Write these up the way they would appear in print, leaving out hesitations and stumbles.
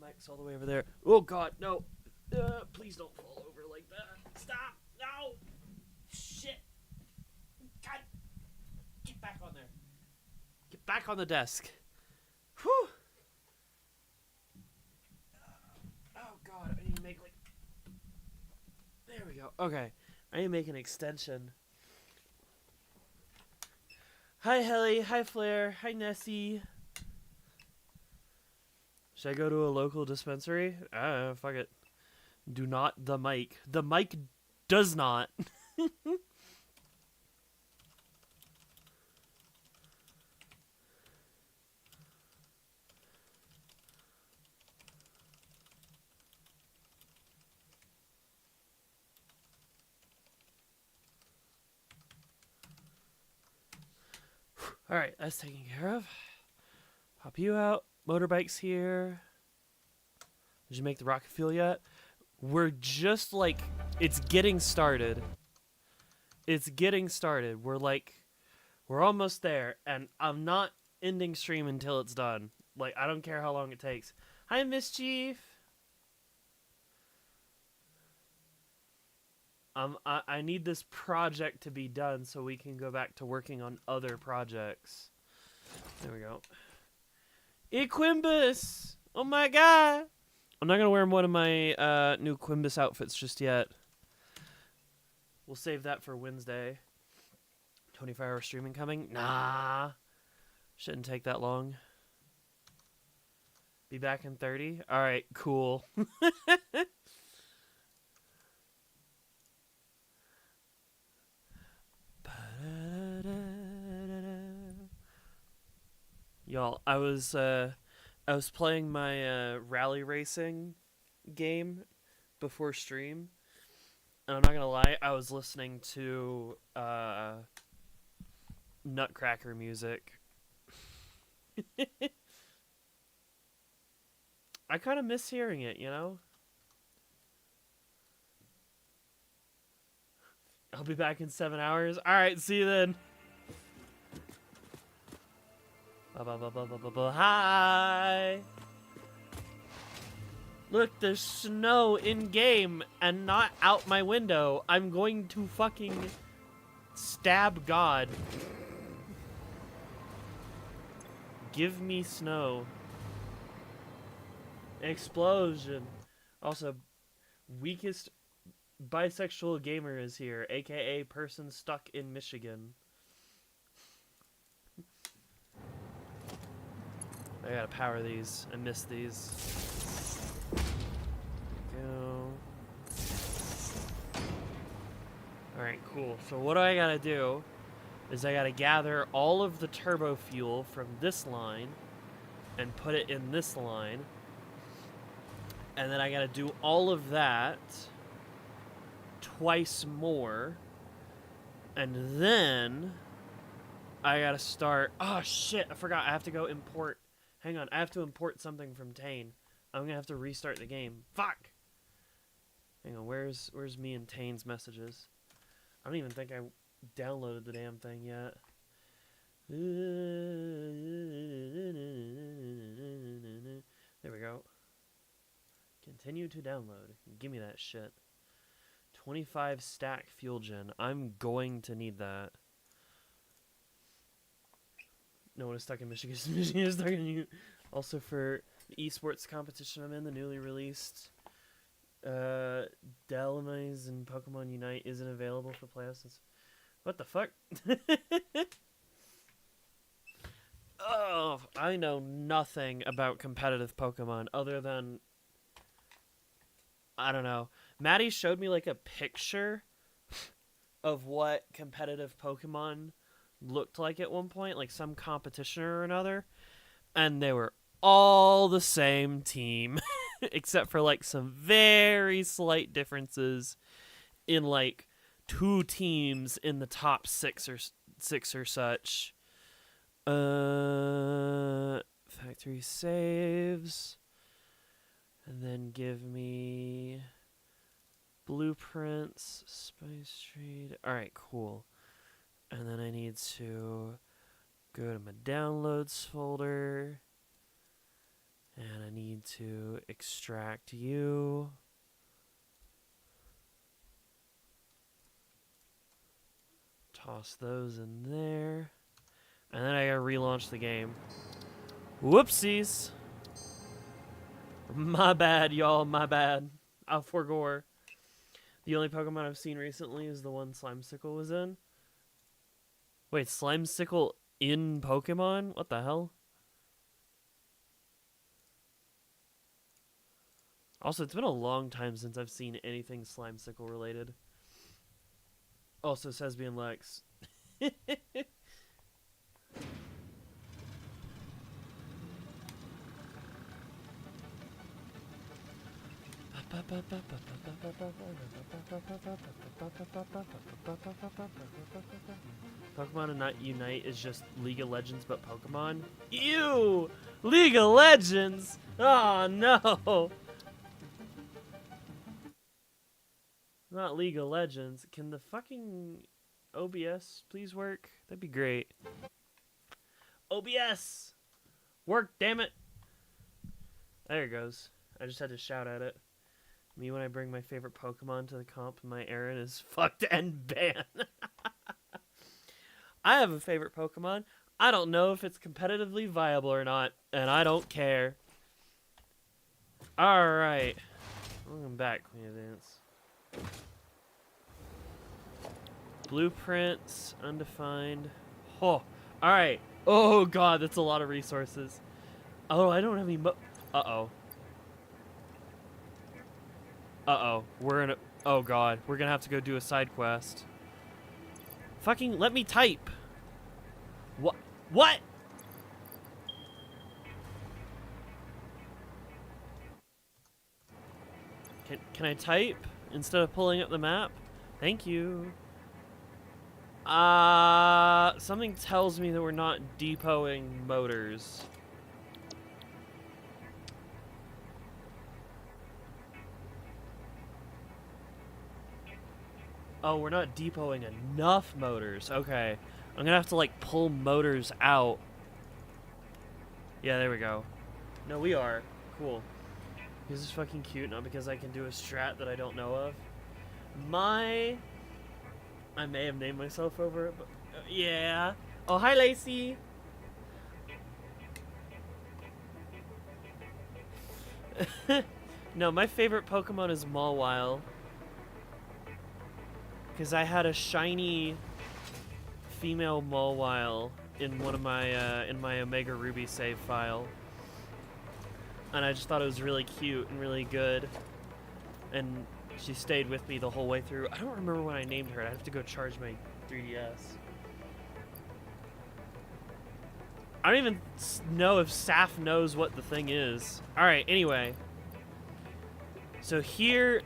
mic's all the way over there. Oh god, no. Please don't fall over like that. Stop! No! Shit! God! Get back on there. Get back on the desk. Whew! Oh god, I need to make like... There we go. Okay. I need to make an extension. Hi, Helly. Hi, Flair. Hi, Nessie. Should I go to a local dispensary? Fuck it. Do not the mic. The mic does not. Alright, that's taken care of. Hop you out. Motorbike's here. Did you make the rocket fuel yet? We're just like... It's getting started. It's getting started. We're almost there. And I'm not ending stream until it's done. Like, I don't care how long it takes. Hi, Mischief. I need this project to be done so we can go back to working on other projects. There we go. Quimbus! Oh my god! I'm not gonna wear one of my new Quimbus outfits just yet. We'll save that for Wednesday. 24-hour streaming coming? Nah. Shouldn't take that long. Be back in 30? Alright, cool. Y'all, I was playing my rally racing game before stream, and I'm not gonna lie, I was listening to Nutcracker music. I kind of miss hearing it, you know? I'll be back in 7 hours. Alright, see you then. Hi! Look, there's snow in-game and not out my window. I'm going to fucking stab God. Give me snow. Explosion. Also, weakest bisexual gamer is here, aka person stuck in Michigan. I gotta power these. I missed these. Go. Alright, cool. So what I gotta do is I gotta gather all of the turbo fuel from this line and put it in this line. And then I gotta do all of that twice more. And then I gotta start... Oh, shit. I forgot. I have to go import... Hang on. I have to import something from Tane. I'm gonna have to restart the game. Fuck! Hang on. Where's me and Tane's messages? I don't even think I downloaded the damn thing yet. There we go. Continue to download. Give me that shit. 25 stack fuel gen. I'm going to need that. No one is stuck in Michigan. Michigan is stuck in you. Also for the esports competition I'm in, the newly released Delamaze and Pokemon Unite isn't available for playoffs. What the fuck? Oh, I know nothing about competitive Pokemon other than, I don't know. Maddie showed me like a picture of what competitive Pokemon looked like at one point, like some competition or another, and they were all the same team except for like some very slight differences in like two teams in the top six or such. Factory saves, and then give me blueprints, spice trade. All right, cool. And then I need to go to my downloads folder And I need to extract you. Toss those in there. And then I gotta relaunch the game. Whoopsies. My bad, y'all. My bad. I'll forgore. The only Pokemon I've seen recently is the one Slimecicle was in. Wait, Slimecicle in Pokemon? What the hell? Also, it's been a long time since I've seen anything Slimecicle related. Also, Sesbian Lex. Pokemon Unite is just League of Legends but Pokemon? Ew! League of Legends! Oh no! Not League of Legends. Can the fucking OBS please work? That'd be great. OBS! Work, damn it! There it goes. I just had to shout at it. Me when I bring my favorite Pokemon to the comp, my Aaron is fucked and banned. I have a favorite Pokemon. I don't know if it's competitively viable or not, and I don't care. Alright. Welcome back, Queen Advance. Blueprints, undefined. Oh, alright. Oh god, that's a lot of resources. Oh, I don't have any uh-oh. Uh-oh. We're in a... Oh god, we're gonna have to go do a side quest. Fucking let me type. What? What? Can I type instead of pulling up the map? Thank you. Something tells me that we're not depoting motors. Oh, we're not depoting enough motors. Okay. I'm gonna have to, like, pull motors out. Yeah, there we go. No, we are. Cool. This is fucking cute, not because I can do a strat that I don't know of. I may have named myself over it, but... yeah. Oh, hi, Lacey! No, my favorite Pokemon is Mawile. Because I had a shiny female Mawile in one of my in my Omega Ruby save file, and I just thought it was really cute and really good, and she stayed with me the whole way through. I don't remember when I named her. I have to go charge my 3DS. I don't even know if Saf knows what the thing is. All right. Anyway, so here.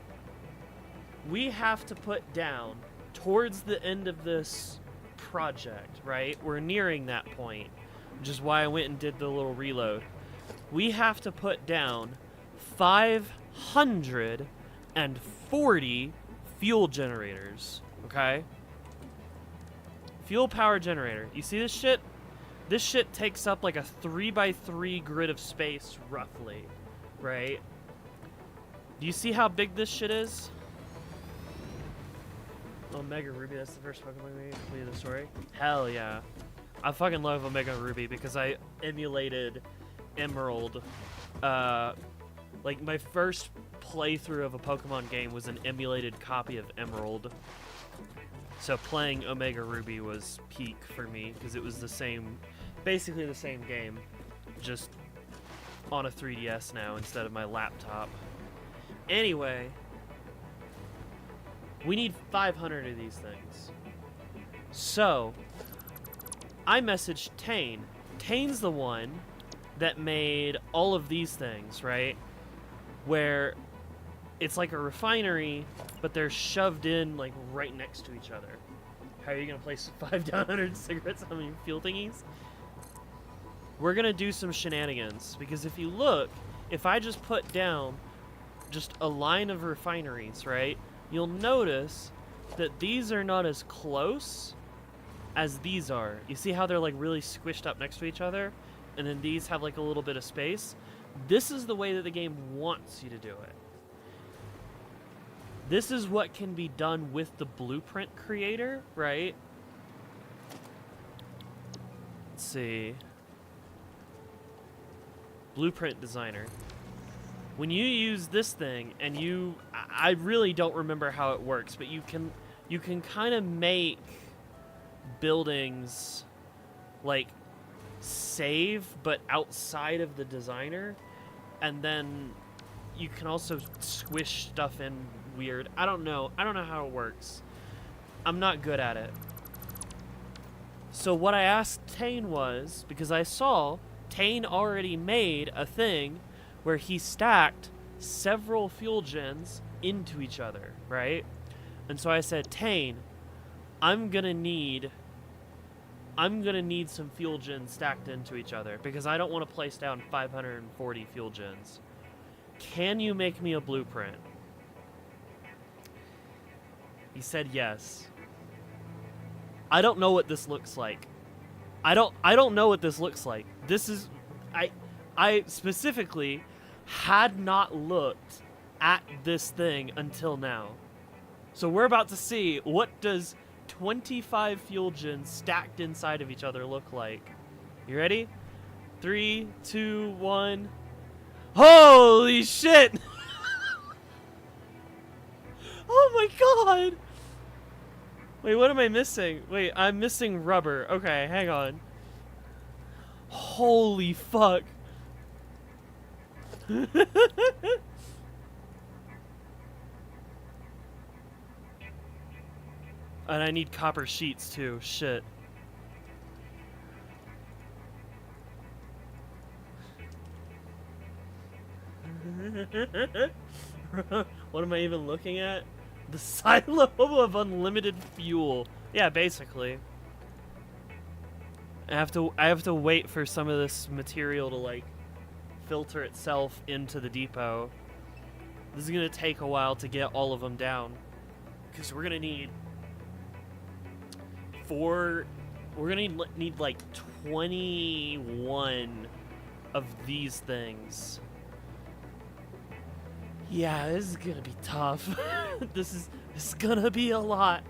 We have to put down towards the end of this project, right? We're nearing that point, which is why I went and did the little reload. We have to put down 540 fuel generators, okay? Fuel power generator. You see this shit? This shit takes up like a 3x3 grid of space, roughly, right? Do you see how big this shit is? Omega Ruby, that's the first Pokemon we completed the story. Hell yeah. I fucking love Omega Ruby because I emulated Emerald. Like, my first playthrough of a Pokemon game was an emulated copy of Emerald. So playing Omega Ruby was peak for me because it was the same, basically the same game, just on a 3DS now instead of my laptop. Anyway... we need 500 of these things. So, I messaged Tane. Tane's the one that made all of these things, right? Where it's like a refinery, but they're shoved in, like, right next to each other. How are you going to place 500 cigarettes on your fuel thingies? We're going to do some shenanigans. Because if you look, if I just put down just a line of refineries, right? You'll notice that these are not as close as these are. You see how they're like really squished up next to each other? And then these have like a little bit of space? This is the way that the game wants you to do it. This is what can be done with the blueprint creator, right? Let's see. Blueprint designer. When you use this thing, and I really don't remember how it works, but you can kind of make buildings like save but outside of the designer, and then you can also squish stuff in weird. I don't know how it works. I'm not good at it. So what I asked Tane was, because I saw Tane already made a thing where he stacked several fuel gens into each other, right? And so I said, Tane, I'm gonna need some fuel gens stacked into each other because I don't want to place down 540 fuel gens. Can you make me a blueprint? He said yes. I don't know what this looks like. I don't know what this looks like. This is I specifically had not looked at this thing until now. So we're about to see, what does 25 fuel gens stacked inside of each other look like? You ready? 3, 2, 1. Holy shit! Oh my god! Wait, what am I missing? Wait, I'm missing rubber. Okay, hang on. Holy fuck. And I need copper sheets too. Shit. What am I even looking at? The silo of unlimited fuel. Yeah, basically. I have to wait for some of this material to like filter itself into the depot. This is gonna take a while to get all of them down, because we're gonna need need like 21 of these things. Yeah, this is gonna be tough. This is gonna be a lot.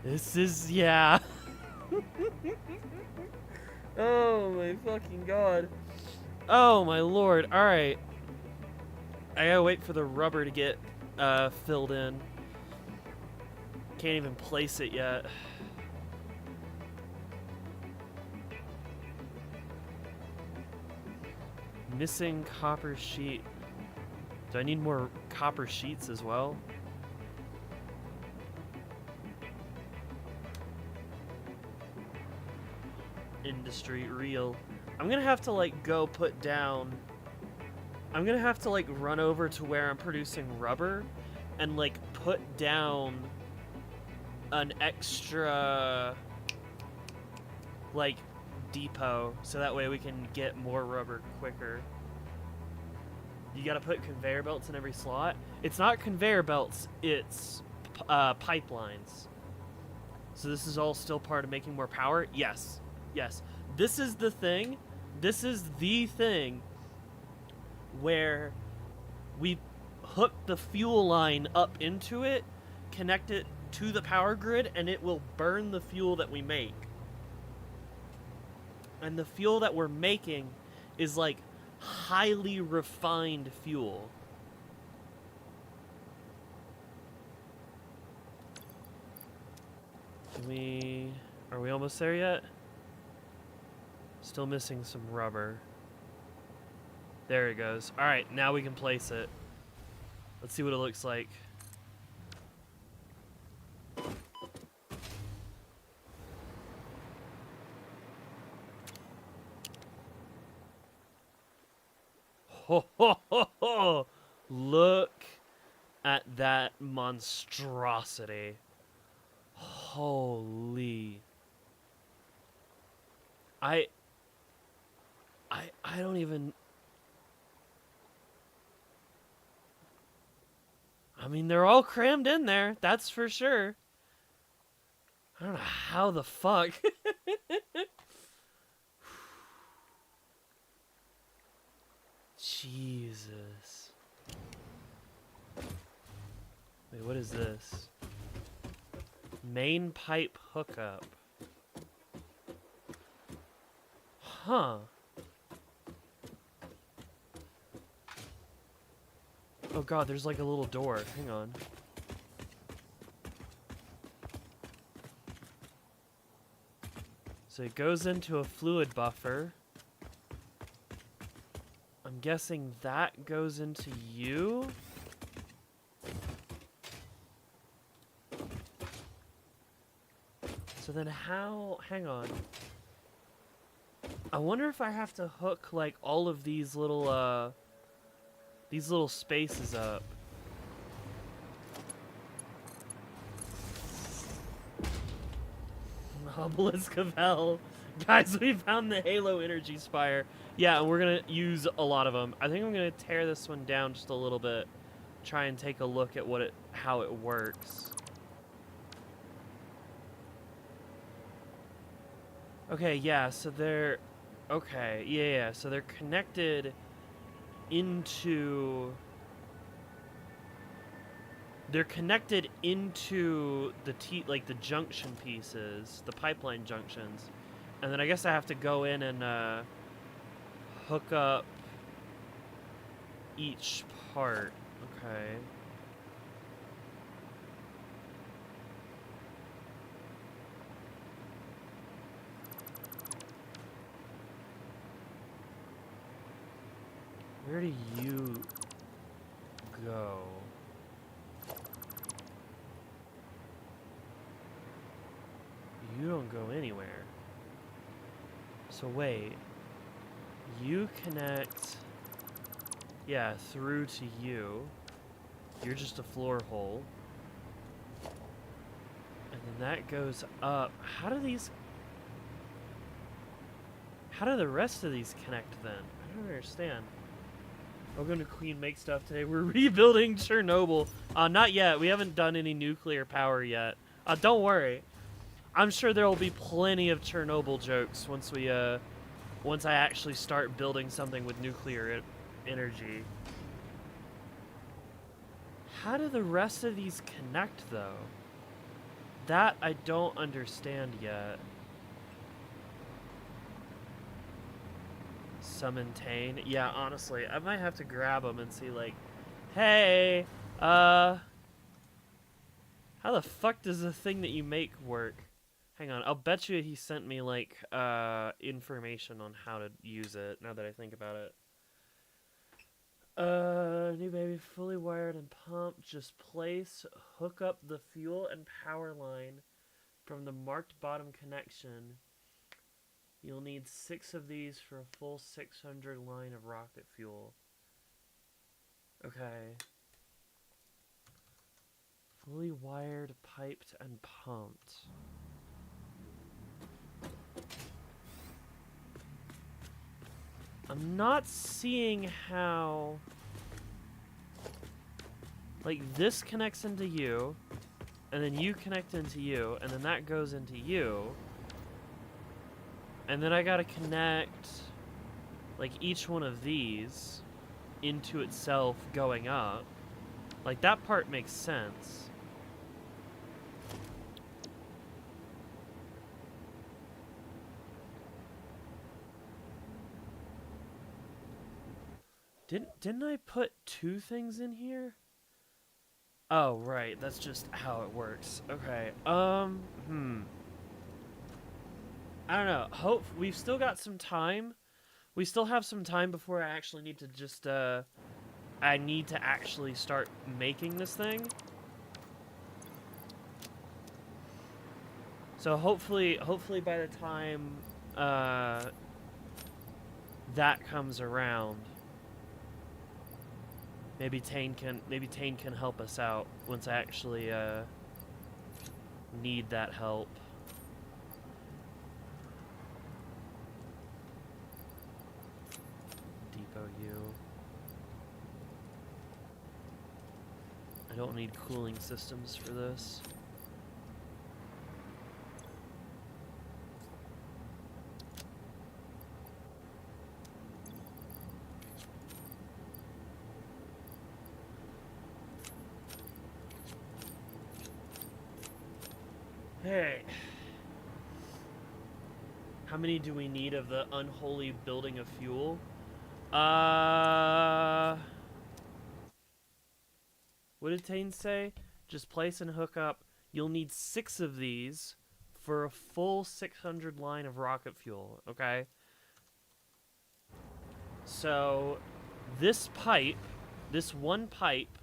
This is, yeah. Oh my fucking god. Oh my lord. Alright. I gotta wait for the rubber to get filled in. Can't even place it yet. Missing copper sheet. Do I need more copper sheets as well? Industry real. I'm gonna have to like go put down. I'm gonna have to like run over to where I'm producing rubber and like put down an extra like depot so that way we can get more rubber quicker. You gotta put conveyor belts in every slot. It's not conveyor belts, it's pipelines. So this is all still part of making more power? Yes. Yes. This is the thing. This is the thing where we hook the fuel line up into it, connect it to the power grid, and it will burn the fuel that we make. And the fuel that we're making is like highly refined fuel. Are we almost there yet? Still missing some rubber. There it goes. Alright, now we can place it. Let's see what it looks like. Ho ho ho ho! Look at that monstrosity. Holy. I don't even... I mean, they're all crammed in there, that's for sure. I don't know how the fuck. Jesus. Wait, what is this? Main pipe hookup. Huh. Oh god, there's like a little door. Hang on. So it goes into a fluid buffer. I'm guessing that goes into you? So then how... Hang on. I wonder if I have to hook, like, all of these little spaces up. Obelisk of Hell. Guys, we found the Halo Energy Spire. Yeah, and we're going to use a lot of them. I think I'm going to tear this one down just a little bit. Try and take a look at how it works. Okay, yeah, so they're... Okay, yeah, so they're connected into... They're connected into the the junction pieces, the pipeline junctions. And then I guess I have to go in and hook up each part. Okay. Where do you go? You don't go anywhere. So wait. You connect... Yeah, through to you. You're just a floor hole. And then that goes up. How do the rest of these connect then? I don't understand. Welcome to Queen Make Stuff today. We're rebuilding Chernobyl. Not yet. We haven't done any nuclear power yet. Don't worry. I'm sure there will be plenty of Chernobyl jokes once I actually start building something with nuclear energy. How do the rest of these connect, though? That I don't understand yet. Summon Tane. Yeah, honestly, I might have to grab him and see, like, hey, how the fuck does the thing that you make work? Hang on, I'll bet you he sent me, like, information on how to use it, now that I think about it. New baby, fully wired and pumped. Just hook up the fuel and power line from the marked bottom connection. You'll need 6 of these for a full 600 line of rocket fuel. Okay. Fully wired, piped, and pumped. I'm not seeing how... Like, this connects into you, and then you connect into you, and then that goes into you. And then I gotta connect, like, each one of these into itself going up. Like, that part makes sense. Didn't I put 2 things in here? Oh, right. That's just how it works. Okay. I don't know. We've still got some time. We still have some time before I actually need to just, I need to actually start making this thing. So hopefully by the time, that comes around, maybe Tane can help us out once I actually, need that help. I don't need cooling systems for this. Alright. How many do we need of the unholy building of fuel? What did Tane say? Just place and hook up. You'll need 6 of these for a full 600 line of rocket fuel, okay? So, this pipe, this one pipe,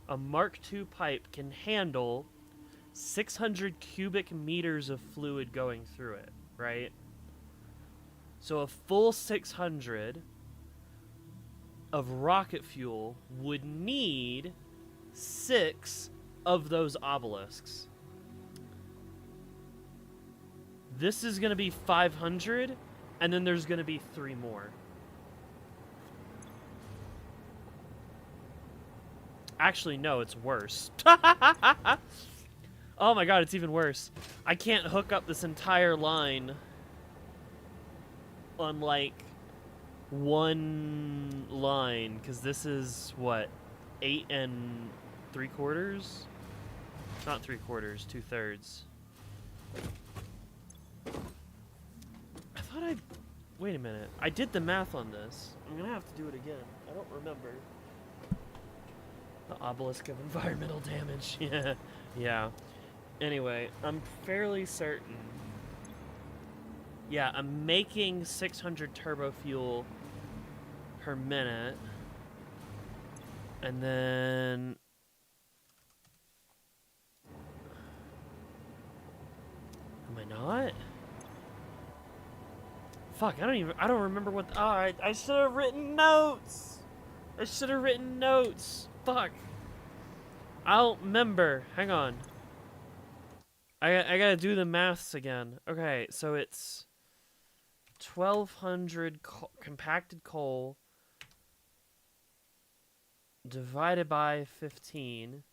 a Mark II pipe, can handle 600 cubic meters of fluid going through it, right? So a full 600 of rocket fuel would need 6 of those obelisks. This is going to be 500, and then there's going to be 3 more. Actually, no, it's worse. Oh my god, it's even worse. I can't hook up this entire line on, like, one line, because this is, what, 8 3/4? Not 3/4, 2/3. I thought I... Wait a minute. I did the math on this. I'm gonna have to do it again. I don't remember. The obelisk of environmental damage. Yeah. Yeah. Anyway, I'm fairly certain. Yeah, I'm making 600 turbo fuel per minute. And then... Am I not? Fuck, I don't remember what... Oh, I should have written notes! I should have written notes! Fuck. I don't remember. Hang on. I gotta do the maths again. Okay, so it's 1,200 compacted coal divided by 15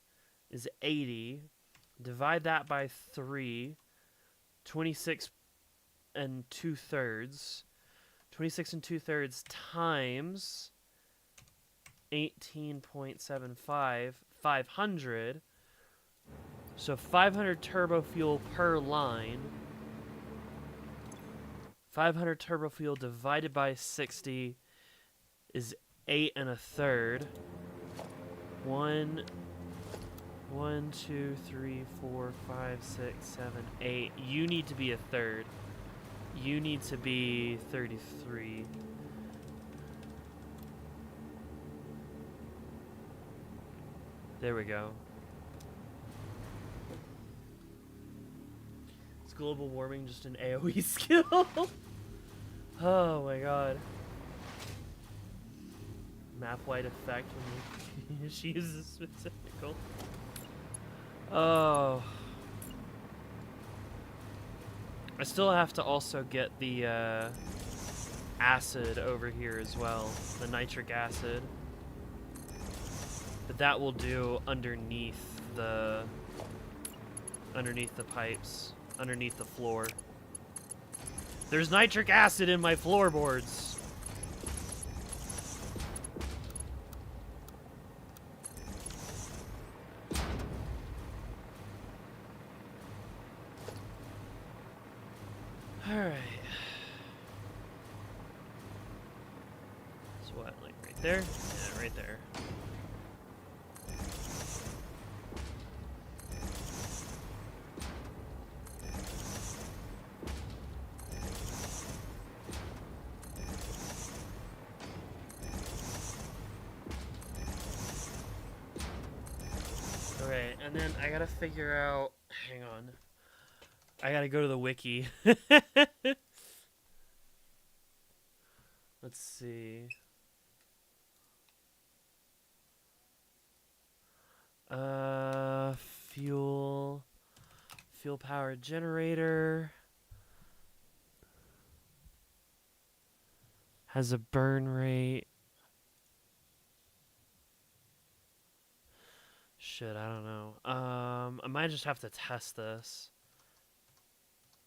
is 80. Divide that by 3. 26 2/3. 26 2/3 times 18.75. 500. So 500 turbo fuel per line. 500 turbo fuel divided by 60 is 8 1/3. 1, 2, 3, 4, 5, 6, 7, 8. You need to be a third. You need to be 33. There we go. Is global warming just an AoE skill? Oh my god. Map-wide effect when she uses specifical. Oh. I still have to also get the acid over here as well. The nitric acid. But that will do underneath the pipes, underneath the floor. There's nitric acid in my floorboards. All right. So what, like right there? Yeah, right there. Okay, and then I gotta figure out, hang on. I gotta go to the wiki. Let's see. Fuel powered generator. Has a burn rate. Shit, I don't know. I might just have to test this.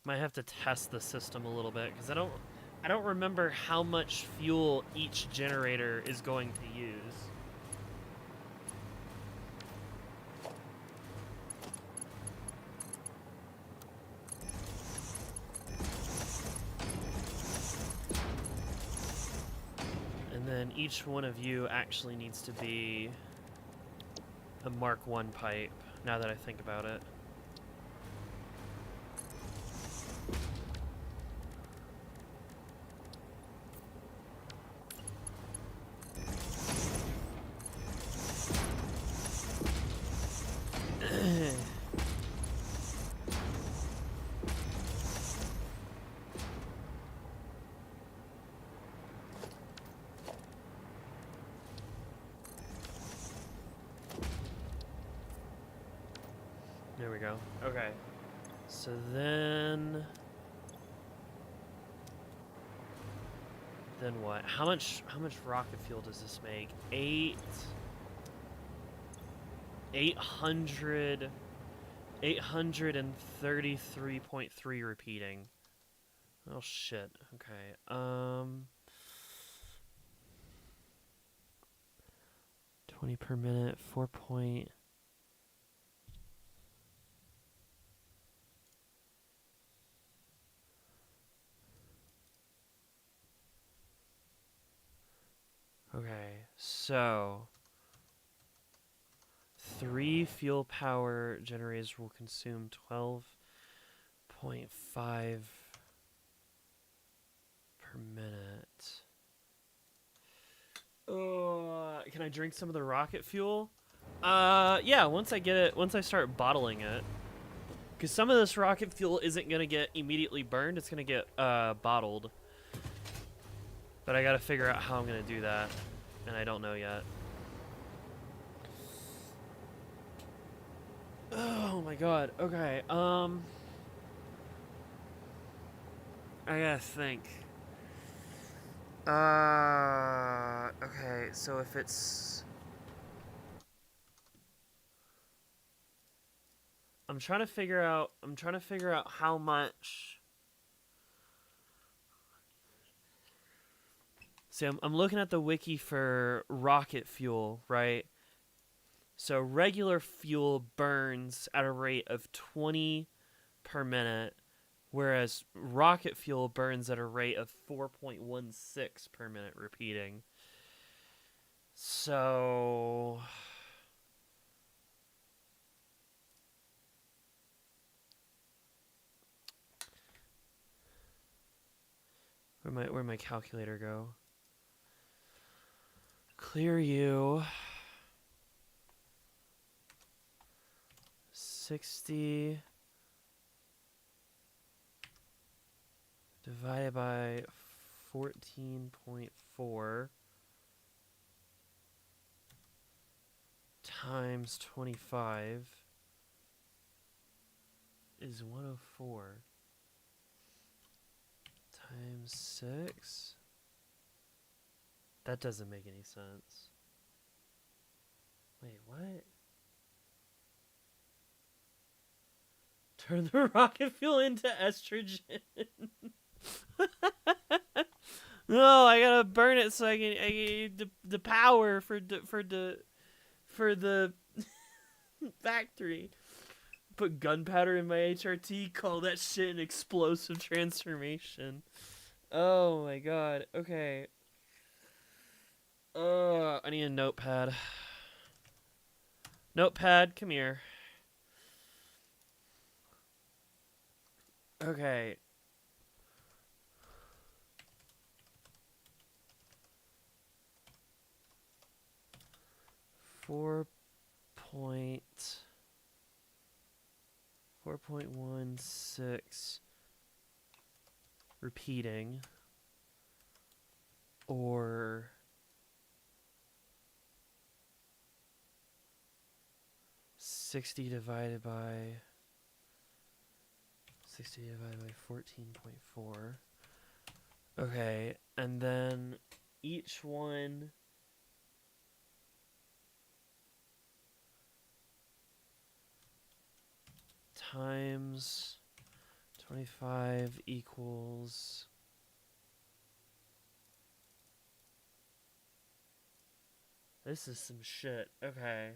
Might have to test the system a little bit because I don't remember how much fuel each generator is going to use. then each one of you actually needs to be a Mark 1 pipe, now that I think about it. There we go. Okay. So then what? How much rocket fuel does this make? 833.3 repeating. Oh shit. Okay. 20 per minute, 4 point. Okay, so 3 fuel power generators will consume 12.5 per minute. Can I drink some of the rocket fuel? Yeah, once I start bottling it. Because some of this rocket fuel isn't going to get immediately burned, it's going to get bottled. But I gotta figure out how I'm gonna do that, and I don't know yet. Oh my god, okay, I gotta think. Okay, so if it's... I'm trying to figure out how much... See, I'm looking at the wiki for rocket fuel, right? So regular fuel burns at a rate of 20 per minute, whereas rocket fuel burns at a rate of 4.16 per minute repeating. So... Where'd my calculator go? Clear you. 60 divided by 14.4 times 25 is 104 times 6. That doesn't make any sense. Wait, what? Turn the rocket fuel into estrogen. No, I gotta burn it so I get the power for the factory. Put gunpowder in my HRT. Call that shit an explosive transformation. Oh my god. Okay. I need a notepad. Notepad, come here. Okay. Four point 4.16 repeating, or 60 divided by 14.4. Okay, and then each one times 25 equals... This is some shit. Okay.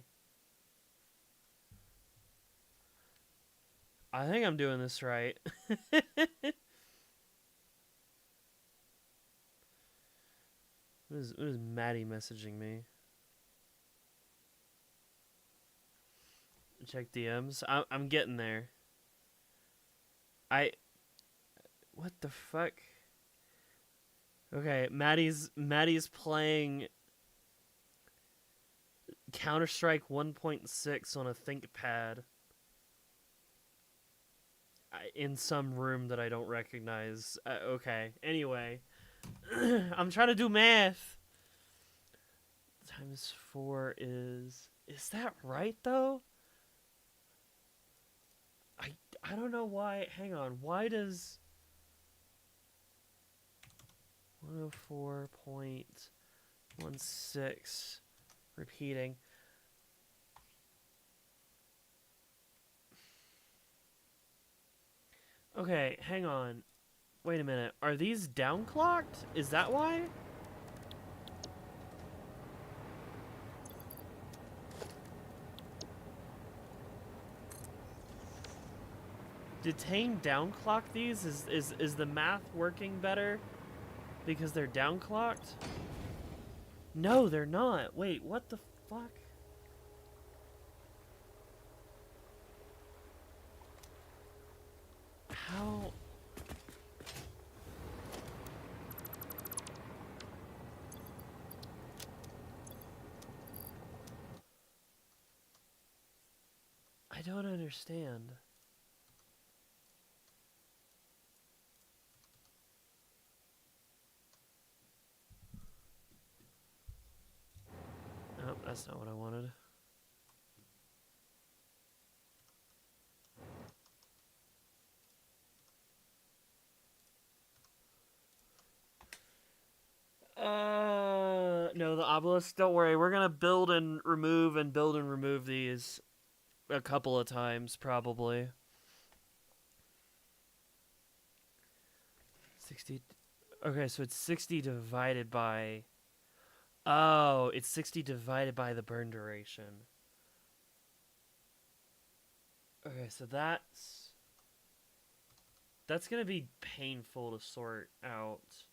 I think I'm doing this right. What is Maddie messaging me? Check DMs. I'm getting there. What the fuck? Okay, Maddie's playing Counter-Strike 1.6 on a ThinkPad in some room that I don't recognize. Okay, anyway. I'm trying to do math. Times 4 is... Is that right, though? I don't know why... Hang on. Why does... 104.16 repeating. Okay, hang on. Wait a minute. Are these downclocked? Is that why? Did Tane downclock these? Is the math working better because they're downclocked? No, they're not. Wait, what the fuck? How? I don't understand. Oh, that's not what I wanted. No, the obelisk, don't worry. We're gonna build and remove these a couple of times, probably. 60. Okay, so it's 60 divided by... Oh, it's 60 divided by the burn duration. Okay, so that's gonna be painful to sort out.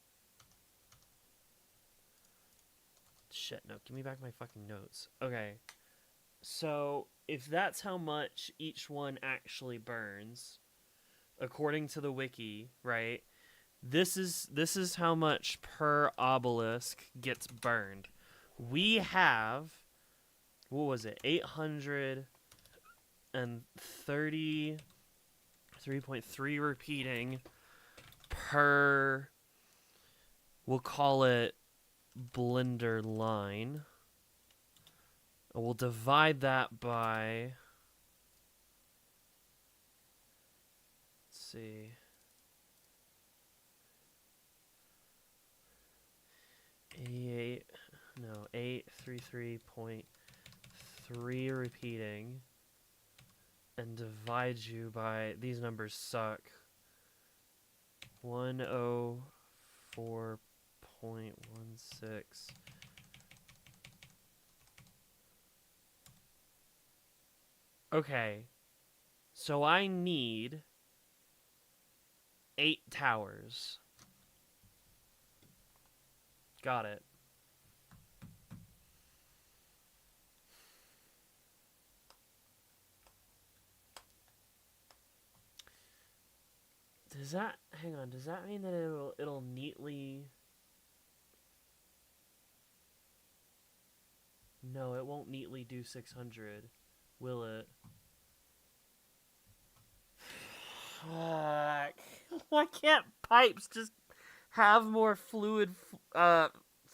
Shit, no, give me back my fucking notes. Okay, so if that's how much each one actually burns, according to the wiki, right? This is how much per obelisk gets burned. We have, what was it? 833.3 repeating per, we'll call it blender line. And we'll divide that by, let's see, 833.3 repeating, and divide you by, these numbers suck, 104.16. Okay, so I need 8 towers. Got it. Does that, hang on, does that mean that it'll neatly... No, it won't neatly do 600, will it? Fuck. Why can't pipes just have more fluid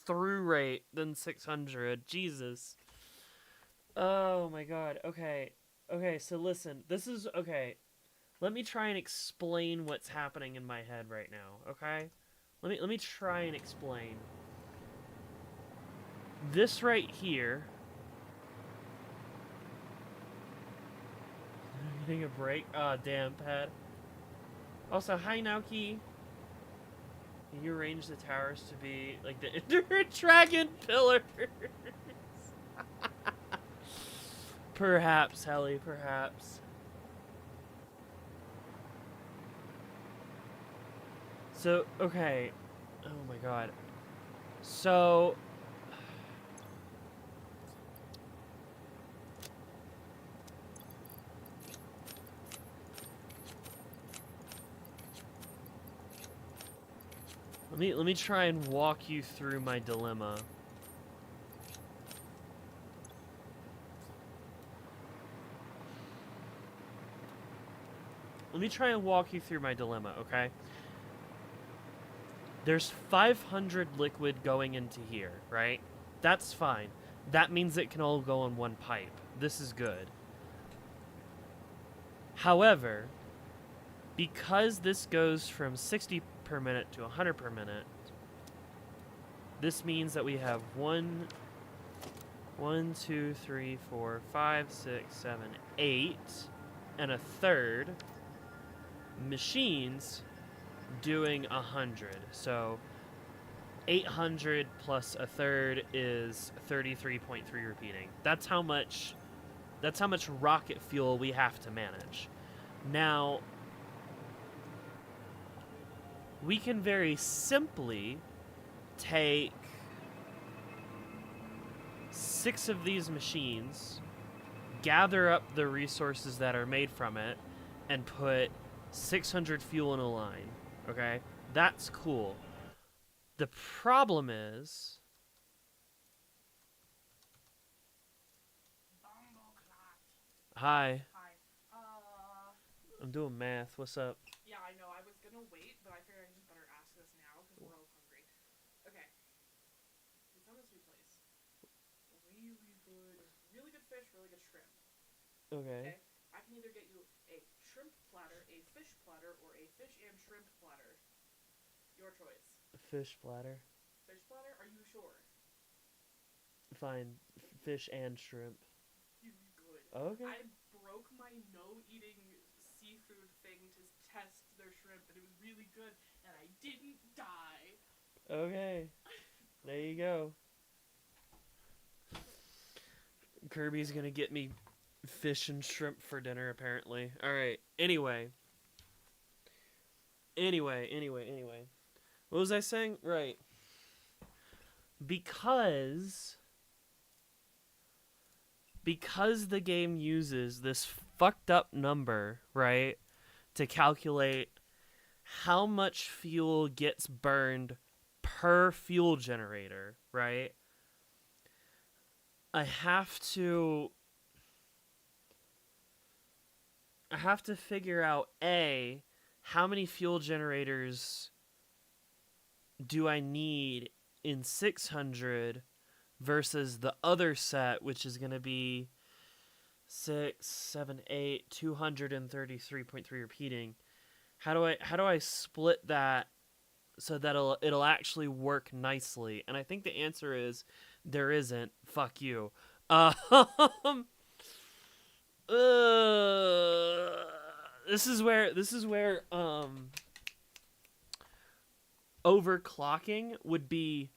through rate than 600? Jesus. Oh my god. Okay. Okay, so listen. This is... Okay. Let me try and explain what's happening in my head right now, okay? Let me try and explain. This right here... Getting a break? Ah, damn, Pat. Also, hi, Naoki. Can you arrange the towers to be like the Ender Dragon pillars? Perhaps, Helly, perhaps. So, okay. Oh my god. So let me try and walk you through my dilemma. Let me try and walk you through my dilemma, okay? There's 500 liquid going into here, right? That's fine. That means it can all go on one pipe. This is good. However, because this goes from 60 per minute to 100 per minute, this means that we have 1, 2, 3, 4, 5, 6, 7, 8, and a third machines doing 100. So 800 plus a third is 33.3 repeating. That's how much rocket fuel we have to manage. Now, we can very simply take 6 of these machines, gather up the resources that are made from it, and put 600 fuel in a line. Okay? That's cool. The problem is... Hi. Hi. I'm doing math. What's up? Yeah, I know. I was gonna wait, but I figured I just better ask this now because we're all hungry. Okay. We found this new place. Really good fish, really good shrimp. Okay. I can either get you a shrimp platter, a fish platter, or a fish and shrimp platter. Your choice. Fish platter. Fish platter? Are you sure? Fine. Fish and shrimp. Good. Okay. I broke my no-eating seafood thing to test their shrimp, and it was really good, and I didn't die. Okay. There you go. Kirby's gonna get me fish and shrimp for dinner, apparently. Alright. Anyway. What was I saying? Right. Because the game uses this fucked up number, right, to calculate how much fuel gets burned per fuel generator, right? I have to figure out A, how many fuel generators do I need in 600 versus the other set, which is going to be 6, 7, 8, 233.3 repeating. How do I split that so that it'll actually work nicely? And I think the answer is there isn't. Fuck you. This is where overclocking would be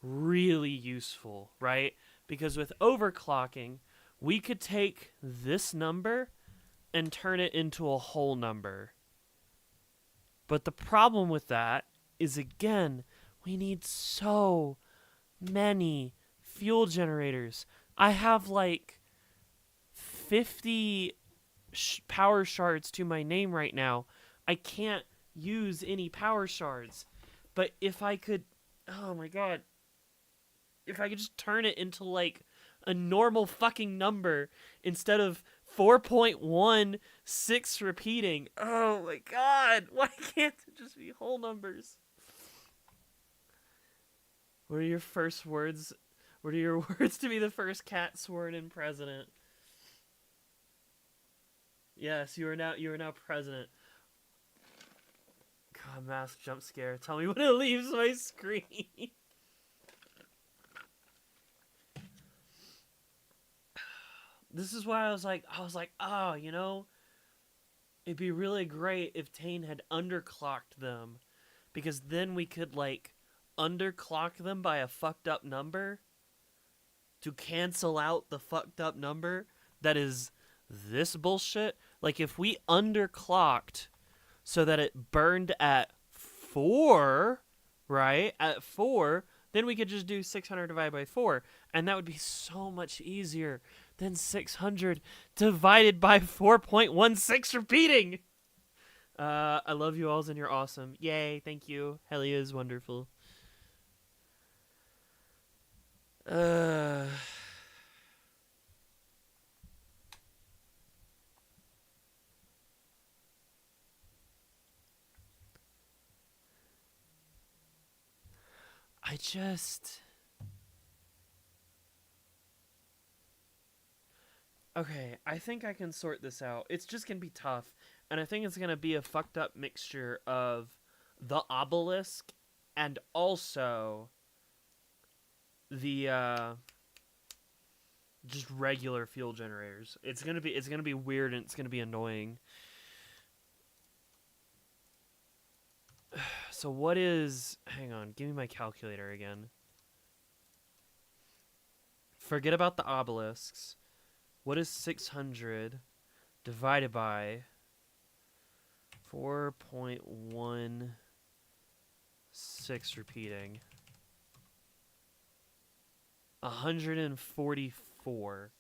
really useful, right? Because with overclocking, we could take this number and turn it into a whole number. But the problem with that is, again, we need so many fuel generators. I have like 50 power shards to my name right now. I can't use any power shards. But if I could... Oh my god. If I could just turn it into like a normal fucking number instead of 4.16 repeating. Oh my god. Why can't it just be whole numbers? What are your first words? What are your words to be the first cat sworn in president? Yes, you are now president. God, mask jump scare. Tell me when it leaves my screen. This is why I was like, oh, you know, it'd be really great if Tane had underclocked them, because then we could like underclock them by a fucked up number to cancel out the fucked up number that is this bullshit. Like if we underclocked so that it burned at 4, right? At 4, then we could just do 600 divided by 4, and that would be so much easier than 600 divided by 4.16 repeating. I love you alls and you're awesome. Yay, thank you. Helia is wonderful. I just... Okay, I think I can sort this out. It's just gonna be tough, and I think it's gonna be a fucked up mixture of the obelisk and also the just regular fuel generators. It's gonna be weird and it's gonna be annoying. So what is... Hang on, give me my calculator again. Forget about the obelisks. What is 600 divided by 4.16 repeating? 144.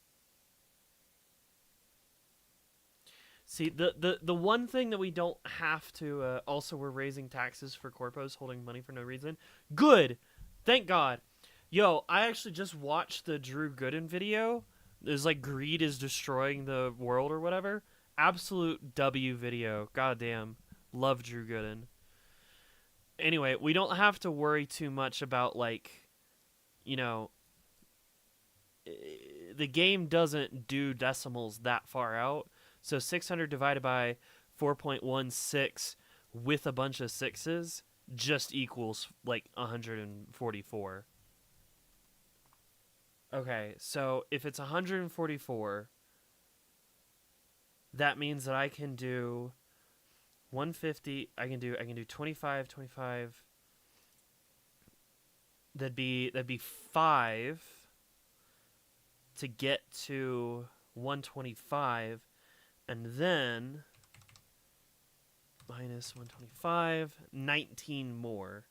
See, the one thing that we don't have to... also, we're raising taxes for corpos holding money for no reason. Good! Thank God. Yo, I actually just watched the Drew Gooden video. There's like, greed is destroying the world or whatever. Absolute W video. Goddamn. Love Drew Gooden. Anyway, we don't have to worry too much about, like, you know... The game doesn't do decimals that far out. So 600 divided by 4.16 with a bunch of sixes just equals like 144. Okay, so if it's 144, that means that I can do 150. I can do 25, 25. That'd be 5 to get to 125. And then, minus 125, 19 more.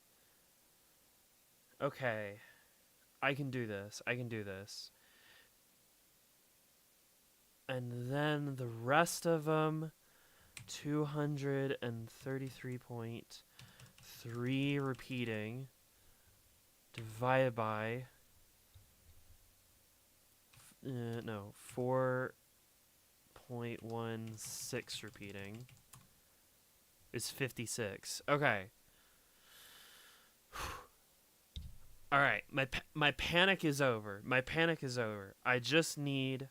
Okay. I can do this. And then the rest of them, 233.3 repeating, divided by, 4.16 repeating is 56. Okay. All right, my panic is over. I just need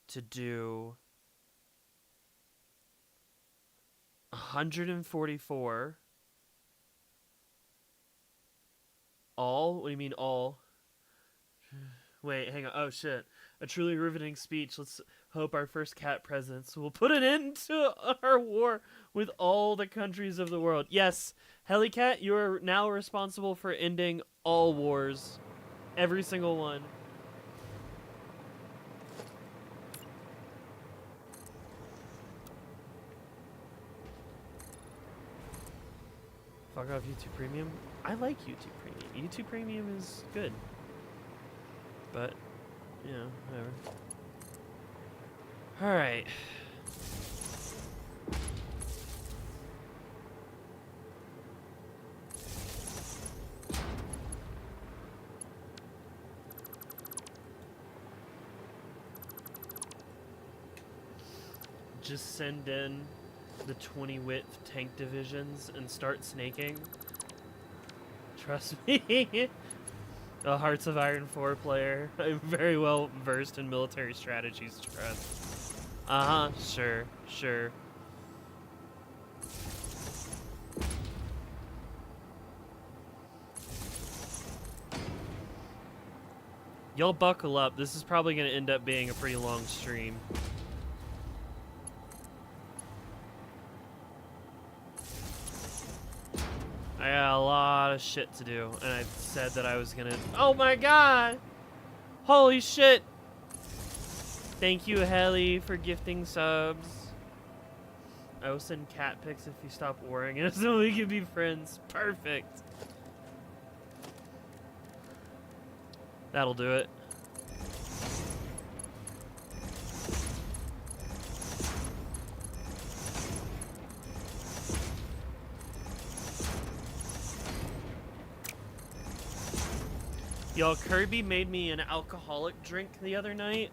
to do 144 all. What do you mean all? Wait, hang on. Oh shit. A truly riveting speech. Let's hope our first cat presence will put an end to our war with all the countries of the world. Yes, Helicat, you are now responsible for ending all wars. Every single one. Fuck off YouTube Premium. I like YouTube Premium. YouTube Premium is good. But, you know, whatever. Alright. Just send in the 20 width tank divisions and start snaking. Trust me. A Hearts of Iron 4 player. I'm very well versed in military strategies, trust. Sure. Y'all buckle up. This is probably going to end up being a pretty long stream. I got a lot of shit to do, and I said that I was gonna... Oh my god! Holy shit! Thank you, Heli, for gifting subs. I will send cat pics if you stop worrying, and so we can be friends. Perfect. That'll do it. Yo, Kirby made me an alcoholic drink the other night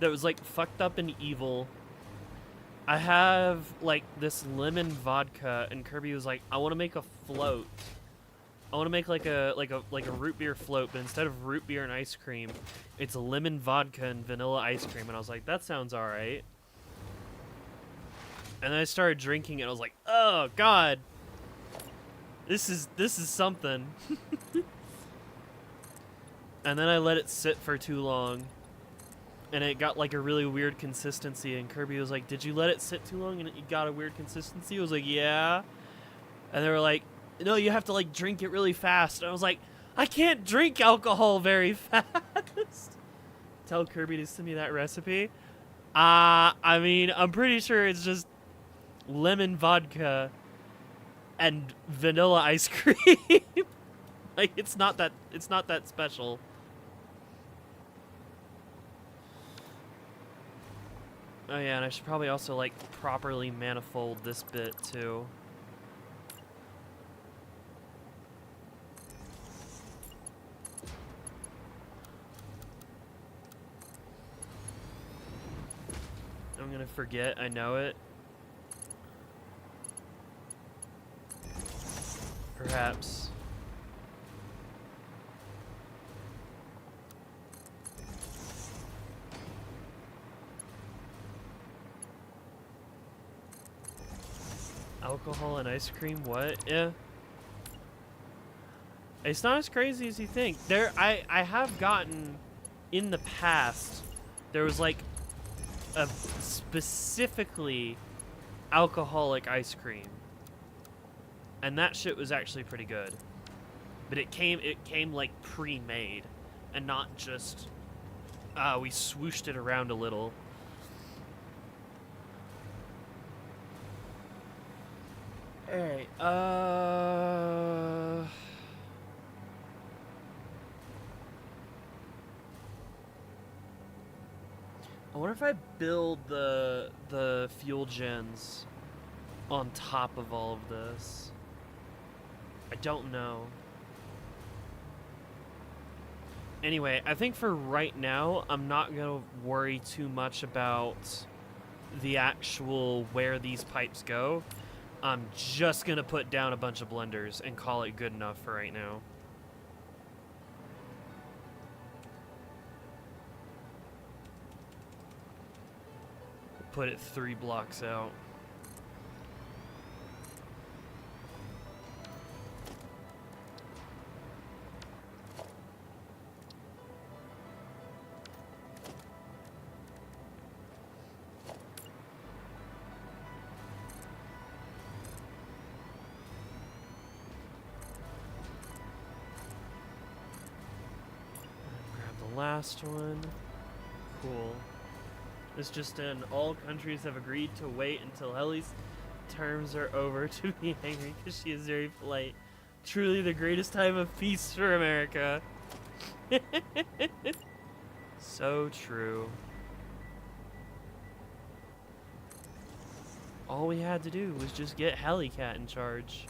that was like fucked up and evil. I have like this lemon vodka, and Kirby was like, "I want to make a float. I want to make like a root beer float, but instead of root beer and ice cream, it's lemon vodka and vanilla ice cream." And I was like, "That sounds all right." And then I started drinking it. And I was like, "Oh God, this is something." And then I let it sit for too long, and it got like a really weird consistency. And Kirby was like, "Did you let it sit too long and it got a weird consistency?" I was like, "Yeah." And they were like, "No, you have to like drink it really fast." And I was like, "I can't drink alcohol very fast." Tell Kirby to send me that recipe. I mean, I'm pretty sure it's just lemon vodka and vanilla ice cream. Like it's not that special. Oh yeah, and I should probably also like properly manifold this bit too. I'm gonna forget, I know it. Perhaps. Alcohol and ice cream, what? Yeah. It's not as crazy as you think. I have gotten, in the past, there was like a specifically alcoholic ice cream. And that shit was actually pretty good. But it came like pre-made and not just we swooshed it around a little. Alright, I wonder if I build the fuel gens on top of all of this. I don't know. Anyway, I think for right now, I'm not going to worry too much about the actual where these pipes go. I'm just going to put down a bunch of blenders and call it good enough for right now. Put it 3 blocks out. Last one. Cool. It's just in all countries have agreed to wait until Ellie's terms are over to be angry because she is very polite. Truly the greatest time of peace for America. So true. All we had to do was just get Hellycat in charge.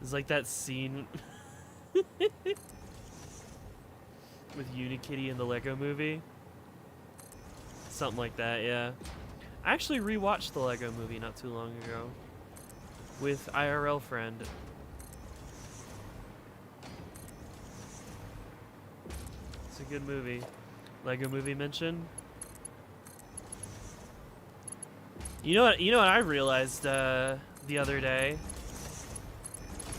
It's like that scene with Unikitty in the Lego movie. Something like that, yeah. I actually rewatched the Lego movie not too long ago with IRL friend. It's a good movie. Lego movie mention. You know what I realized the other day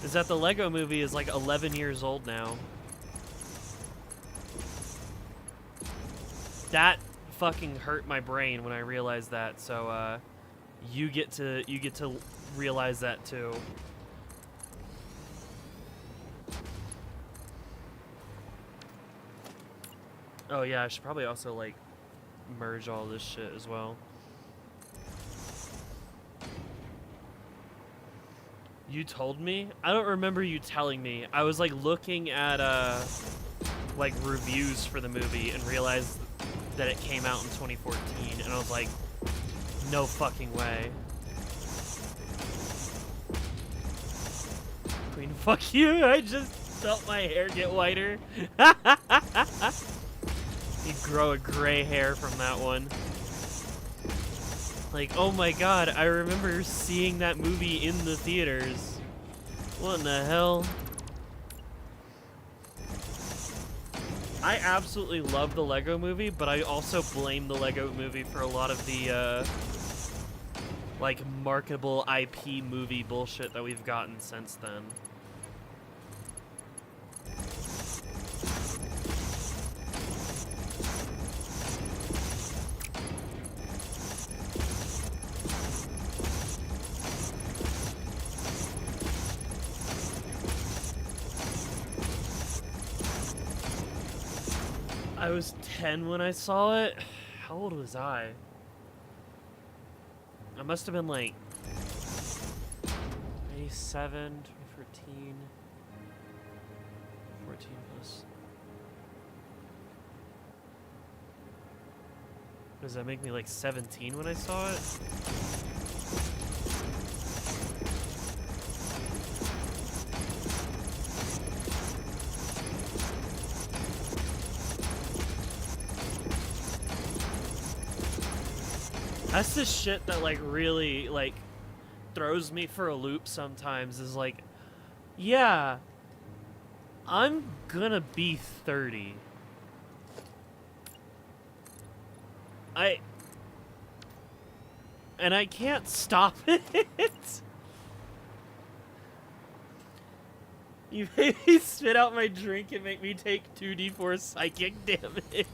is that the Lego movie is like 11 years old now. That fucking hurt my brain when I realized that. So you get to realize that too. Oh yeah, I should probably also like merge all this shit as well. You told me? I don't remember you telling me. I was like looking at like reviews for the movie and realized that it came out in 2014 and I was like, no fucking way. Queen, fuck you. I just felt my hair get whiter. You grow a gray hair from that one. Like, oh my god, I remember seeing that movie in the theaters. What in the hell? I absolutely love the Lego movie, but I also blame the Lego movie for a lot of the, like, marketable IP movie bullshit that we've gotten since then. I was 10 when I saw it. How old was I? I must have been like 87, 2014, 14 plus. Does that make me like 17 when I saw it? That's the shit that like really like throws me for a loop sometimes is like, yeah, I'm gonna be 30. And I can't stop it. You made me spit out my drink and make me take 2d4 psychic damage.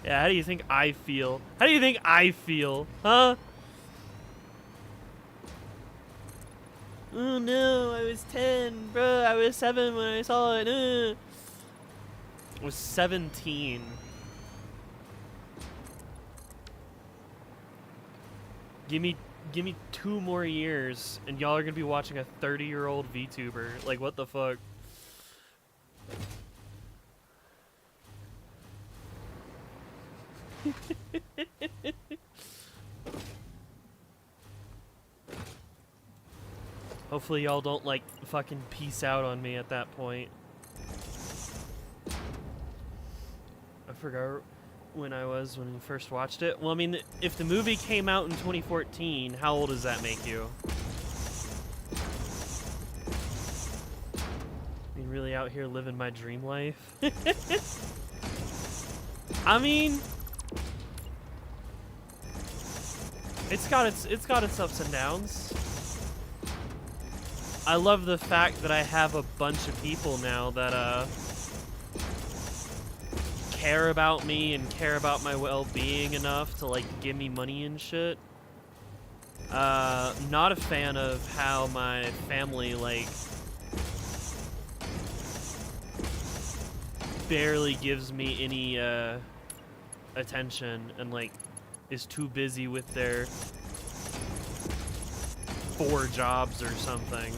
Yeah, how do you think I feel? How do you think I feel? Huh? Oh no, I was 10, bro. I was 7 when I saw it. I was 17. Give me 2 more years, and y'all are gonna be watching a 30-year-old VTuber. Like, what the fuck? Hopefully y'all don't, like, fucking peace out on me at that point. I forgot when we first watched it. Well, I mean, if the movie came out in 2014, how old does that make you? I mean, really out here living my dream life? I mean, it's got its ups and downs. I love the fact that I have a bunch of people now that care about me and care about my well-being enough to like give me money and shit. Not a fan of how my family like barely gives me any attention and like is too busy with their 4 jobs or something.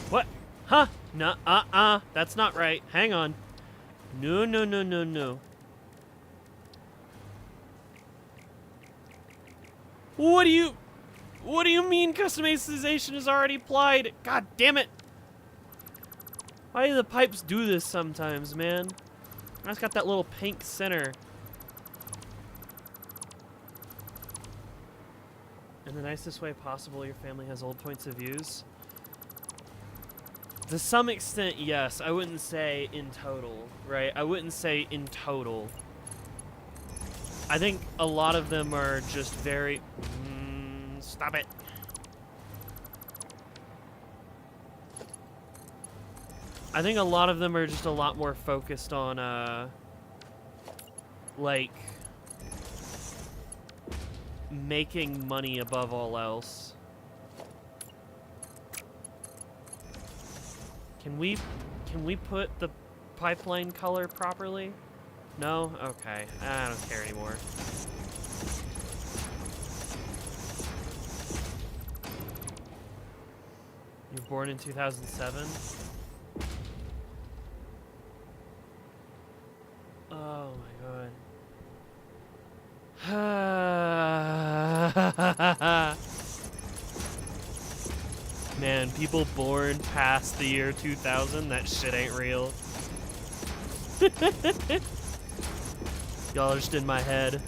What? Huh? No, that's not right. Hang on. No. What do you mean customization is already applied? God damn it. Why do the pipes do this sometimes, man? I just got that little pink center. In the nicest way possible, your family has old points of views. To some extent, yes. I wouldn't say in total, right? I wouldn't say in total. I think a lot of them are just very... stop it. I think a lot of them are just a lot more focused on, like, making money above all else. Can we put the pipeline color properly? No? Okay. I don't care anymore. You were born in 2007? Oh my god. Man, people born past the year 2000, that shit ain't real. Y'all are just in my head.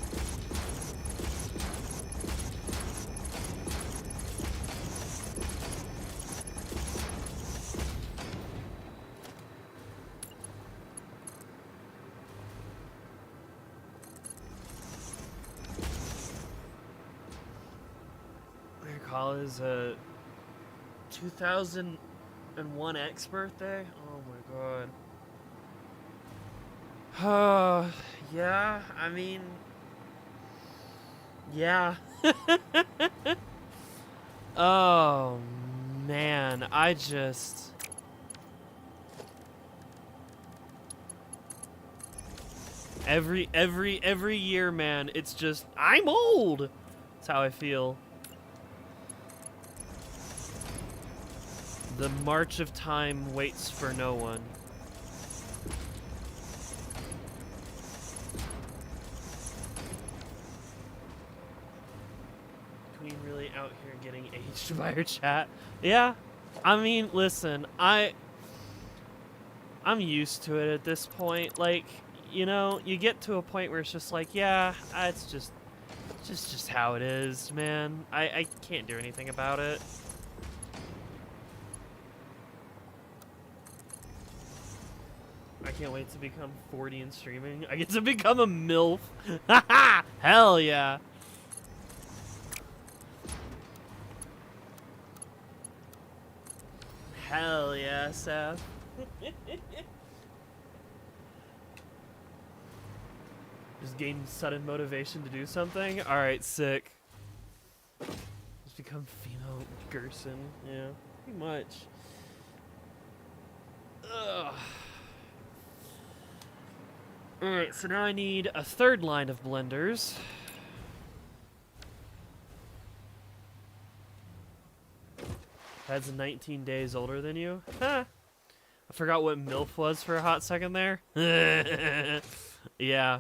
I recall his 2001 X birthday. Oh my god. Yeah, I mean, yeah. Oh man, I just every year, man, it's just I'm old. That's how I feel. The march of time waits for no one. Queen really out here getting aged by her chat. Yeah, I mean, listen, I'm used to it at this point. Like, you know, you get to a point where it's just like, yeah, it's just how it is, man. I can't do anything about it. I can't wait to become 40 and streaming. I get to become a MILF. Haha! Hell yeah. Hell yeah, Seth. Just gain sudden motivation to do something? Alright, sick. Just become female Gerson. Yeah, pretty much. Ugh. Alright, so now I need a third line of blenders. That's 19 days older than you? Huh. I forgot what MILF was for a hot second there. Yeah.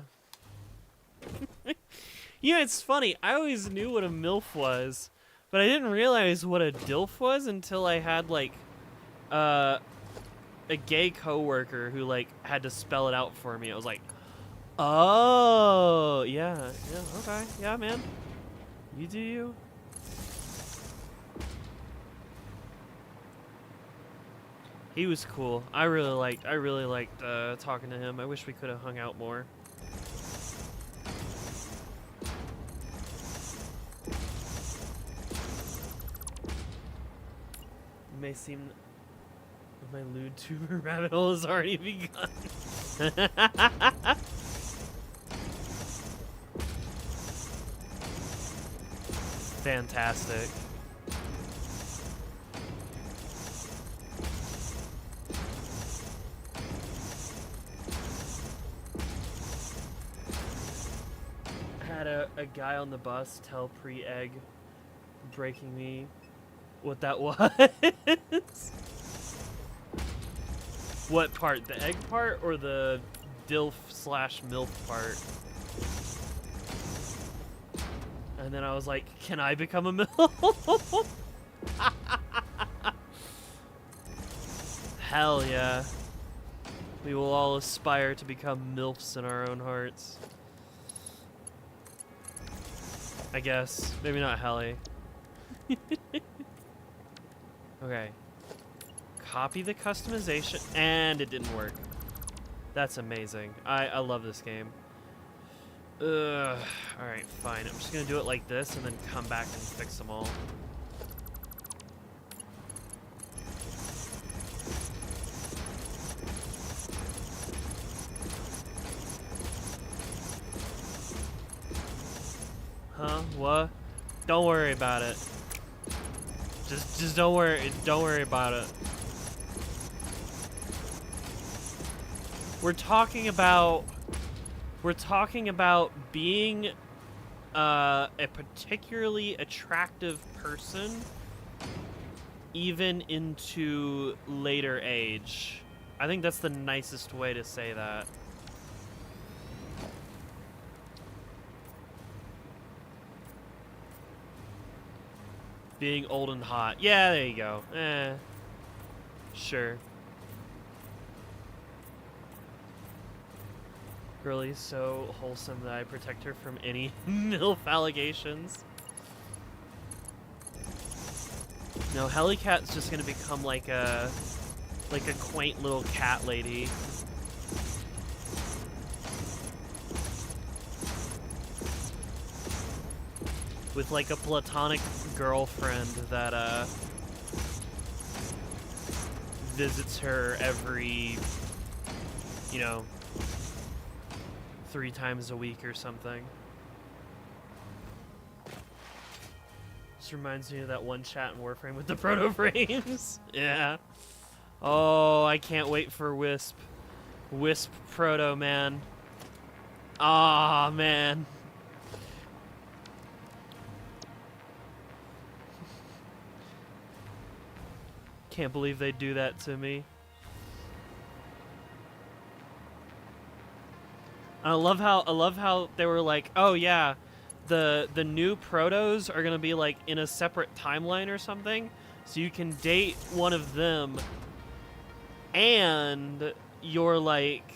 Yeah, it's funny. I always knew what a MILF was, but I didn't realize what a DILF was until I had, like, a gay coworker who, like, had to spell it out for me. I was like, oh, yeah, okay, yeah, man. You do you. He was cool. I really liked talking to him. I wish we could have hung out more. It may seem my lewd tuber rabbit hole has already begun. Fantastic. Had a guy on the bus tell pre-egg breaking me what that was. What part? The egg part or the DILF/MILF part? And then I was like, can I become a MILF? Hell yeah. We will all aspire to become MILFs in our own hearts. I guess. Maybe not Helly. Okay. Copy the customization, and it didn't work. That's amazing. I love this game. Ugh. Alright, fine. I'm just gonna do it like this and then come back and fix them all. Huh? What? Don't worry about it. Just don't worry about it. We're talking about We're talking about being a particularly attractive person even into later age. I think that's the nicest way to say that. Being old and hot. Yeah, there you go. Sure. Girlie's so wholesome that I protect her from any MILF allegations. No, Hellycat's just gonna become like a quaint little cat lady. With like a platonic girlfriend that visits her every, 3 times a week or something. This reminds me of that one chat in Warframe with the proto frames. Yeah. Oh, I can't wait for Wisp. Wisp proto, man. Ah, man. Can't believe they do that to me. I love how they were like, oh yeah, the new protos are gonna be like in a separate timeline or something, so you can date one of them and your like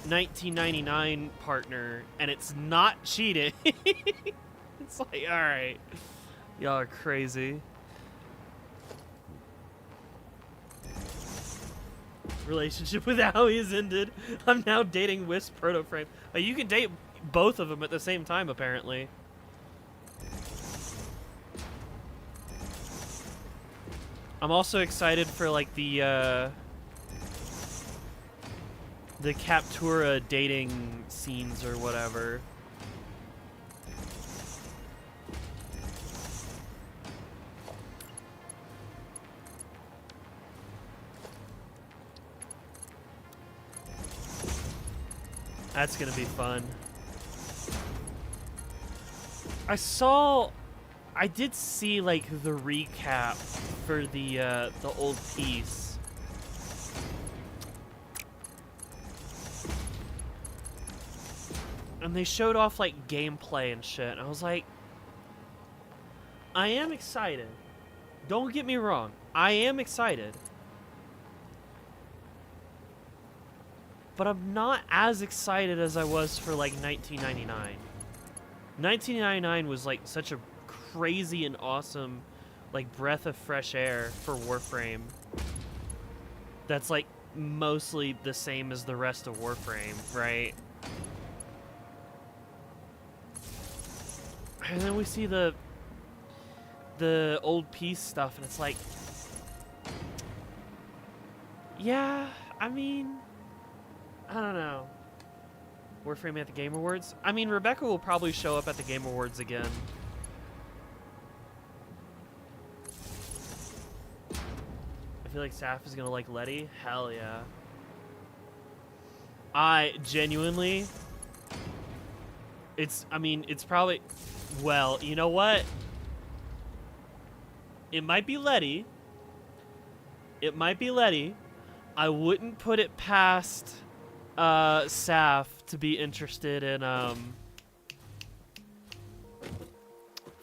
1999 partner, and it's not cheating. It's like, all right, y'all are crazy. Relationship with Aoi is ended. I'm now dating Wisp proto frame. You can date both of them at the same time, apparently. I'm also excited for like the Captura dating scenes or whatever. That's gonna be fun. I did see like the recap for the old piece. And they showed off like gameplay and shit. And I was like, I am excited. Don't get me wrong. I am excited. But I'm not as excited as I was for like 1999. 1999 was like such a crazy and awesome like breath of fresh air for Warframe. That's like mostly the same as the rest of Warframe, right? And then we see the old piece stuff and it's like, yeah, I mean, I don't know. Warframe at the Game Awards? I mean, Rebecca will probably show up at the Game Awards again. I feel like Saf is gonna like Letty. Hell yeah. I genuinely... it's probably... Well, you know what? It might be Letty. It might be Letty. I wouldn't put it past... Saf to be interested in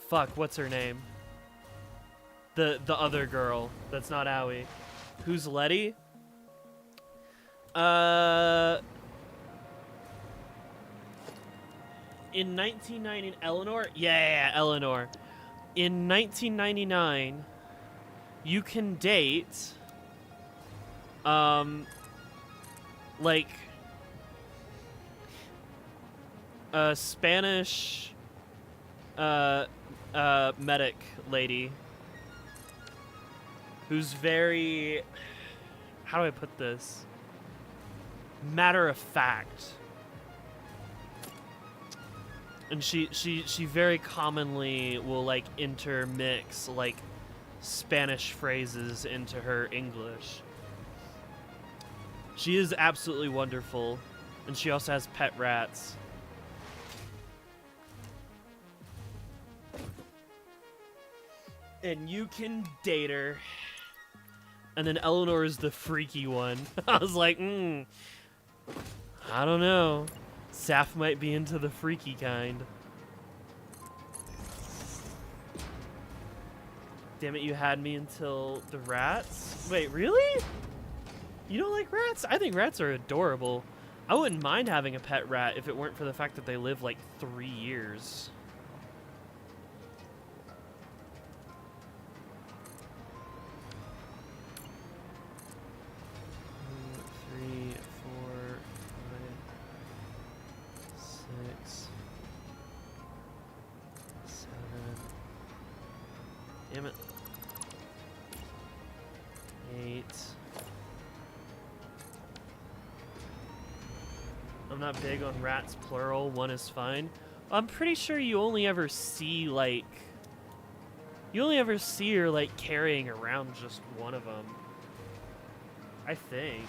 fuck, what's her name? The other girl that's not Aoi. Who's Letty? In 1990, Eleanor? Yeah, Eleanor. In 1999, you can date like a Spanish medic lady who's very, how do I put this? Matter of fact. And she very commonly will like intermix like Spanish phrases into her English. She is absolutely wonderful. And she also has pet rats. And you can date her. And then Eleanor is the freaky one. I was like, I don't know. Saf might be into the freaky kind. Damn it, you had me until the rats? Wait, really? You don't like rats? I think rats are adorable. I wouldn't mind having a pet rat if it weren't for the fact that they live like 3 years. Three, 4, 5, 6, 7. Damn it. 8. I'm not big on rats plural. 1 is fine. I'm pretty sure you only ever see like her like carrying around just one of them. I think.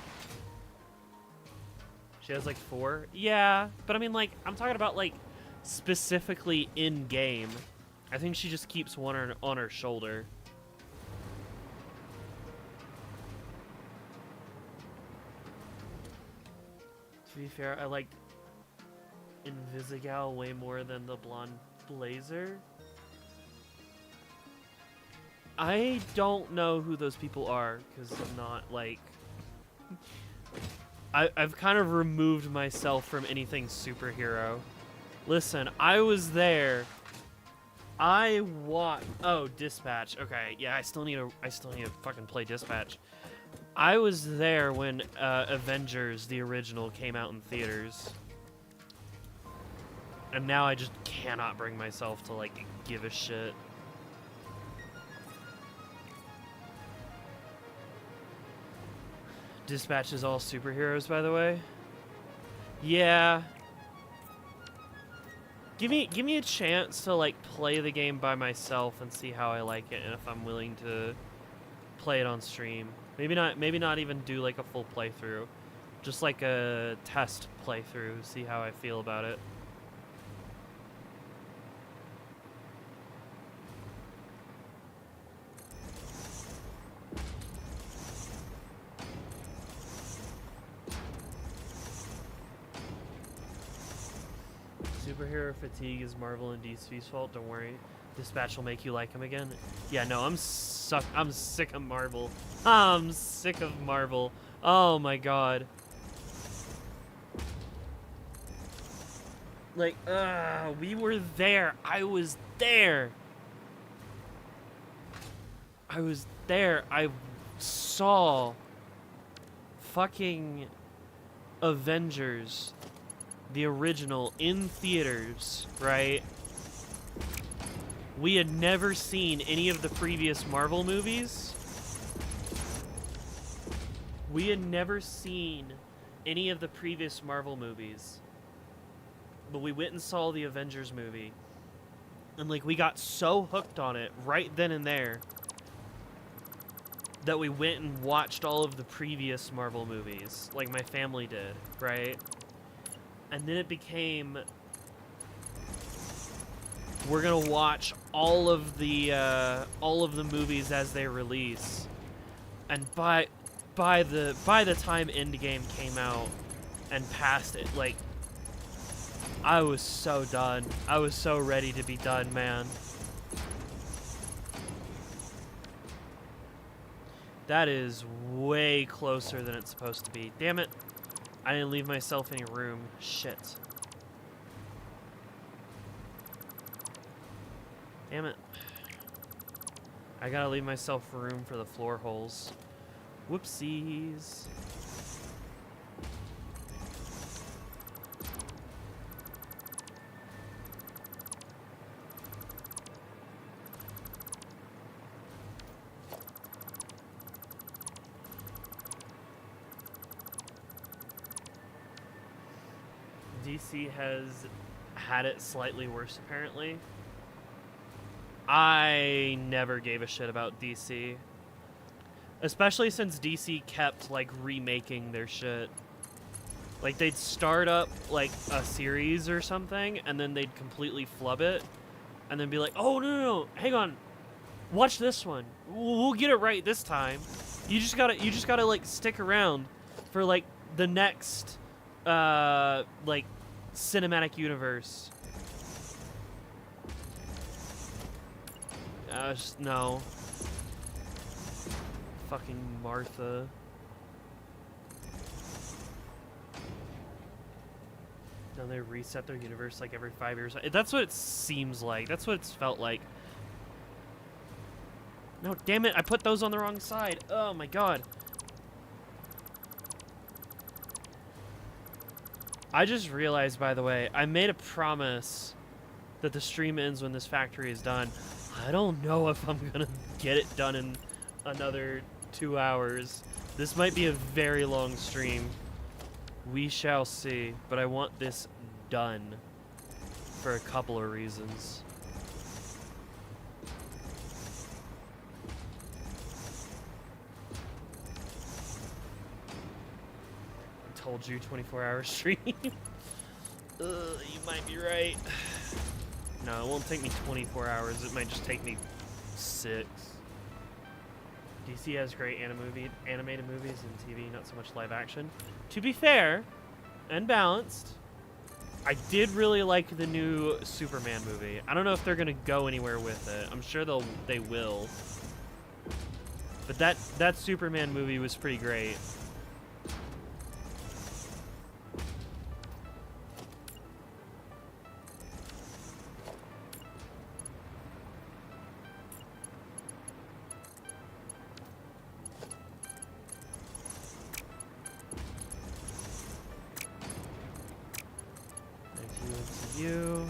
She has like 4? Yeah, but I mean like I'm talking about like specifically in game. I think she just keeps one on her shoulder. To be fair, I like Invisigal way more than the blonde blazer. I don't know who those people are because I'm not like... I've kind of removed myself from anything superhero. Listen, I was there. I watched... Oh, Dispatch. Okay, yeah, I still need to fucking play Dispatch. I was there when Avengers, the original, came out in theaters. And now I just cannot bring myself to, like, give a shit. Dispatch is all superheroes, by the way. Yeah. Give me a chance to, like, play the game by myself and see how I like it and if I'm willing to play it on stream. Maybe not even do like a full playthrough. Just like a test playthrough, see how I feel about it. Superhero fatigue is Marvel and DC's fault, don't worry. Dispatch will make you like him again. Yeah, no, I'm sick of Marvel. I'm sick of Marvel. Oh my god. Like, we were there. I was there. I saw fucking Avengers, the original, in theaters, right? We had never seen any of the previous Marvel movies. We had never seen any of the previous Marvel movies. But we went and saw the Avengers movie. And, like, we got so hooked on it right then and there that we went and watched all of the previous Marvel movies. Like, my family did, right? And then it became... we're gonna watch all of the movies as they release, and by the time Endgame came out and past it, like, I was so done. I was so ready to be done, man. That is way closer than it's supposed to be. Damn it! I didn't leave myself any room. Shit. Damn it. I gotta leave myself room for the floor holes. Whoopsies. DC has had it slightly worse, apparently. I never gave a shit about DC. Especially since DC kept, like, remaking their shit. Like they'd start up like a series or something, and then they'd completely flub it, and then be like, "Oh no, hang on, watch this one. We'll get it right this time." You just gotta like stick around for like the next, like cinematic universe. Just no. Fucking Martha. Don't they reset their universe like every 5 years? That's what it seems like. That's what it's felt like. No, damn it, I put those on the wrong side. Oh my god. I just realized, by the way, I made a promise that the stream ends when this factory is done. I don't know if I'm gonna get it done in another 2 hours. This might be a very long stream. We shall see, but I want this done for a couple of reasons. I told you 24-hour stream. You might be right. No, it won't take me 24 hours. It might just take me 6. DC has great animated movies and TV, not so much live action. To be fair and balanced, I did really like the new Superman movie. I don't know if they're gonna go anywhere with it. I'm sure they will. But that Superman movie was pretty great. You.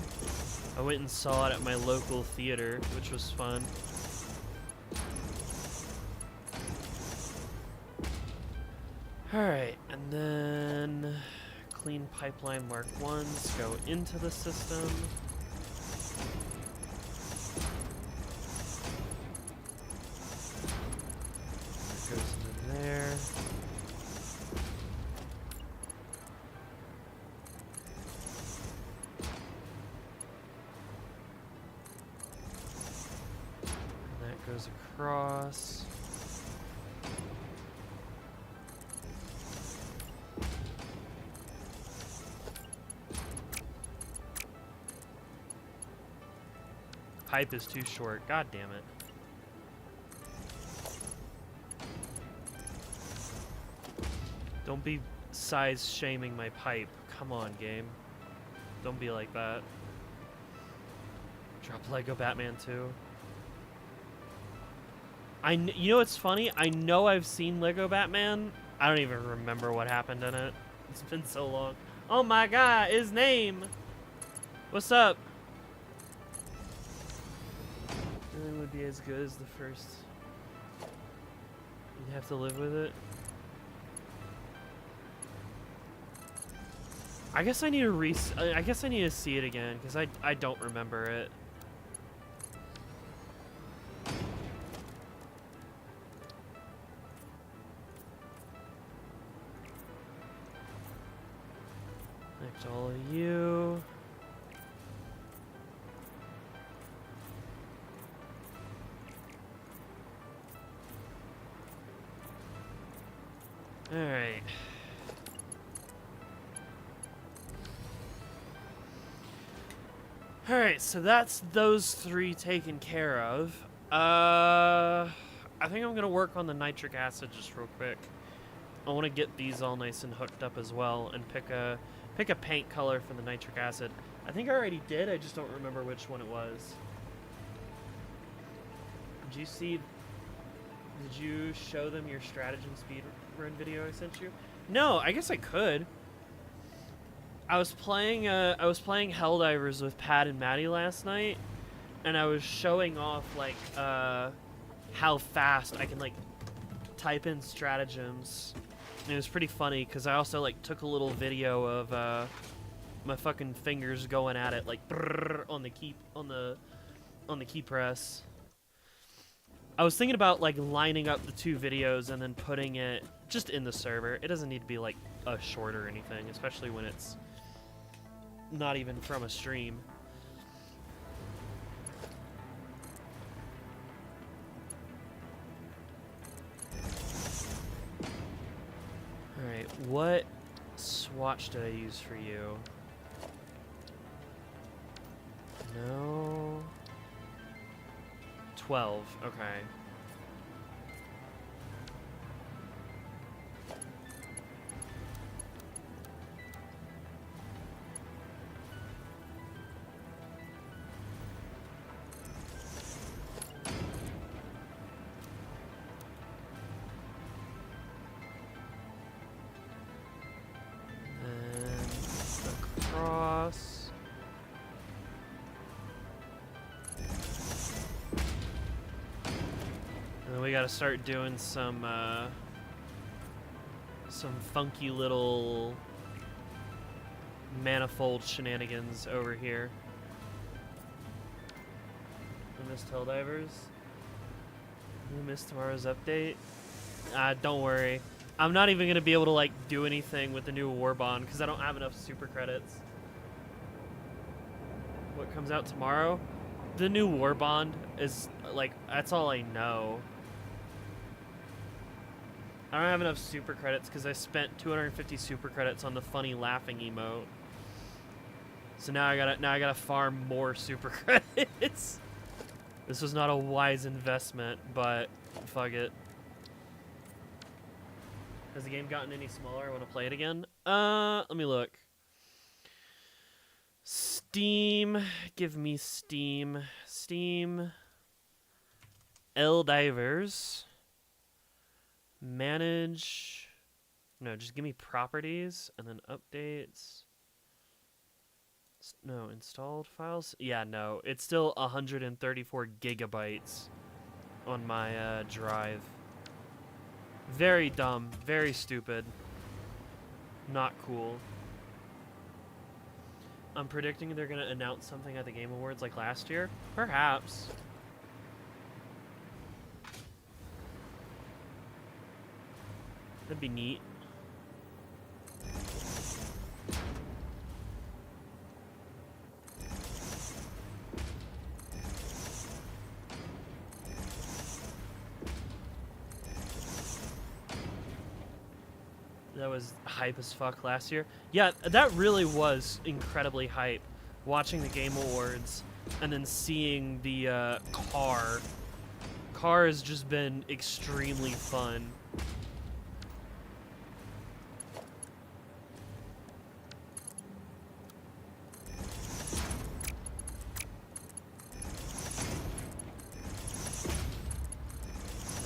I went and saw it at my local theater, which was fun. Alright, and then clean pipeline Mark 1s go into the system. That goes into there. Goes across. Pipe is too short. God damn it. Don't be size shaming my pipe. Come on, game. Don't be like that. Drop Lego Batman 2. You know what's funny? I know I've seen Lego Batman. I don't even remember what happened in it. It's been so long. Oh my god, his name! What's up? It would be as good as the first. You'd have to live with it. I guess I need to I guess I need to see it again because I don't remember it. All of you. All right. All right, so that's those 3 taken care of. I think I'm gonna work on the nitric acid just real quick. I want to get these all nice and hooked up as well, and pick a paint color for the nitric acid. I think I already did, I just don't remember which one it was. Did you show them your stratagem speedrun video I sent you? No, I guess I could. I was playing Helldivers with Pat and Maddie last night, and I was showing off like how fast I can like type in stratagems. And it was pretty funny because I also like took a little video of my fucking fingers going at it like brrr, on the key press. I was thinking about like lining up the 2 videos and then putting it just in the server. It doesn't need to be like a short or anything, especially when it's not even from a stream. Alright, what swatch did I use for you? No. 12, okay. And across. And then we gotta start doing some funky little manifold shenanigans over here. We missed Helldivers. We missed tomorrow's update. Don't worry. I'm not even gonna be able to like do anything with the new war bond because I don't have enough super credits. What comes out tomorrow? The new war bond is like, that's all I know. I don't have enough super credits because I spent 250 super credits on the funny laughing emote. So now I gotta farm more super credits. This was not a wise investment, but fuck it. Has the game gotten any smaller? I want to play it again. Let me look. Steam, give me Steam. Steam. Helldivers. Manage. No, just give me properties and then updates. No, installed files? Yeah, no. It's still 134 gigabytes on my drive. Very dumb. Very stupid. Not cool. I'm predicting they're going to announce something at the Game Awards like last year. Perhaps. That'd be neat. That was hype as fuck last year. Yeah, that really was incredibly hype. Watching the Game Awards and then seeing the car. Car has just been extremely fun.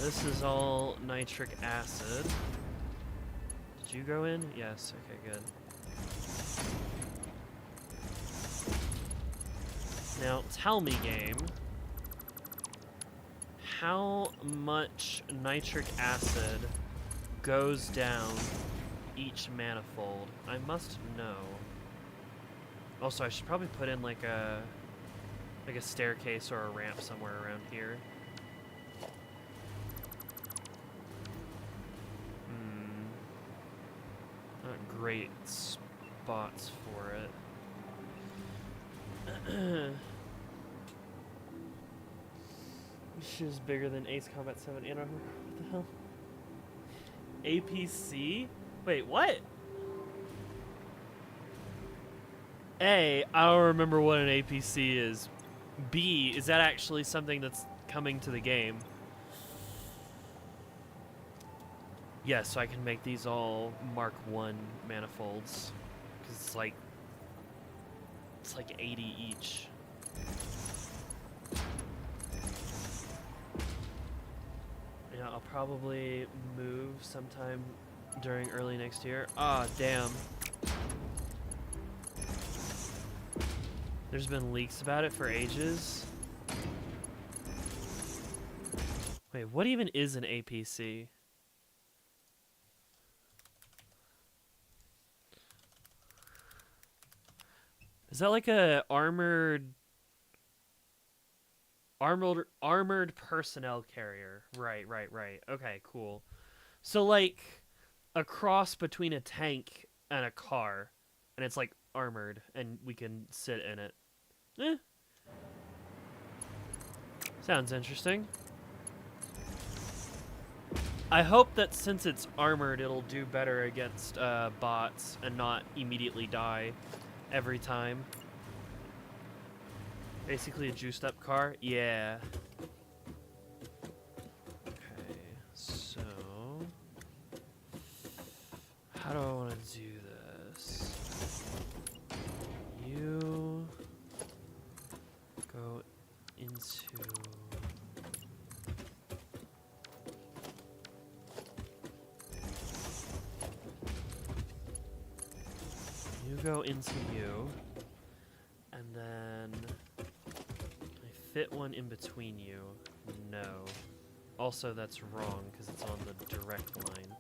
This is all nitric acid. Did you go in? Yes, okay, good. Now, tell me, game, how much nitric acid goes down each manifold? I must know. Also, I should probably put in like a staircase or a ramp somewhere around here. Not great spots for it. This is bigger than Ace Combat 7 and what the hell? APC? Wait, what? A, I don't remember what an APC is. B, is that actually something that's coming to the game? Yes, so I can make these all Mark 1 manifolds. Because it's like 80 each. Yeah, I'll probably move sometime during early next year. Ah, damn. There's been leaks about it for ages. Wait, what even is an APC? Is that like a armored Armored personnel carrier. Right, right, right. Okay, cool. So like a cross between a tank and a car, and it's like armored, and we can sit in it. Eh, sounds interesting. I hope that since it's armored, it'll do better against bots and not immediately die every time. Basically a juiced up car? Yeah. Okay, so... how do I want to do this? You... go into... you go into you, and then I fit one in between you. No. Also, that's wrong because it's on the direct line.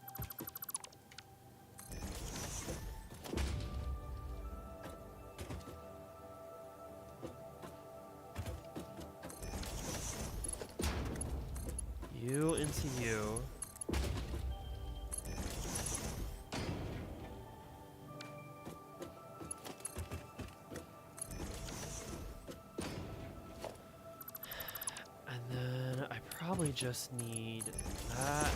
You into you. And then I probably just need that.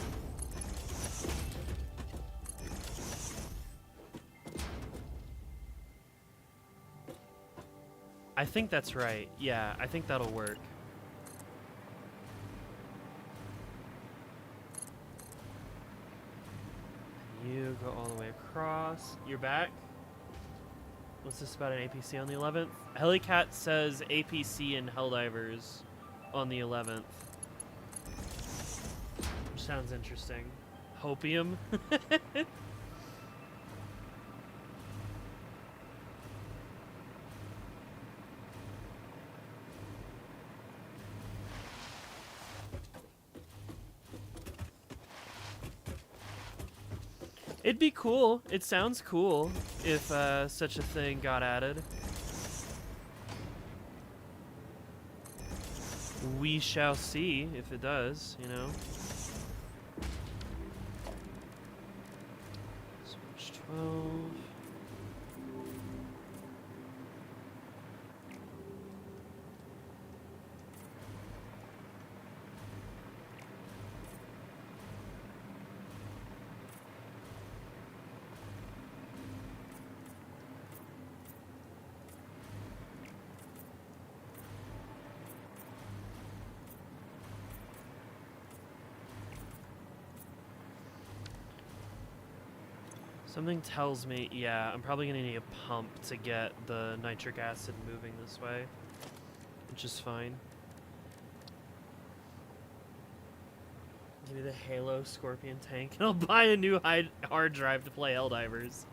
I think that's right. Yeah, I think that'll work. You go all the way across. You're back? What's this about an APC on the 11th? Helicat says APC and Helldivers on the 11th. Which sounds interesting. Hopium? It'd be cool. It sounds cool if such a thing got added. We shall see if it does, you know. Switch 12. Something tells me, yeah, I'm probably gonna need a pump to get the nitric acid moving this way, which is fine. Give me the Halo Scorpion tank, and I'll buy a new hard drive to play Helldivers.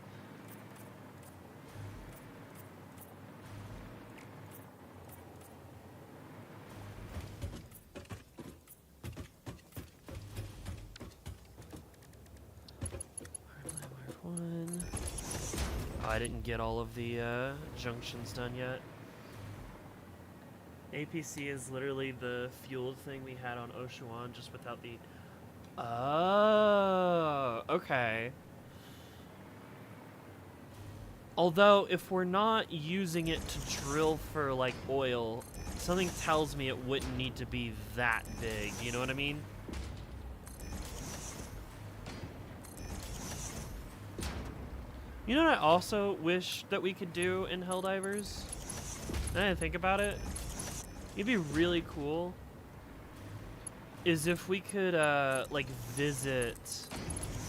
Oh, I didn't get all of the junctions done yet. APC is literally the fueled thing we had on Oshuan, just without the... oh, okay. Although, if we're not using it to drill for, like, oil, something tells me it wouldn't need to be that big, you know what I mean? You know what I also wish that we could do in Helldivers? Now that I think about it, it'd be really cool is if we could, like, visit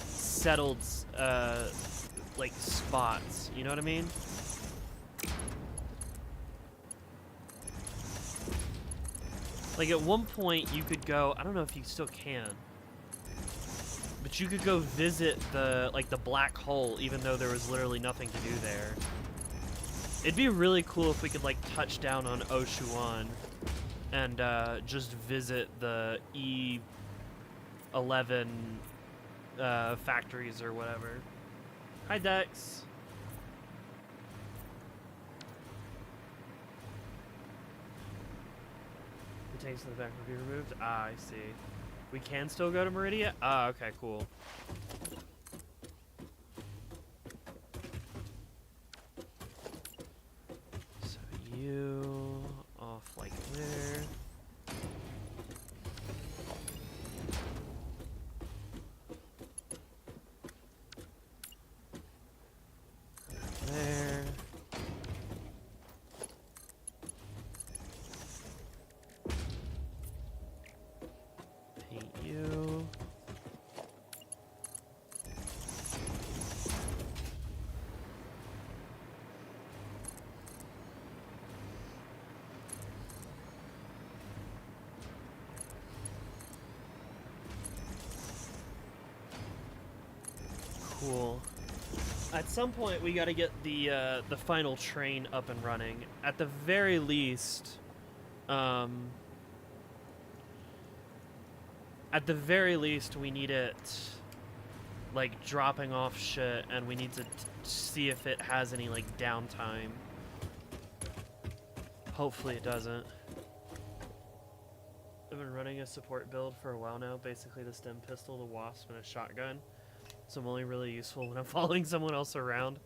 settled, like, spots. You know what I mean? Like, at one point, you could go... I don't know if you still can. But you could go visit the, like, the black hole, even though there was literally nothing to do there. It'd be really cool if we could, like, touch down on Oshuan and just visit the E11 factories or whatever. Hi, Dex. The tanks in the back will be removed. Ah, I see. We can still go to Meridia? Ah, okay, cool. So you off like there. There. Paint you. Cool. At some point, we got to get the final train up and running. At the very least, at the very least, we need it like dropping off shit, and we need to see if it has any like downtime. Hopefully, it doesn't. I've been running a support build for a while now. Basically, the stem pistol, the wasp, and a shotgun. So I'm only really useful when I'm following someone else around.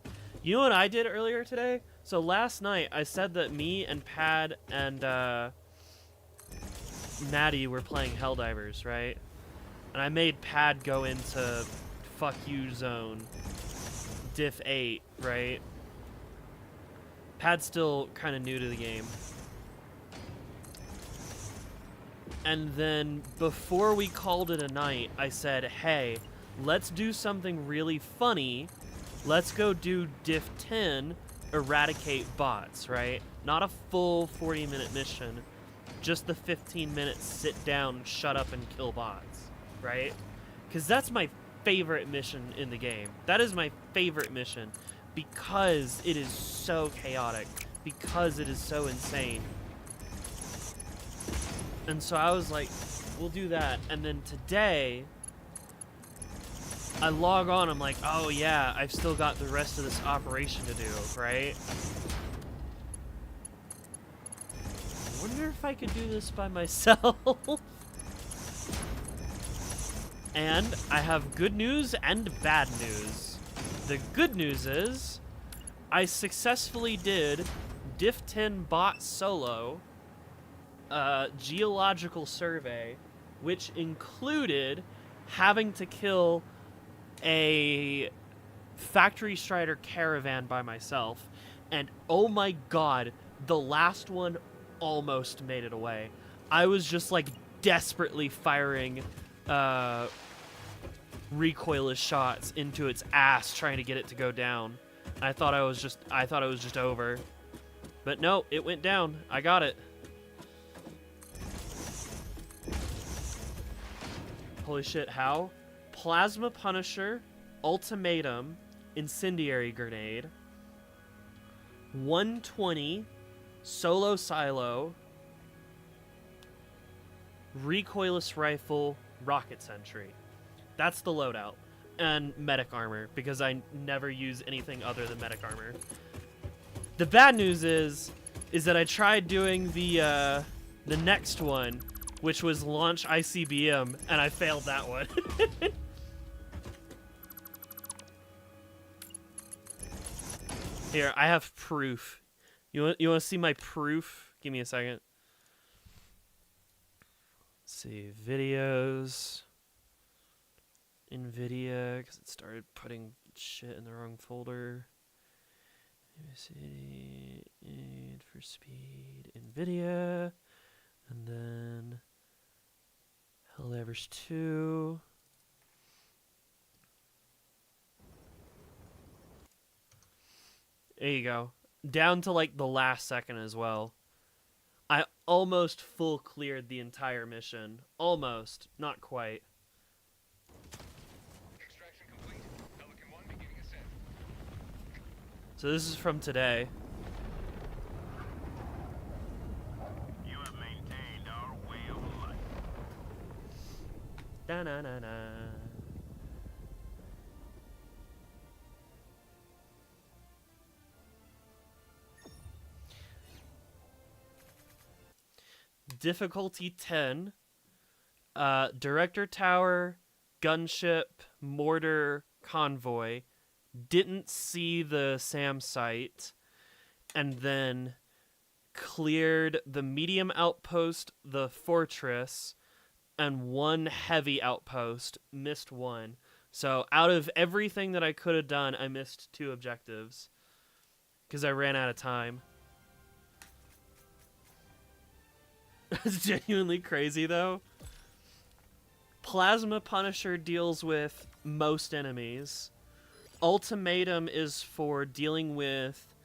You know what I did earlier today? So last night, I said that me and Pad and Maddie were playing Helldivers, right? And I made Pad go into fuck you zone, diff 8, right? Pad's still kind of new to the game. And then before we called it a night, I said, hey, let's do something really funny. Let's go do diff 10, eradicate bots, right? Not a full 40-minute mission, just the 15-minute sit down, shut up, and kill bots, right? Because that's my favorite mission in the game. That is my favorite mission because it is so chaotic, because it is so insane. And so I was like, we'll do that. And then today, I log on, I'm like, oh yeah, I've still got the rest of this operation to do, right? I wonder if I could do this by myself. And I have good news and bad news. The good news is, I successfully did diff 10 bot solo, geological survey, which included having to kill a factory strider caravan by myself, and oh my god, the last one almost made it away. I was just like desperately firing recoilless shots into its ass trying to get it to go down. I thought it was just over. But no, it went down. I got it. Holy shit, how? Plasma Punisher, Ultimatum, Incendiary Grenade, 120, Solo Silo, Recoilless Rifle, Rocket Sentry. That's the loadout. And Medic Armor, because I never use anything other than Medic Armor. The bad news is that I tried doing the next one, which was launch ICBM, and I failed that one. Here, I have proof. You want to see my proof? Give me a second. Let's see, videos, NVIDIA, because it started putting shit in the wrong folder. City, Need for Speed, NVIDIA, and then Helldivers 2. There you go. Down to like the last second as well. I almost full cleared the entire mission. Almost. Not quite. Extraction complete. Pelican 1 beginning ascent. So this is from today. You have maintained our way of life. Da-na-na-na. difficulty 10, Director Tower, Gunship, Mortar, Convoy, didn't see the SAM site, and then cleared the medium outpost, the fortress, and one heavy outpost, missed one. So out of everything that I could have done, I missed 2 objectives because I ran out of time. It's genuinely crazy, though. Plasma Punisher deals with most enemies. Ultimatum is for dealing with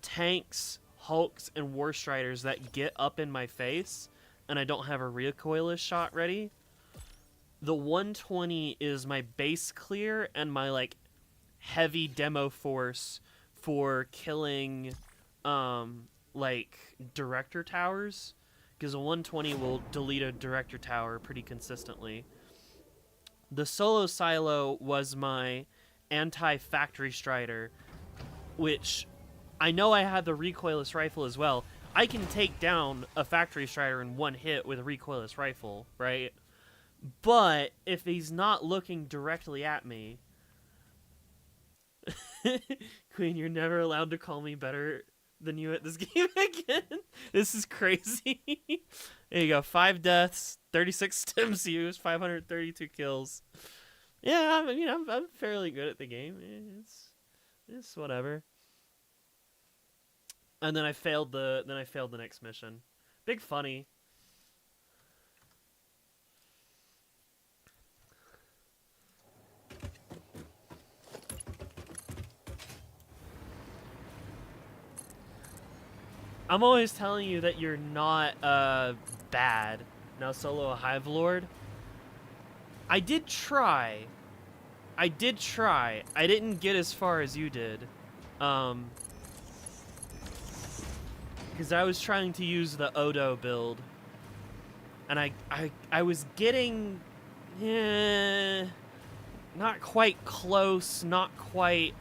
tanks, Hulks, and War Striders that get up in my face, and I don't have a recoilless shot ready. The 120 is my base clear and my, like, heavy demo force for killing, like, director towers. Because a 120 will delete a director tower pretty consistently. The solo silo was my anti-factory strider, which I know I had the recoilless rifle as well. I can take down a factory strider in one hit with a recoilless rifle, right? But if he's not looking directly at me... Queen, you're never allowed to call me better than you at this game again. This is crazy. There you go. 5 deaths, 36 stims used, 532 kills. Yeah, I mean, I'm fairly good at the game. It's whatever. And then I failed the next mission. Big funny. I'm always telling you that you're not bad. Now solo a Hive Lord. I did try. I didn't get as far as you did. Because I was trying to use the Odo build. And I was getting... not quite close, not quite...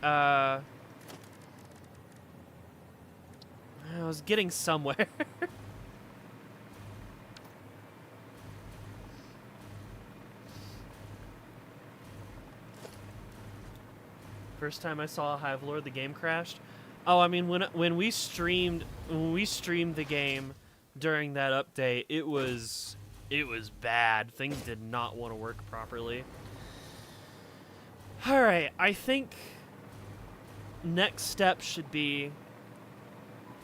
I was getting somewhere. First time I saw a Hive Lord, the game crashed. Oh, I mean, when we streamed the game during that update, it was bad. Things did not want to work properly. All right, I think next step should be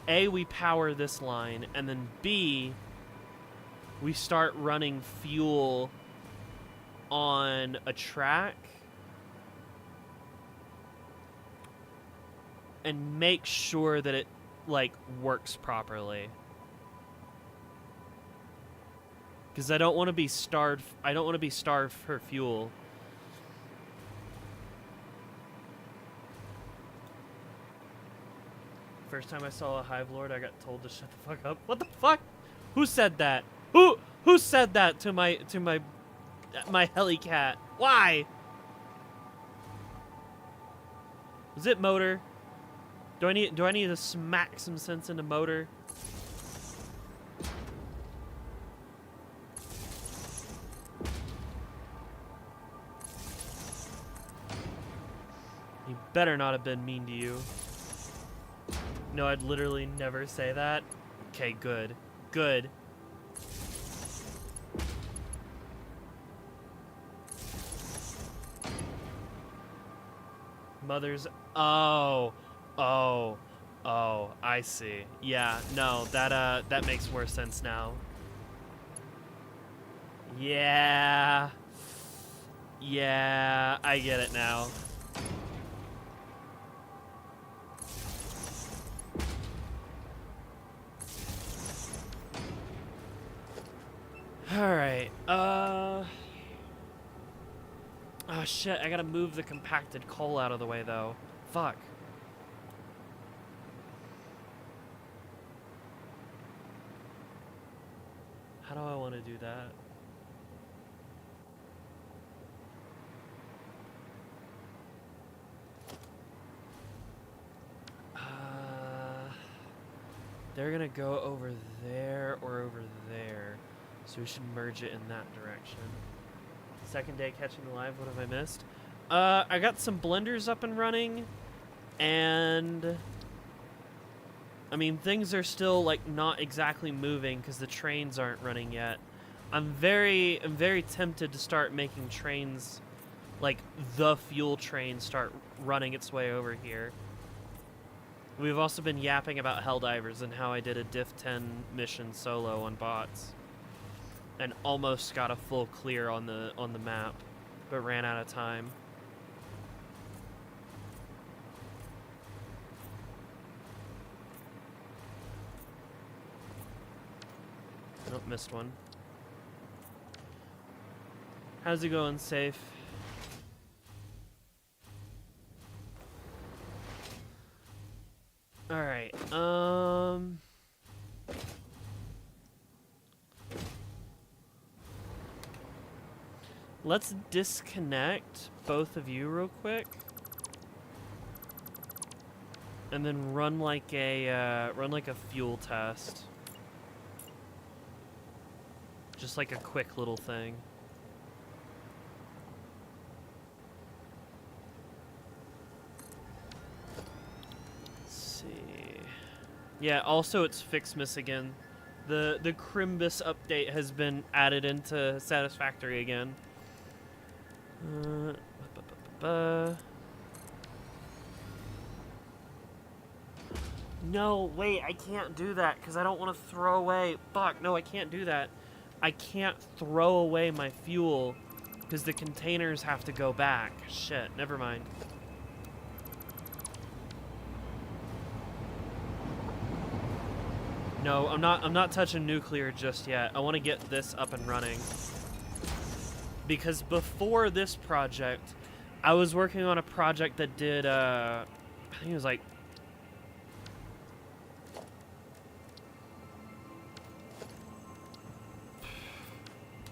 A, we power this line, and then B, we start running fuel on a track and make sure that it, like, works properly. Because I don't want to be starved. I don't want to be starved for fuel. First time I saw a Hive Lord, I got told to shut the fuck up. What the fuck? Who said that? Who said that to my helicat? Why? Was it Motor? Do I need to smack some sense into Motor? He better not have been mean to you. No, I'd literally never say that. Okay, good. Good. Mother's... Oh, I see. Yeah, no, that makes more sense now. Yeah. Yeah, I get it now. Alright, oh shit, I gotta move the compacted coal out of the way though. Fuck. How do I want to do that? They're gonna go over there or over there. So we should merge it in that direction. Second day catching the live. What have I missed? I got some blenders up and running, and I mean things are still like not exactly moving because the trains aren't running yet. I'm very tempted to start making trains, like the fuel train, start running its way over here. We've also been yapping about Helldivers and how I did a Diff 10 mission solo on bots, and almost got a full clear on the map, but ran out of time. Nope, missed one. How's it going, Safe? Alright, let's disconnect both of you real quick. And then run like a fuel test. Just like a quick little thing. Let's see. Yeah, also it's ficsmiss again. The Crimbus update has been added into Satisfactory again. No, wait, I can't do that because I don't want to throw away. Fuck, no, I can't do that. I can't throw away my fuel because the containers have to go back. Shit, never mind. No, I'm not touching nuclear just yet. I want to get this up and running. Because before this project, I was working on a project that did, I think it was like...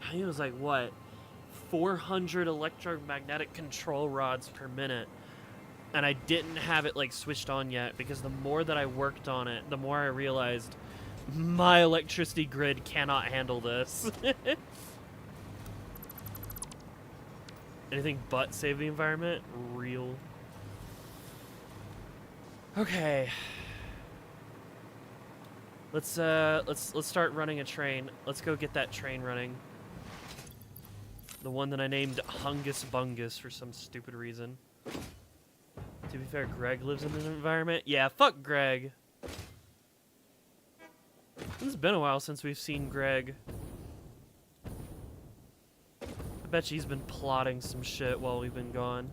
I think it was like, what? 400 electromagnetic control rods per minute. And I didn't have it, like, switched on yet, because the more that I worked on it, the more I realized my electricity grid cannot handle this. Anything but save the environment? Real. Okay. Let's start running a train. Let's go get that train running. The one that I named Hungus Bungus for some stupid reason. To be fair, Greg lives in an environment. Yeah, fuck Greg. It's been a while since we've seen Greg. I bet he's been plotting some shit while we've been gone.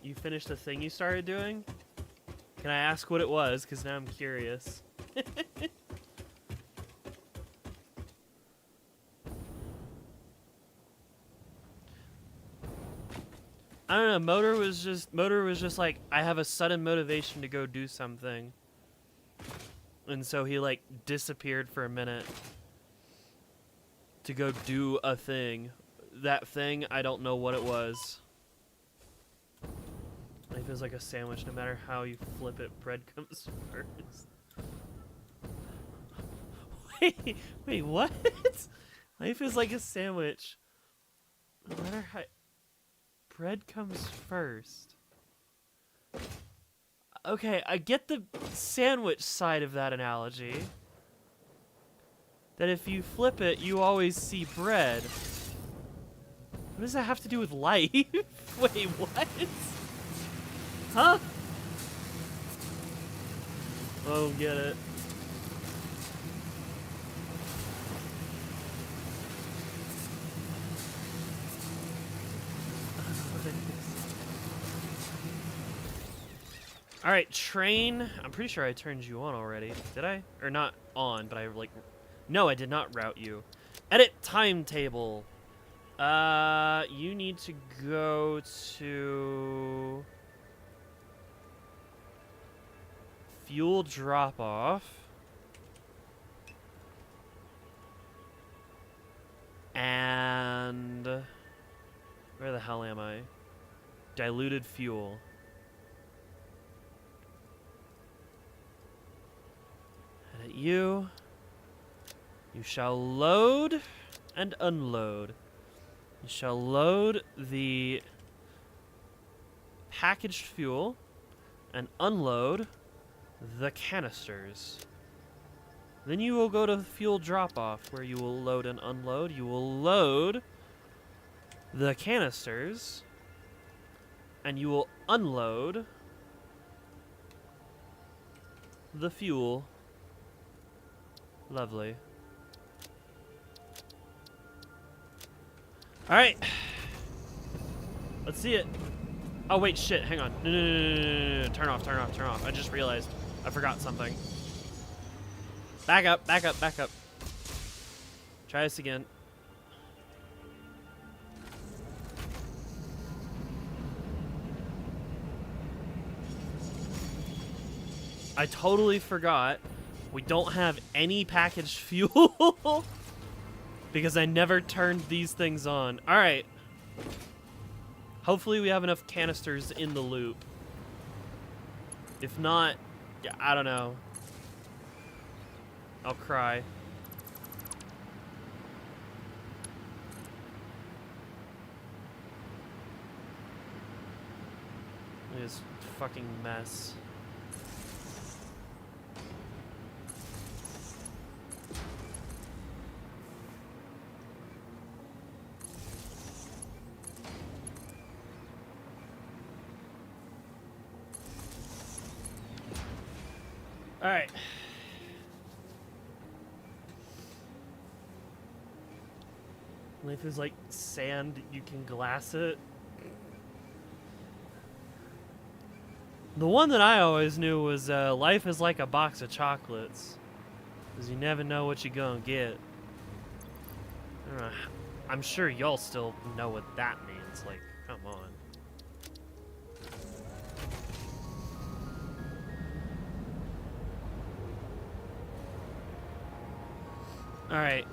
You finished the thing you started doing? Can I ask what it was? Because now I'm curious. I don't know, Motor was just like, I have a sudden motivation to go do something. And so he like disappeared for a minute to go do a thing. That thing, I don't know what it was. Life is like a sandwich, no matter how you flip it, bread comes first. Wait, what? Life is like a sandwich. No matter how... Bread comes first. Okay, I get the sandwich side of that analogy. That if you flip it, you always see bread. What does that have to do with life? Wait, what? Huh? I don't get it. Alright, train. I'm pretty sure I turned you on already. Did I? Or not on, but I like... No, I did not route you. Edit timetable. You need to go to... Fuel drop-off. And... Where the hell am I? Diluted fuel. And at you shall load and unload. You shall load the packaged fuel and unload the canisters. Then you will go to fuel drop-off, where you will load and unload. You will load the canisters, and you will unload the fuel. Lovely. Alright. Let's see it. Oh, wait, shit. Hang on. No. Turn off, turn off, turn off. I just realized I forgot something. Back up, back up, back up. Try this again. I totally forgot we don't have any packaged fuel because I never turned these things on. All right. Hopefully we have enough canisters in the loop. If not, yeah, I don't know. I'll cry. Look at this fucking mess. All right. If there's like sand, you can glass it. The one that I always knew was life is like a box of chocolates, because you never know what you're gonna get. I'm sure y'all still know what that means. Like, come on. All right.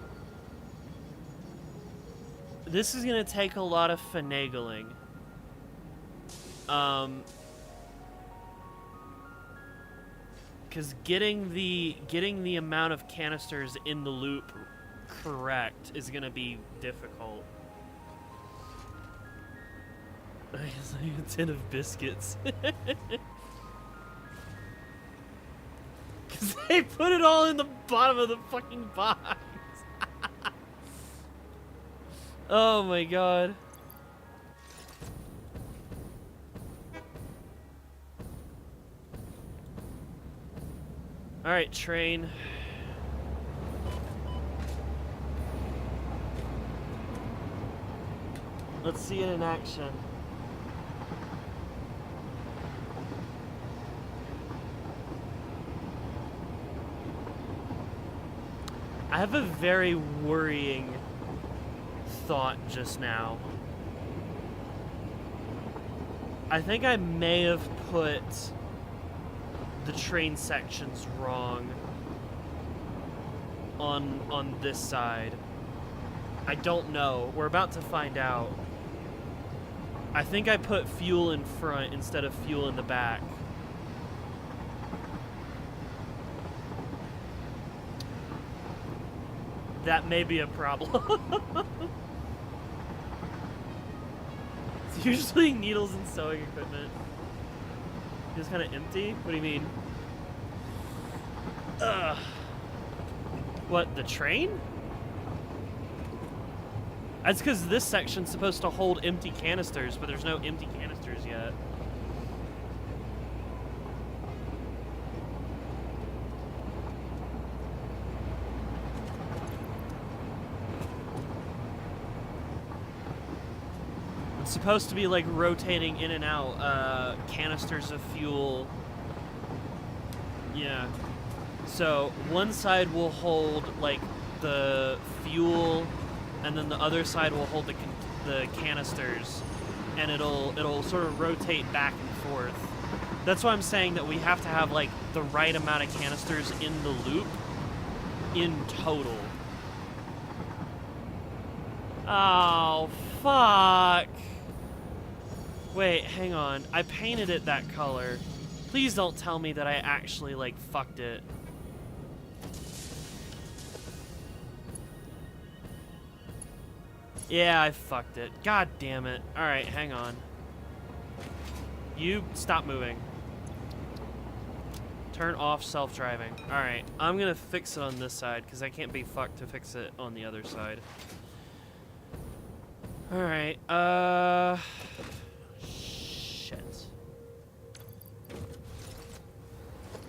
This is gonna take a lot of finagling. Because getting the amount of canisters in the loop correct is gonna be difficult. It's like a tin of biscuits. Because they put it all in the bottom of the fucking box. Oh my god. Alright, train. Let's see it in action. I have a very worrying thought just now. I think I may have put the train sections wrong on this side. I don't know. We're about to find out. I think I put fuel in front instead of fuel in the back. That may be a problem. It's usually needles and sewing equipment. It's kind of empty? What do you mean? Ugh. What, the train? That's because this section's supposed to hold empty canisters, but there's no empty canisters yet. It's supposed to be like rotating in and out canisters of fuel. Yeah. So one side will hold like the fuel, and then the other side will hold the canisters, and it'll sort of rotate back and forth. That's why I'm saying that we have to have like the right amount of canisters in the loop in total. Oh fuck. Wait, hang on. I painted it that color. Please don't tell me that I actually, like, fucked it. Yeah, I fucked it. God damn it. Alright, hang on. You stop moving. Turn off self-driving. Alright, I'm gonna fix it on this side because I can't be fucked to fix it on the other side. Alright, shit.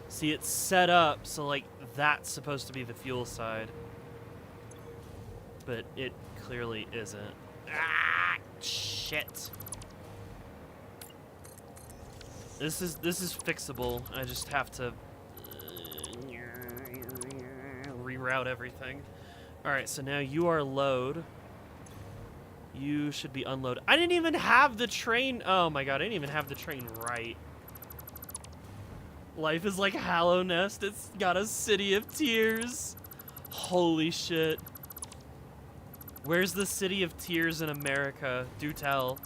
See, it's set up so, like, that's supposed to be the fuel side. But it clearly isn't. Ah, shit. This is fixable. I just have to reroute everything. Alright, so now you are load. You should be unload. I didn't even have the train. Oh my god, I didn't even have the train right. Life is like Hallow Nest. It's got a city of tears. Holy shit. Where's the city of tears in America? Do tell.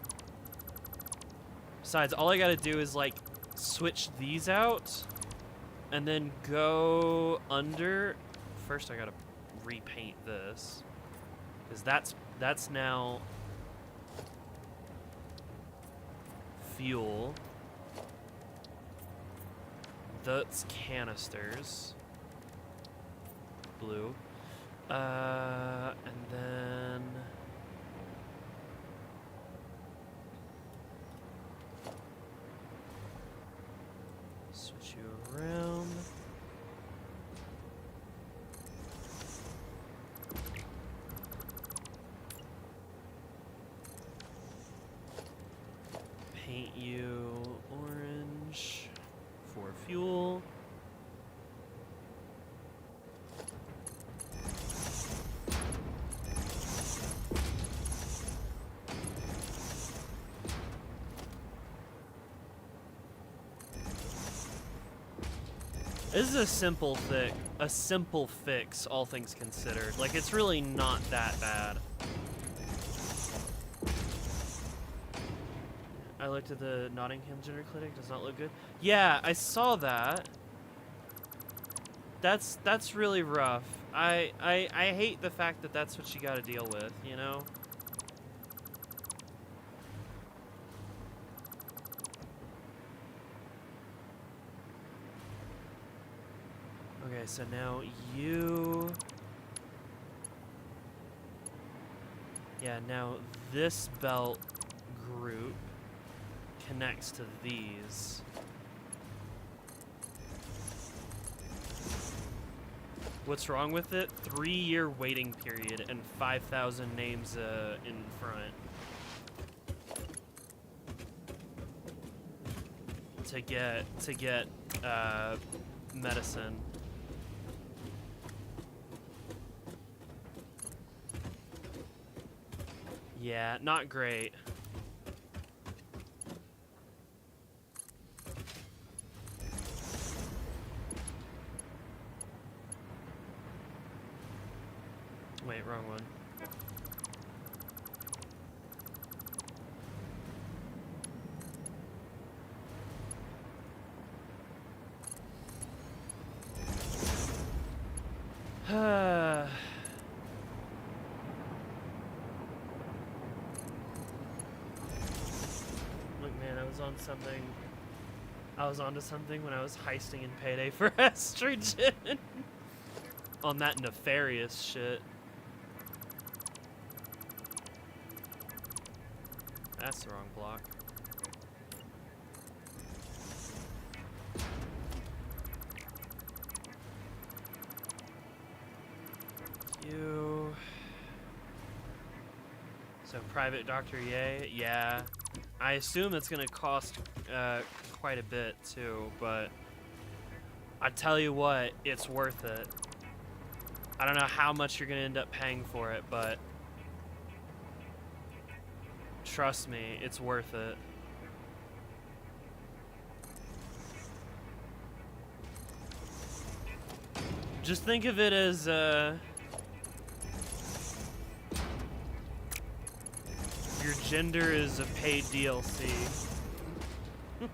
Besides, all I gotta do is, like, switch these out and then go under. First, I gotta repaint this because that's now fuel. That's canisters. Blue. And then switch you around. Paint you orange for fuel. This is a simple fix, all things considered. Like, it's really not that bad. I looked at the Nottingham Gender Clinic. Does not look good. Yeah, I saw that. That's really rough. I hate the fact that that's what you got to deal with, you know? Okay, so now you... Yeah, now this belt group connects to these. What's wrong with it? 3-year waiting period and 5,000 names in front. To get medicine. Yeah, not great. Wait, wrong one. Look, man, I was onto something when I was heisting in Payday for estrogen. On that nefarious shit. That's the wrong block. You. So private doctor, yay? Yeah. I assume it's gonna cost quite a bit too, but I tell you what, it's worth it. I don't know how much you're gonna end up paying for it, but trust me, it's worth it. Just think of it as your gender is a paid DLC. Can't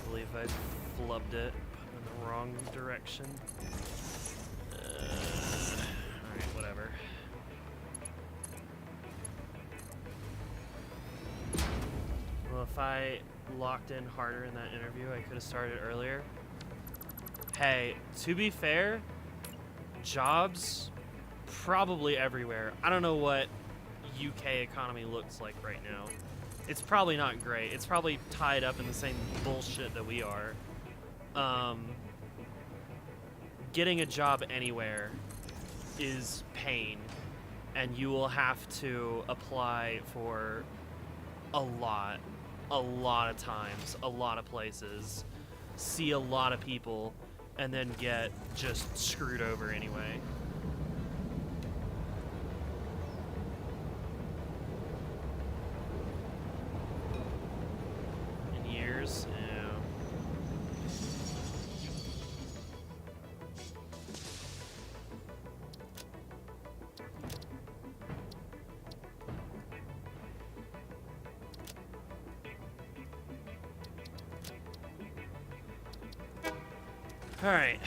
believe I flubbed it in the wrong direction. Alright, whatever. Well, if I locked in harder in that interview, I could have started earlier. Hey, to be fair, jobs probably everywhere. I don't know what UK economy looks like right now. It's probably not great. It's probably tied up in the same bullshit that we are. Getting a job anywhere is pain, and you will have to apply for a lot of times, a lot of places, see a lot of people, and then get just screwed over anyway. In years, yeah. Alright.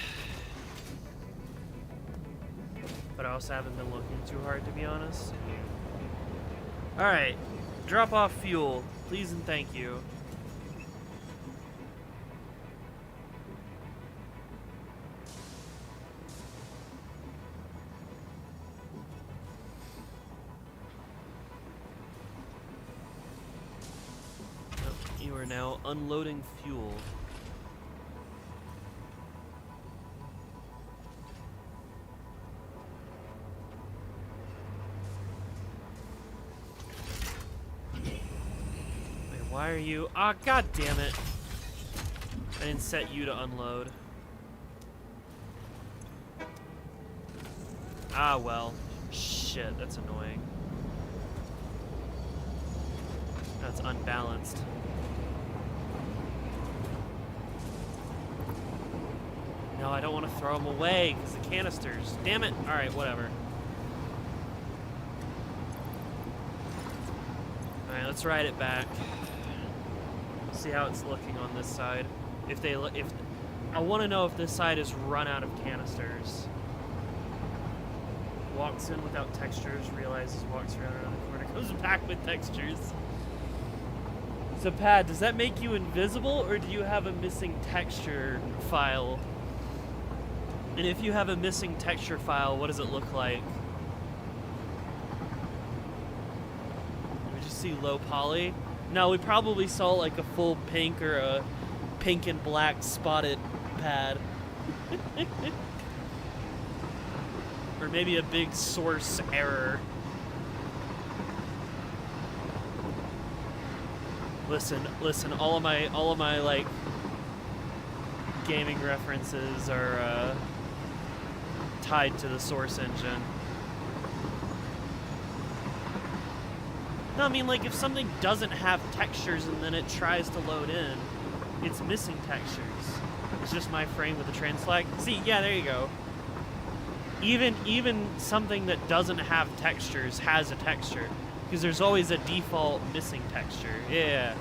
But I also haven't been looking too hard, to be honest. Alright. Drop off fuel. Please and thank you. You are now unloading fuel. Why are you? Ah, god damn it. I didn't set you to unload. Ah, well. Shit, that's annoying. That's unbalanced. No, I don't want to throw them away because the canisters. Damn it. Alright, whatever. Alright, let's ride it back. See how it's looking on this side. If I want to know if this side is run out of canisters. Walks in without textures, realizes walks around the corner, comes back with textures. So Pat, does that make you invisible, or do you have a missing texture file? And if you have a missing texture file, what does it look like? We just see low poly. No, we probably saw like a full pink or a pink and black spotted pad. Or maybe a big source error. Listen, all of my like gaming references are tied to the source engine. No, I mean, like, if something doesn't have textures and then it tries to load in, it's missing textures. It's just my frame with the trans flag. See, yeah, there you go. Even something that doesn't have textures has a texture, because there's always a default missing texture. Yeah.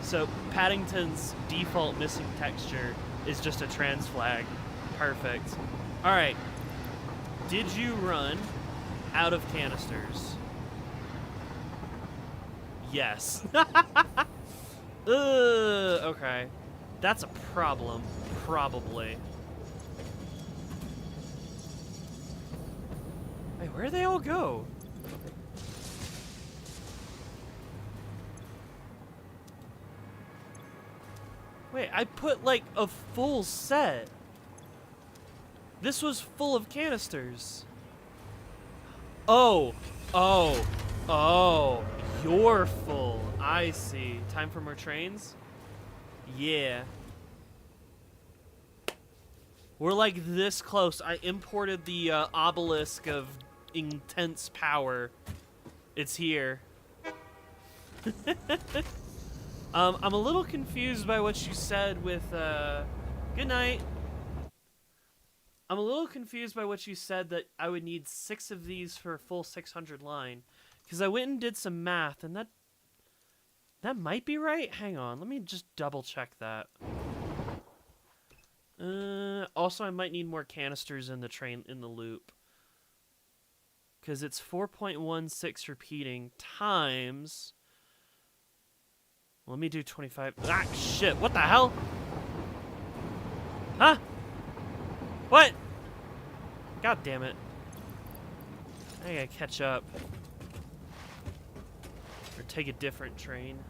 So Paddington's default missing texture is just a trans flag. Perfect. All right. Did you run out of canisters? Yes. Okay. That's a problem. Probably. Wait, where'd they all go? Wait, I put like a full set. This was full of canisters. Oh. You're full. I see. Time for more trains? Yeah. We're like this close. I imported the obelisk of intense power. It's here. I'm a little confused by what you said with, good night. I'm a little confused by what you said that I would need 6 of these for a full 600 line. Because I went and did some math, and that might be right. Hang on, let me just double check that. Also, I might need more canisters in the loop. Because it's 4.16 repeating times... Let me do 25. Ah, shit, what the hell? Huh? What? God damn it. I gotta catch up. Or take a different train.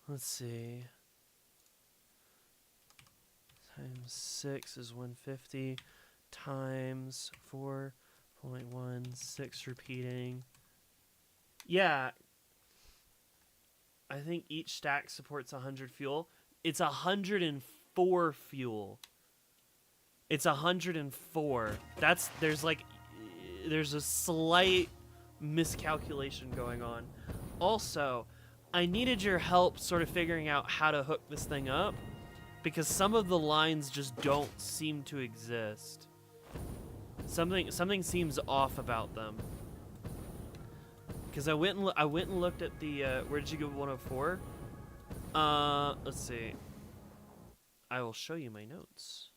Let's see. Times 6 is 150. Times 4.16 repeating. Yeah. I think each stack supports 100 fuel. It's 104 fuel. It's 104. There's a slight miscalculation going on. Also, I needed your help sort of figuring out how to hook this thing up because some of the lines just don't seem to exist. Something seems off about them. Because I went and looked at the where did you go 104? Let's see. I will show you my notes.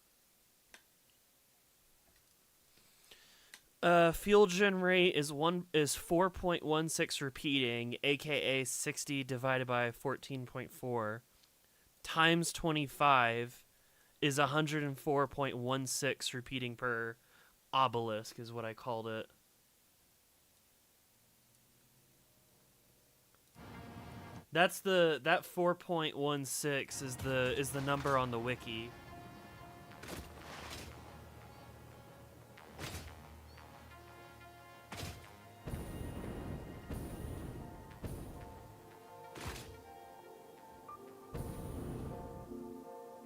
Fuel gen rate is 4.16 repeating, aka 60 divided by 14.4 times 25 is 104.16 repeating per obelisk is what I called it. That 4.16 is the number on the wiki.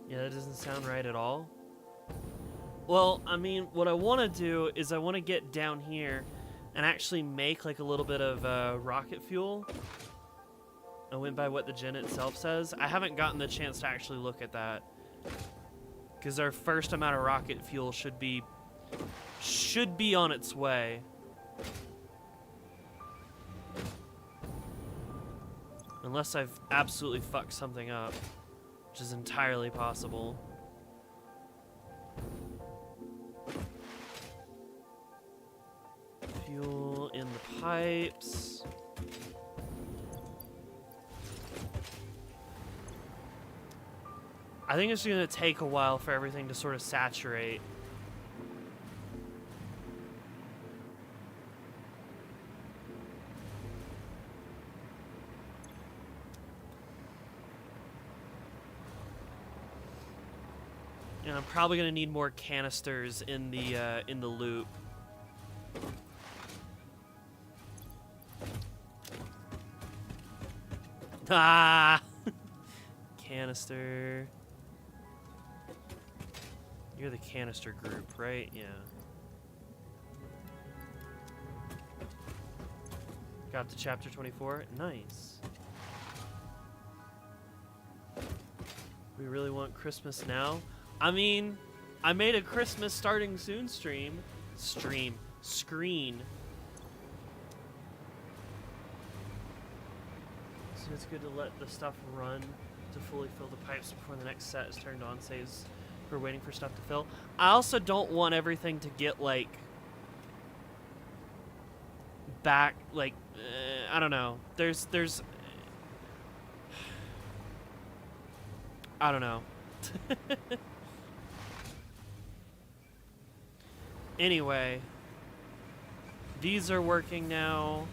Yeah, that doesn't sound right at all. Well, I mean, what I want to do is I want to get down here and actually make like a little bit of rocket fuel. I went by what the gen itself says. I haven't gotten the chance to actually look at that. Because our first amount of rocket fuel should be on its way. Unless I've absolutely fucked something up. Which is entirely possible. Fuel in the pipes. I think it's going to take a while for everything to sort of saturate. And I'm probably going to need more canisters in the loop. Ah! Canister. You're the canister group, right? Yeah. Got to chapter 24. Nice. We really want Christmas now? I mean, I made a Christmas starting soon screen. So it's good to let the stuff run to fully fill the pipes before the next set is turned on. Saves for waiting for stuff to fill. I also don't want everything to get like back, like I don't know. There's I don't know. Anyway, these are working now.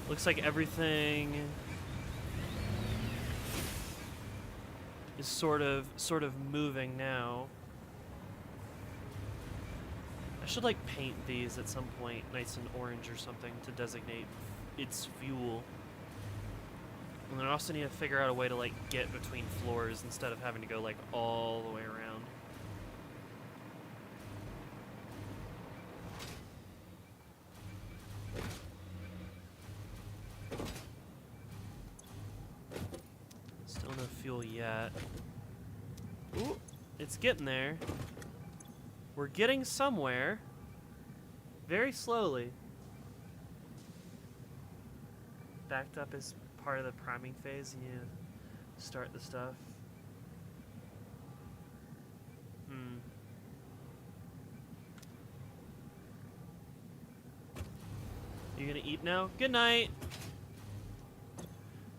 Looks like everything is sort of moving now. I should like paint these at some point nice and orange or something to designate its fuel. And then I also need to figure out a way to, like, get between floors instead of having to go, like, all the way around. Still no fuel yet. Ooh, it's getting there. We're getting somewhere. Very slowly. Backed up is part of the priming phase, and you start the stuff. You gonna eat now? Good night!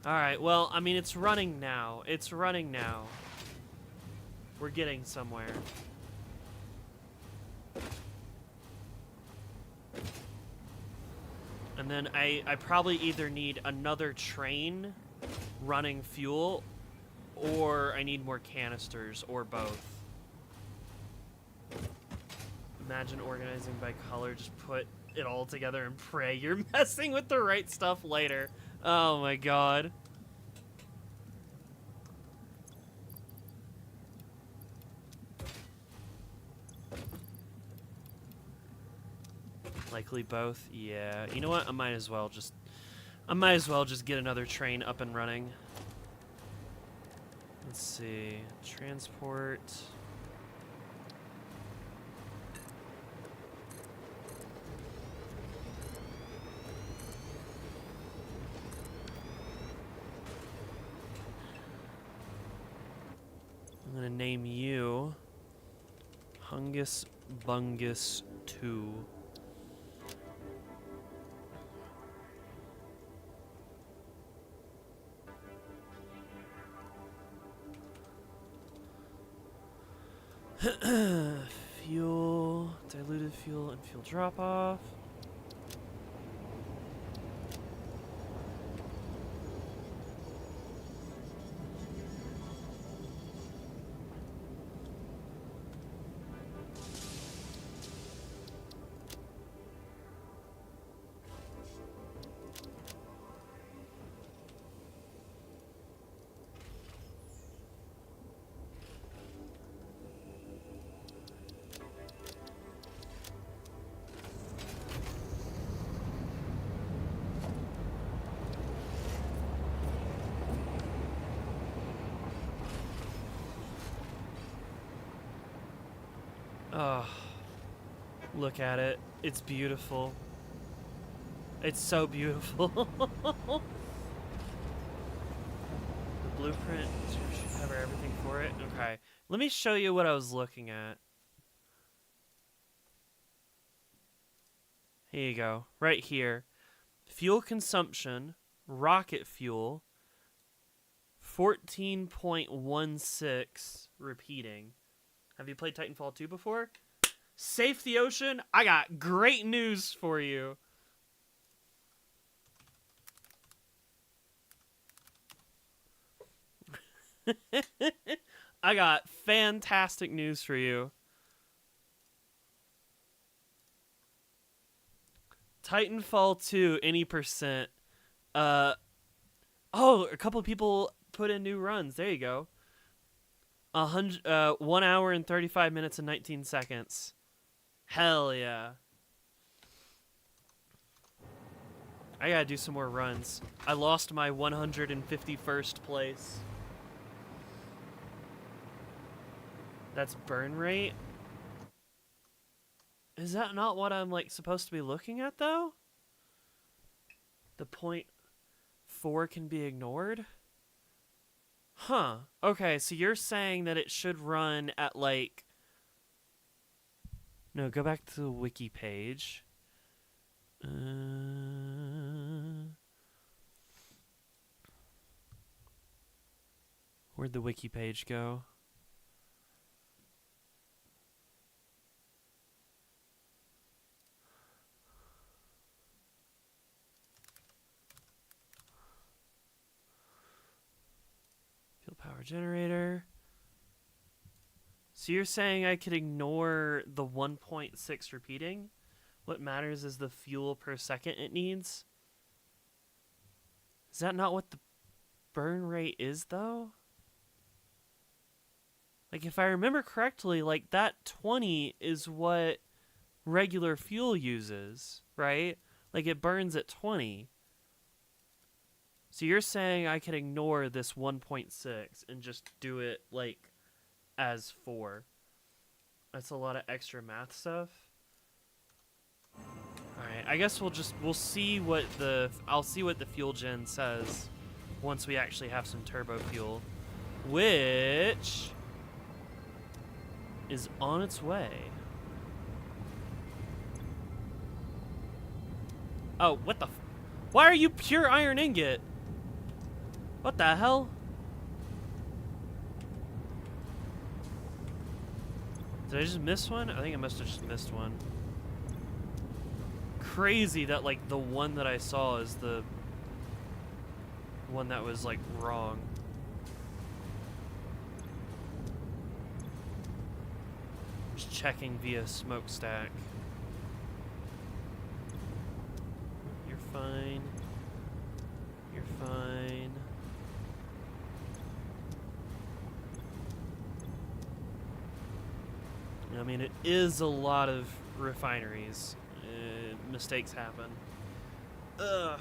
Alright, well, I mean, it's running now. It's running now. We're getting somewhere. And then I probably either need another train running fuel, or I need more canisters, or both. Imagine organizing by color, just put it all together and pray you're messing with the right stuff later. Oh my god. Likely both. Yeah. You know what? I might as well just get another train up and running. Let's see. Transport. I'm gonna name you Hungus Bungus 2. Fuel, diluted fuel, and fuel drop-off. Oh, look at it. It's beautiful. It's so beautiful. The blueprint should cover everything for it. Okay. Let me show you what I was looking at. Here you go. Right here. Fuel consumption, rocket fuel, 14.16 repeating. Have you played Titanfall 2 before? Safe the ocean, I got great news for you. I got fantastic news for you. Titanfall 2, any percent. Oh, a couple of people put in new runs. There you go. 1 hour and 35 minutes and 19 seconds. Hell yeah. I gotta do some more runs. I lost my 151st place. That's burn rate? Is that not what I'm, like, supposed to be looking at, though? The 0.4 can be ignored? Huh. Okay, so you're saying that it should run at, like... No, go back to the wiki page. Where'd the wiki page go? Fuel power generator. So you're saying I could ignore the 1.6 repeating? What matters is the fuel per second it needs? Is that not what the... burn rate is, though? Like, if I remember correctly, like, that 20 is what regular fuel uses, right? Like, it burns at 20. So you're saying I can ignore this 1.6 and just do it, like, as 4. That's a lot of extra math stuff. Alright, I guess we'll see what I'll see what the fuel gen says once we actually have some turbo fuel, which is on its way. Oh, what the why are you pure iron ingot? What the hell? Did I just miss one? I think I must have just missed one. Crazy that, like, the one that I saw is the one that was, like, wrong. Just checking via smokestack. You're fine. You're fine. I mean, it is a lot of refineries. Mistakes happen. Ugh.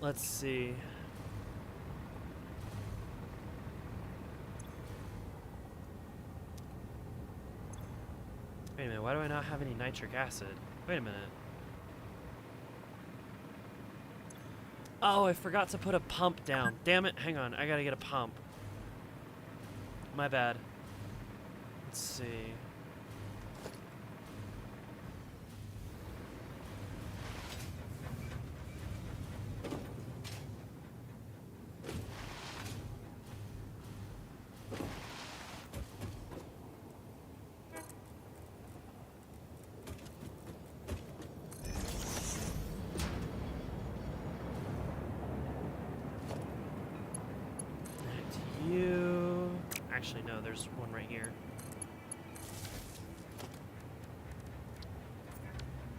Let's see. Wait a minute, why do I not have any nitric acid? Wait a minute. Oh, I forgot to put a pump down. Damn it, hang on, I gotta get a pump. My bad. Let's see. You. Actually, no, there's one right here.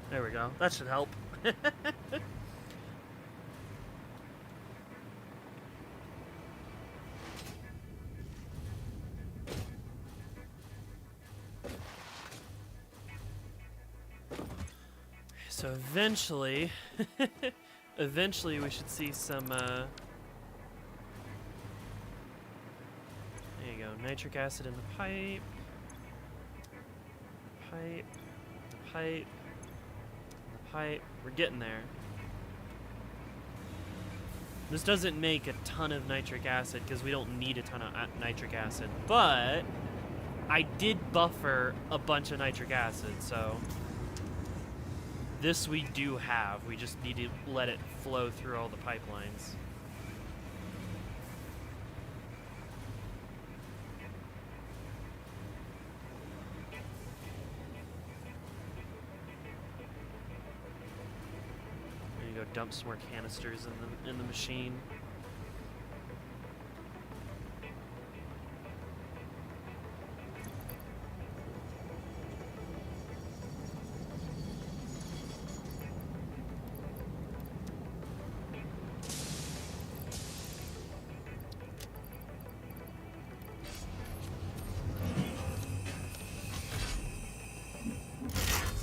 There we go. That should help. So eventually, eventually we should see some, there you go, nitric acid in the pipe, pipe, the pipe, the pipe, we're getting there. This doesn't make a ton of nitric acid because we don't need a ton of nitric acid, but I did buffer a bunch of nitric acid, so this we do have. We just need to let it flow through all the pipelines. There you go, dump some more canisters in the machine.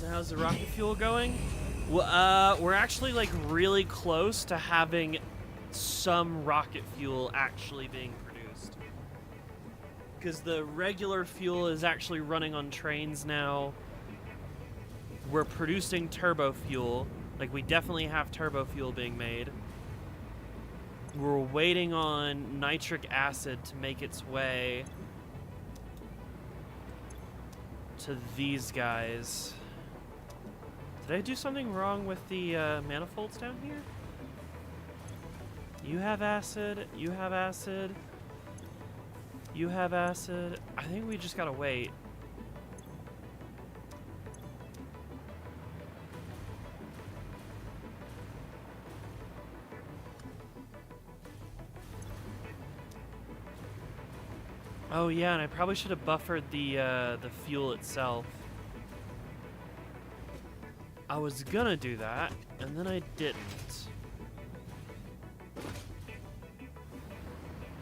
How's the rocket fuel going? We're actually, like, really close to having some rocket fuel actually being produced. Because the regular fuel is actually running on trains now. We're producing turbo fuel. Like, we definitely have turbo fuel being made. We're waiting on nitric acid to make its way to these guys. Did I do something wrong with the manifolds down here? You have acid, you have acid, you have acid. I think we just gotta wait. Oh yeah, and I probably should have buffered the fuel itself. I was gonna do that, and then I didn't.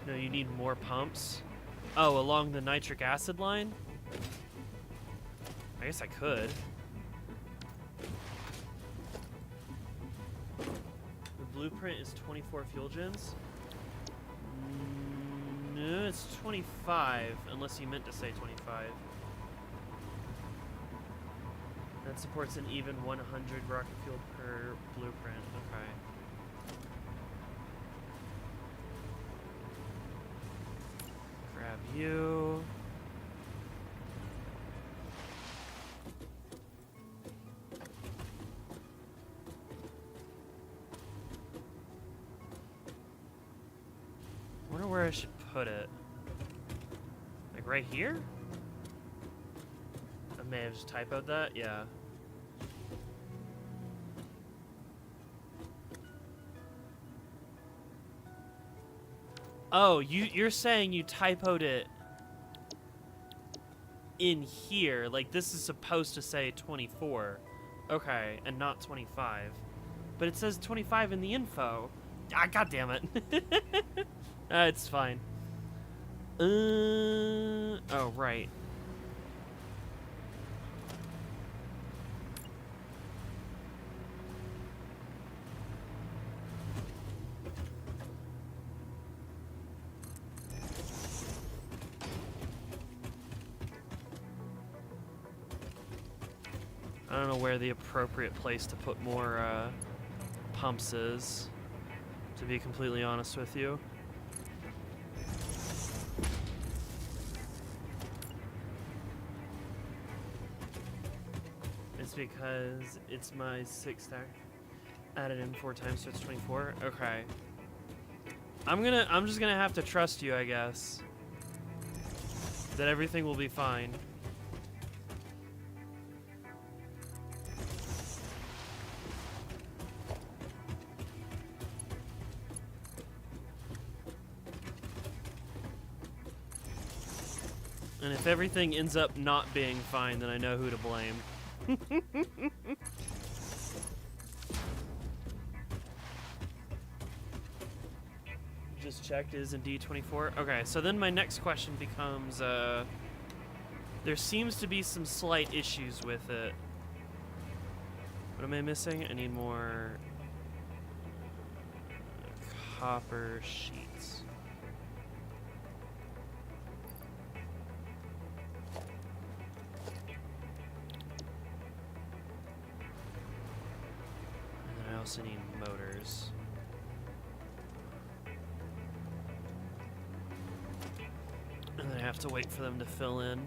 No, you need more pumps. Oh, along the nitric acid line? I guess I could. The blueprint is 24 fuel gens. No, it's 25, unless you meant to say 25. That supports an even 100 rocket fuel per blueprint. Okay. Grab you. I wonder where I should put it. Like right here? I may have just typoed that, yeah. Oh, you're saying you typoed it in here. Like this is supposed to say 24. Okay, and not 25. But it says 25 in the info. Ah, god damn it. It's fine. Oh, right. I don't know where the appropriate place to put more pumps is, to be completely honest with you. It's because it's my 6 stack added in 4 times, so it's 24. Okay. I'm just gonna have to trust you, I guess, that everything will be fine. And if everything ends up not being fine, then I know who to blame. Just checked, is indeed 24. Okay, so then my next question becomes, there seems to be some slight issues with it. What am I missing? I need more copper sheets. I also need motors. And then I have to wait for them to fill in.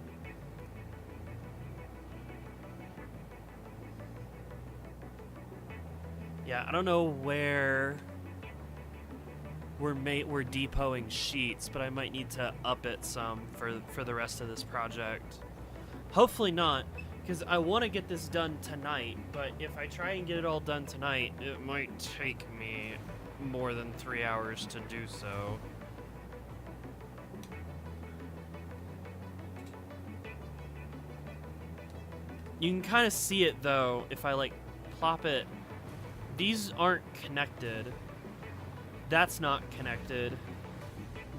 Yeah, I don't know where we're depoting sheets, but I might need to up it some for the rest of this project. Hopefully not, because I want to get this done tonight, but if I try and get it all done tonight, it might take me more than 3 hours to do so. You can kind of see it, though, if I, like, plop it. These aren't connected. That's not connected.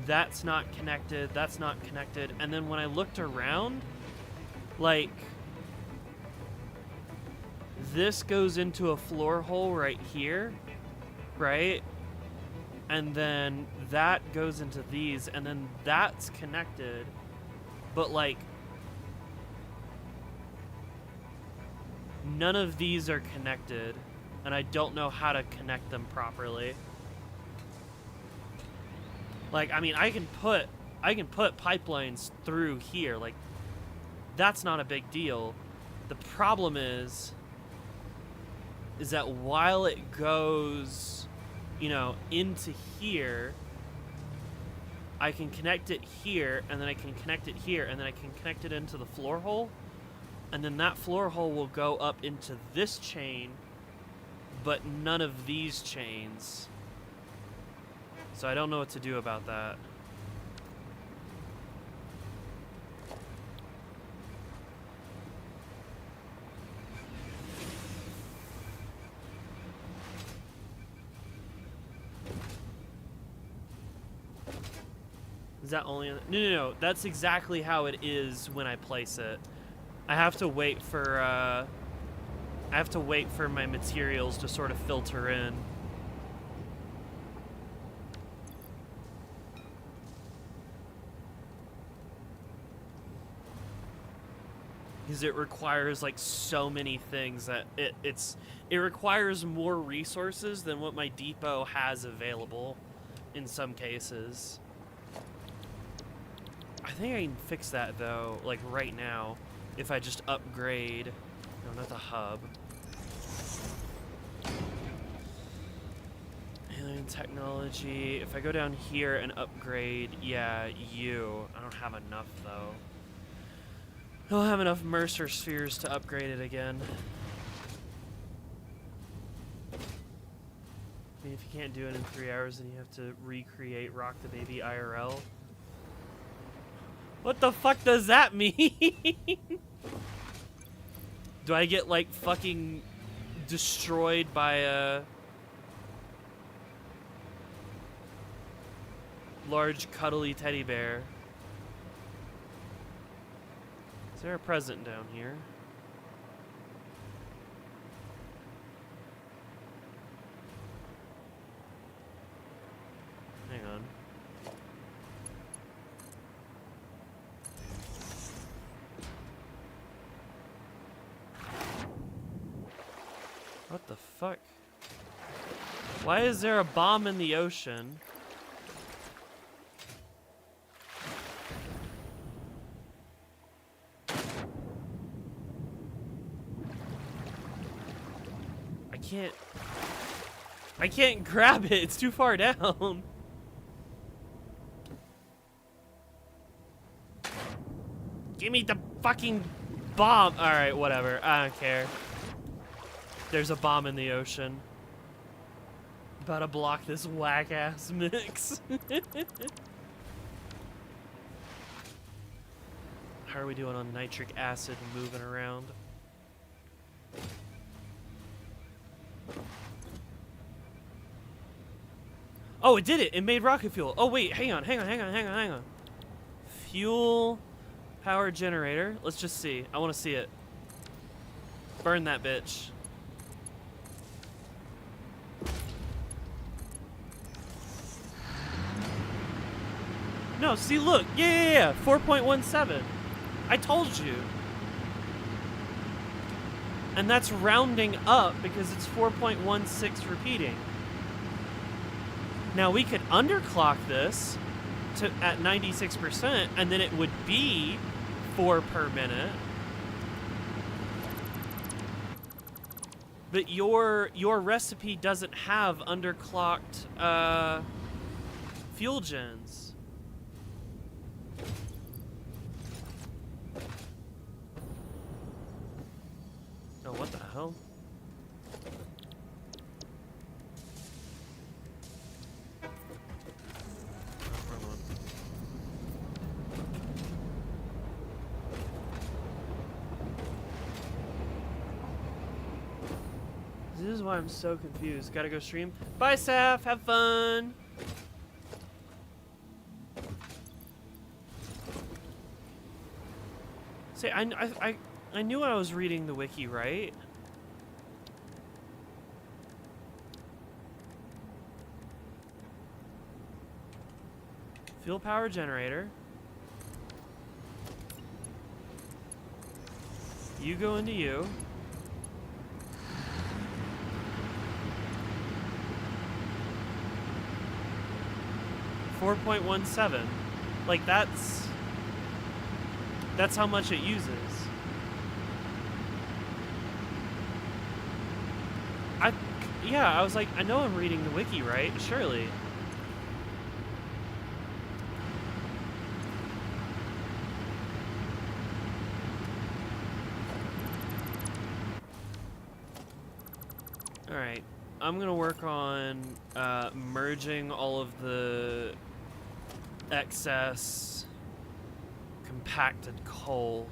That's not connected. That's not connected. And then when I looked around, like, this goes into a floor hole right here, right? And then that goes into these, and then that's connected, but, like, none of these are connected, and I don't know how to connect them properly. Like, I mean, I can put pipelines through here, like, that's not a big deal. The problem is that while it goes, you know, into here, I can connect it here, and then I can connect it here, and then I can connect it into the floor hole, and then that floor hole will go up into this chain, but none of these chains. So I don't know what to do about that. that only... No. That's exactly how it is when I place it. I have to wait for, my materials to sort of filter in. Because it requires like so many things that it requires more resources than what my depot has available in some cases. I think I can fix that though, like right now, if I just upgrade. No, not the hub. Alien technology. If I go down here and upgrade, yeah, I don't have enough though. I don't have enough Mercer spheres to upgrade it again. I mean, if you can't do it in 3 hours, then you have to recreate Rock the Baby IRL. What the fuck does that mean? Do I get, like, fucking destroyed by a large cuddly teddy bear? Is there a present down here? Hang on. What the fuck? Why is there a bomb in the ocean? I can't grab it. It's too far down. Give me the fucking bomb. All right, whatever. I don't care. There's a bomb in the ocean. About to block this whack-ass mix. How are we doing on nitric acid moving around? Oh, it did it! It made rocket fuel. Oh, wait, hang on. Fuel power generator. Let's just see. I want to see it. Burn that bitch. No, see, look. Yeah. 4.17. I told you. And that's rounding up because it's 4.16 repeating. Now we could underclock this to at 96%, and then it would be 4 per minute. But your recipe doesn't have underclocked fuel gens. Oh, what the hell? This is why I'm so confused. Gotta go stream. Bye, Saf. Have fun. See, I knew I was reading the wiki right. Fuel power generator. You go into you. .17. Like that's how much it uses. I was like, I know I'm reading the wiki right, surely. All right, I'm gonna work on merging all of the excess compacted coal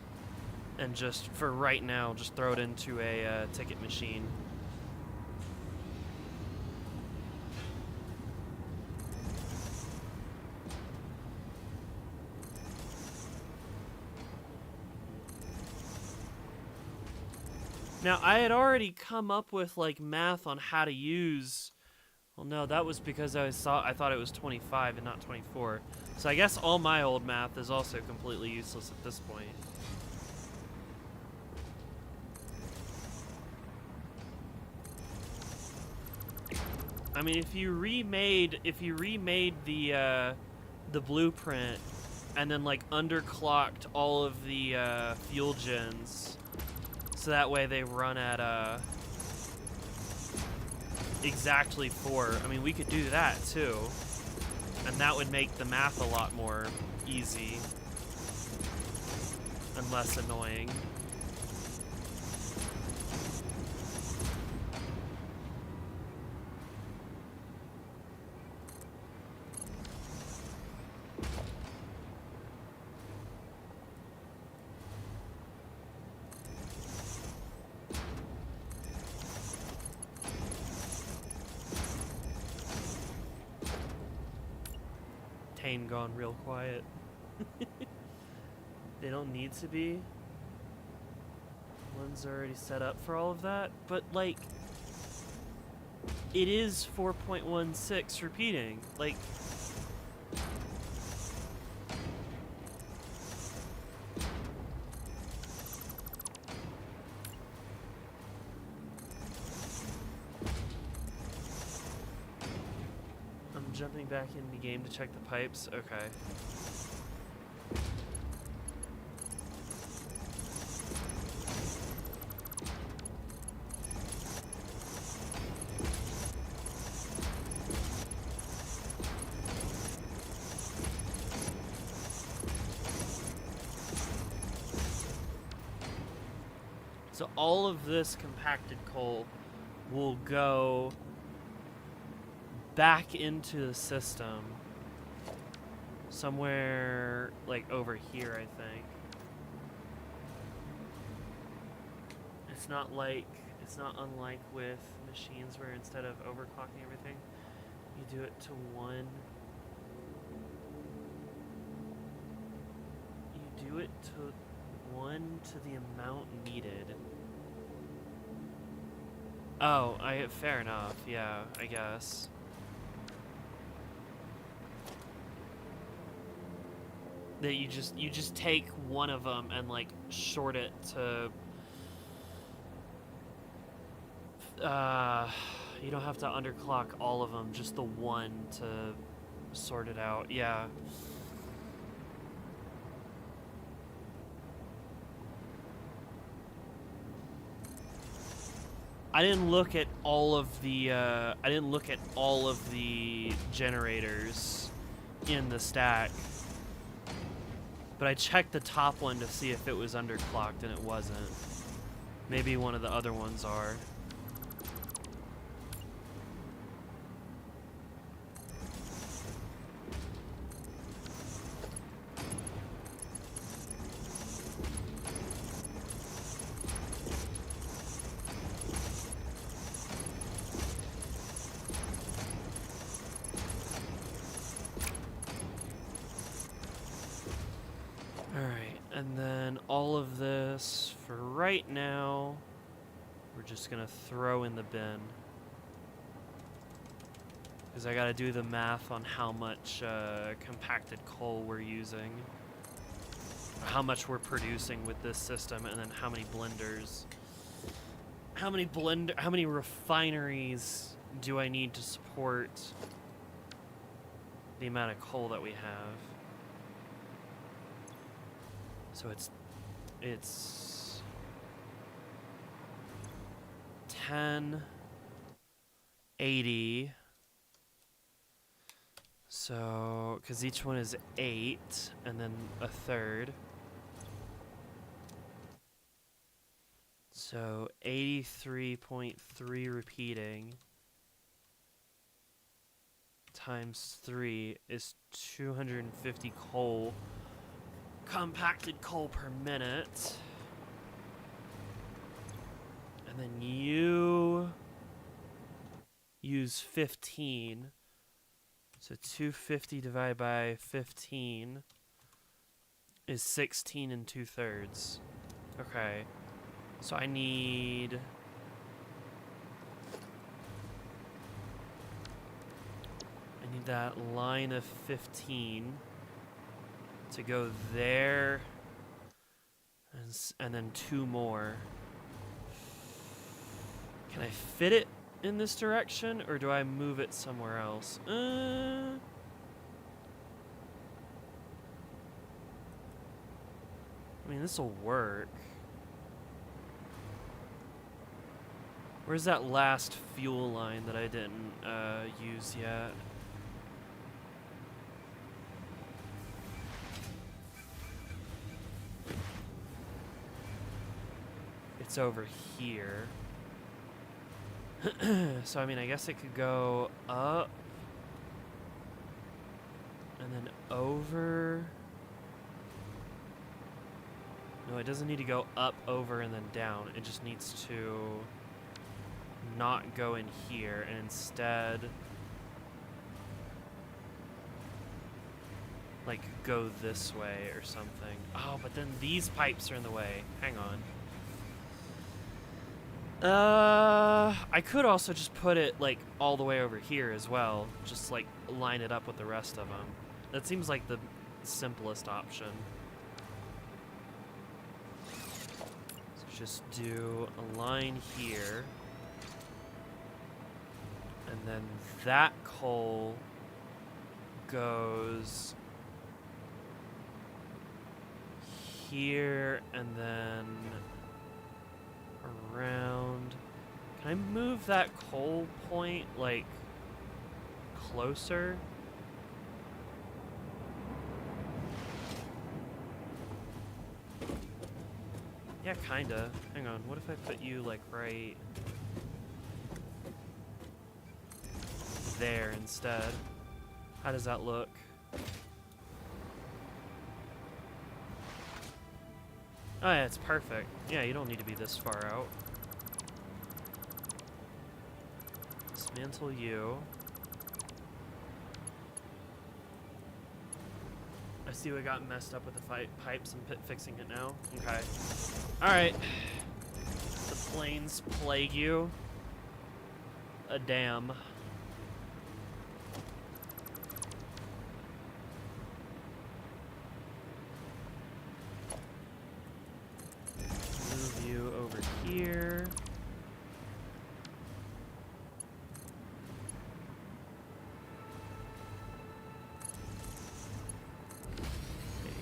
and just for right now just throw it into a ticket machine. Now, I had already come up with like math on how to use. Well, no, that was because I thought it was 25 and not 24. So I guess all my old math is also completely useless at this point. I mean, if you remade the blueprint and then like underclocked all of the fuel gens, so that way they run at exactly 4. I mean, we could do that too, and that would make the math a lot more easy and less annoying. Tane gone real quiet. They don't need to be. One's already set up for all of that, but like, it is 4.16 repeating. Like, I'm jumping back in the game to check the pipes. Okay. So all of this compacted coal will go back into the system somewhere like over here, I think. It's not unlike with machines where instead of overclocking everything, you do it to 1. You do it to 1 to the amount needed. Oh, fair enough. Yeah, I guess. That you just take one of them and like short it to. You don't have to underclock all of them, just the one to sort it out. Yeah. I didn't look at all of the generators in the stack, but I checked the top one to see if it was underclocked, and it wasn't. Maybe one of the other ones are. And then all of this, for right now, we're just gonna throw in the bin. Because I gotta do the math on how much compacted coal we're using. How much we're producing with this system, and then how many blenders. How many refineries do I need to support the amount of coal that we have? So it's 1080. So, because each one is 8, and then a third. So 83.3 repeating times 3 is 250 coal. Compacted coal per minute. And then you use 15. So 250 divided by 15 is 16 2/3. Okay. So I need... that line of 15 to go there, and then 2 more. Can I fit it in this direction, or do I move it somewhere else? I mean, this will work. Where's that last fuel line that I didn't use yet? It's over here. So, I mean, I guess it could go up and then over. No, it doesn't need to go up, over, and then down. It just needs to not go in here and instead like go this way or something. Oh, but then these pipes are in the way. Hang on. I could also just put it, like, all the way over here as well. Just, like, line it up with the rest of them. That seems like the simplest option. So just do a line here. And then that coal goes here and then around. Can I move that coal point, like, closer? Yeah, kinda. Hang on, what if I put you, like, right there instead? How does that look? Oh yeah, it's perfect. Yeah, you don't need to be this far out. Dismantle you. I see we got messed up with the pipes and fixing it now. Okay. Alright. The planes plague you. A damn. Move you over here.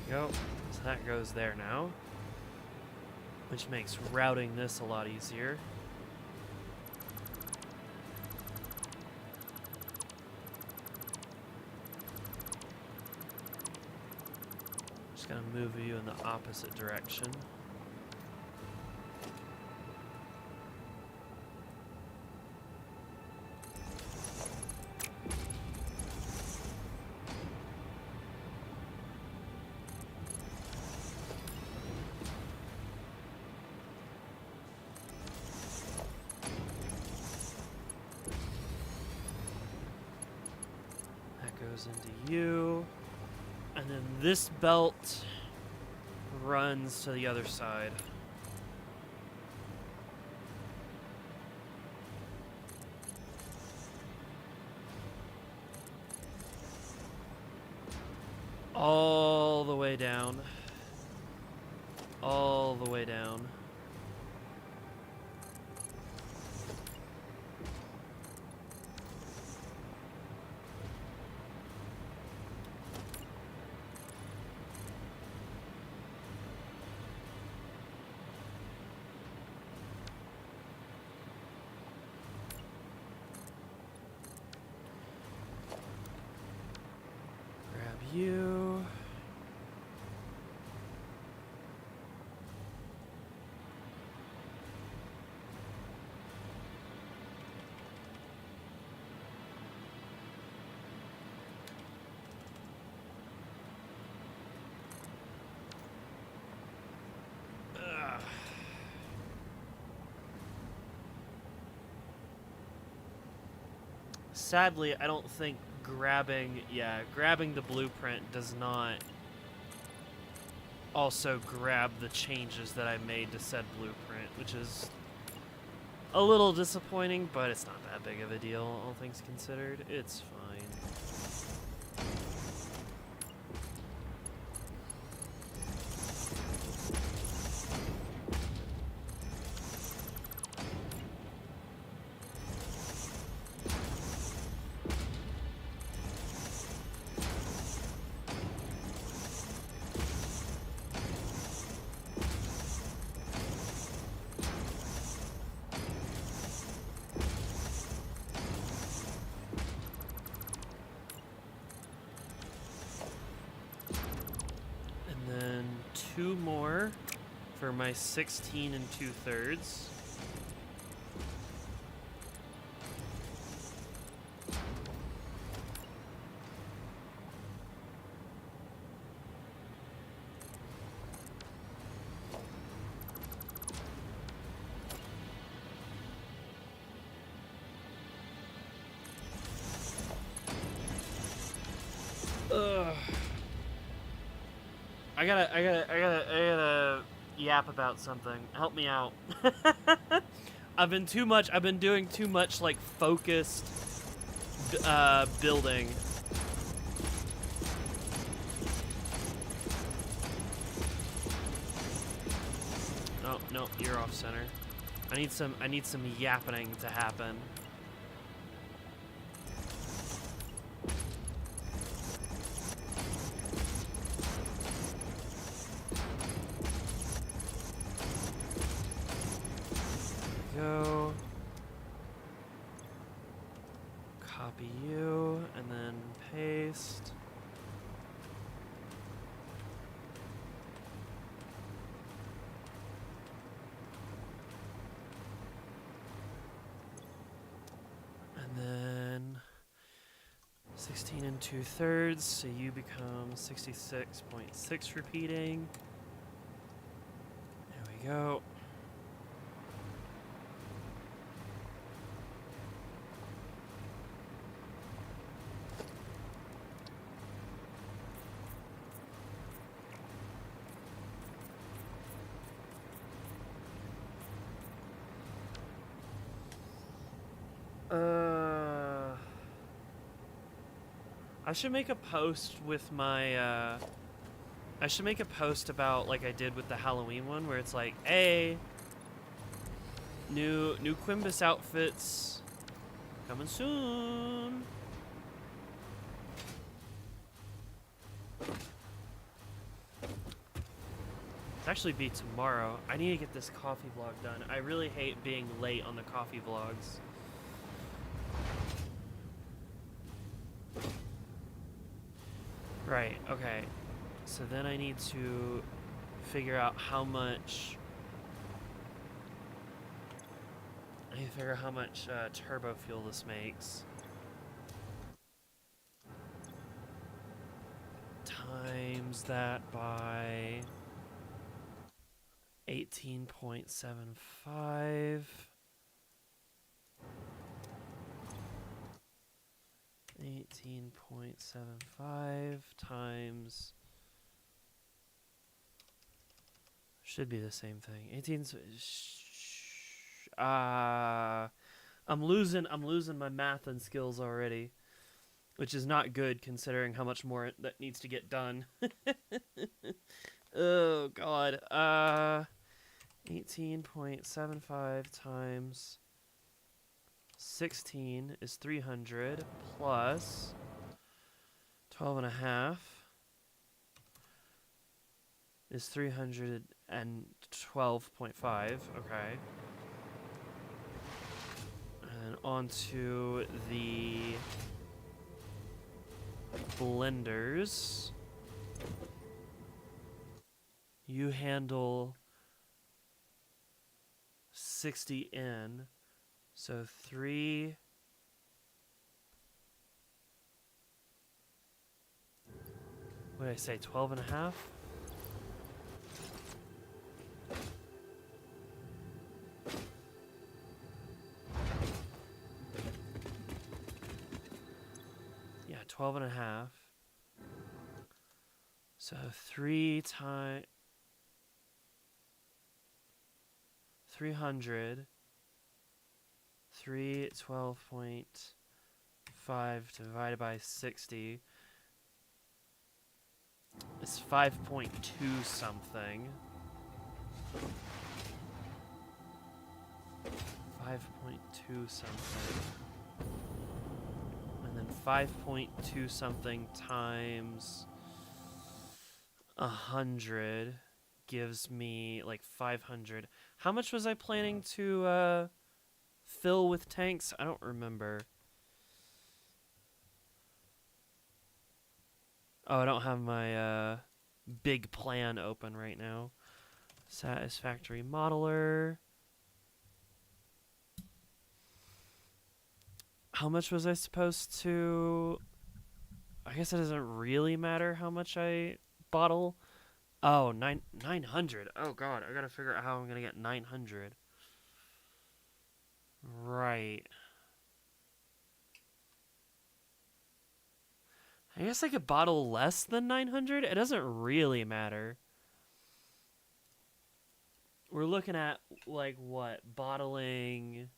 Go. So that goes there now, which makes routing this a lot easier. Just gonna move you in the opposite direction. Into you, and then this belt runs to the other side. All the way down. All the way down. You. Ugh. Sadly, I don't think grabbing the blueprint does not also grab the changes that I made to said blueprint, which is a little disappointing, but it's not that big of a deal, all things considered. It's fine. And then 2 more for my 16 2/3. Ugh. I gotta yap about something. Help me out. I've been doing too much like focused building. Oh, no, you're off center. I need some yapping to happen. Go. Copy you, and then paste. And then 16 2/3, so you become 66.6 repeating. There we go. I should make a post with my, I should make a post about, like I did with the Halloween one, where it's like, hey, new Quimbus outfits coming soon. It's actually be tomorrow. I need to get this coffee vlog done. I really hate being late on the coffee vlogs. Right, okay. So then I need to figure out how much... I need to figure out how much turbo fuel this makes. Times that by 18.75. 18.75 times should be the same thing. 18. I'm losing my math and skills already, which is not good considering how much more that needs to get done. Oh god. 18.75 times 16 is 300 plus 12 and a half is 312.5. Okay. And onto the blenders. You handle 60 in. So 3. What did I say? 12 and a half? Yeah, 12 and a half. So 3 times... 300. 312.5 divided by 60 is 5.2 something. 5.2 something. And then 5.2 something times 100 gives me like 500. How much was I planning to fill with tanks? I don't remember. Oh, I don't have my big plan open right now. Satisfactory modeler. How much was I supposed to... I guess it doesn't really matter how much I bottle. Oh, 900. Oh, God. I gotta figure out how I'm gonna get 900. Right. I guess I could bottle less than 900. It doesn't really matter. We're looking at, like, what? Bottling...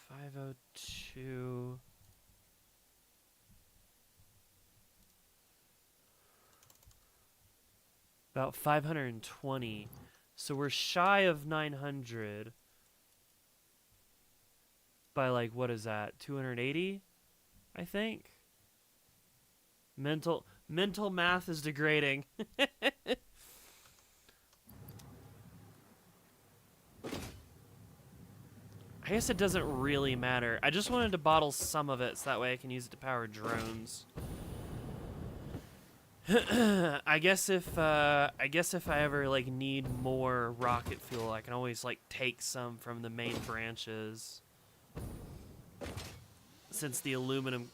502... About 520. So we're shy of 900. By, like, what is that? 280? I think? Mental math is degrading. I guess it doesn't really matter. I just wanted to bottle some of it so that way I can use it to power drones. I guess if I ever like need more rocket fuel, I can always like take some from the main branches. Since the aluminum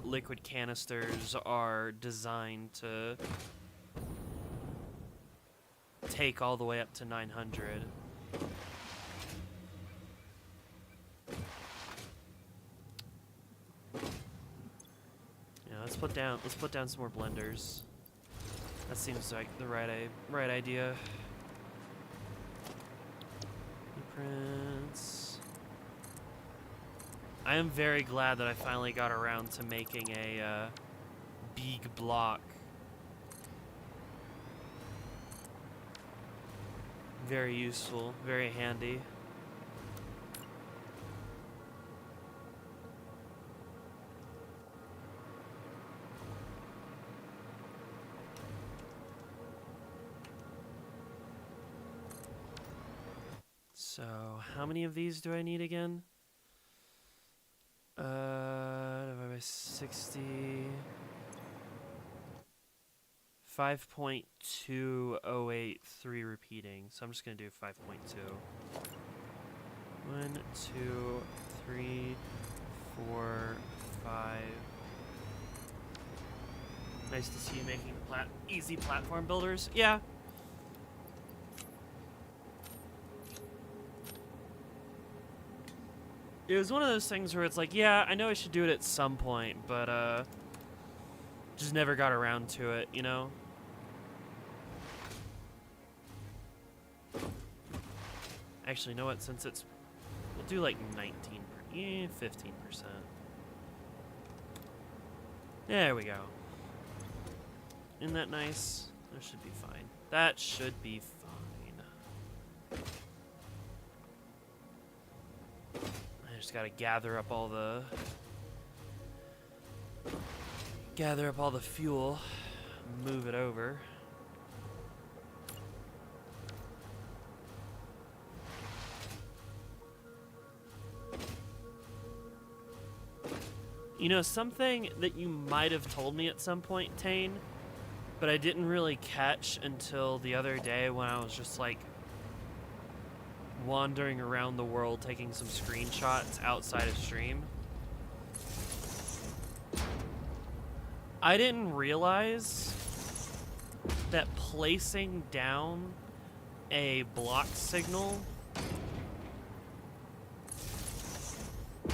liquid canisters are designed to take all the way up to 900. Let's put down some more blenders. That seems like the right idea. Blueprints. I am very glad that I finally got around to making a big block. Very useful, very handy. So, how many of these do I need again? Divided by 60. 5.2083 repeating. So I'm just gonna do 5.2. 1, 2, 3, 4, 5. Nice to see you making easy platform builders. Yeah. It was one of those things where it's like, yeah, I know I should do it at some point, but just never got around to it, you know? Actually, you know what? Since it's... We'll do like 15%. There we go. Isn't that nice? That should be fine. That should be fine. I just gotta gather up all the fuel, move it over. You know, something that you might have told me at some point, Tane, but I didn't really catch until the other day when I was just like wandering around the world taking some screenshots outside of stream. I didn't realize that placing down a block signal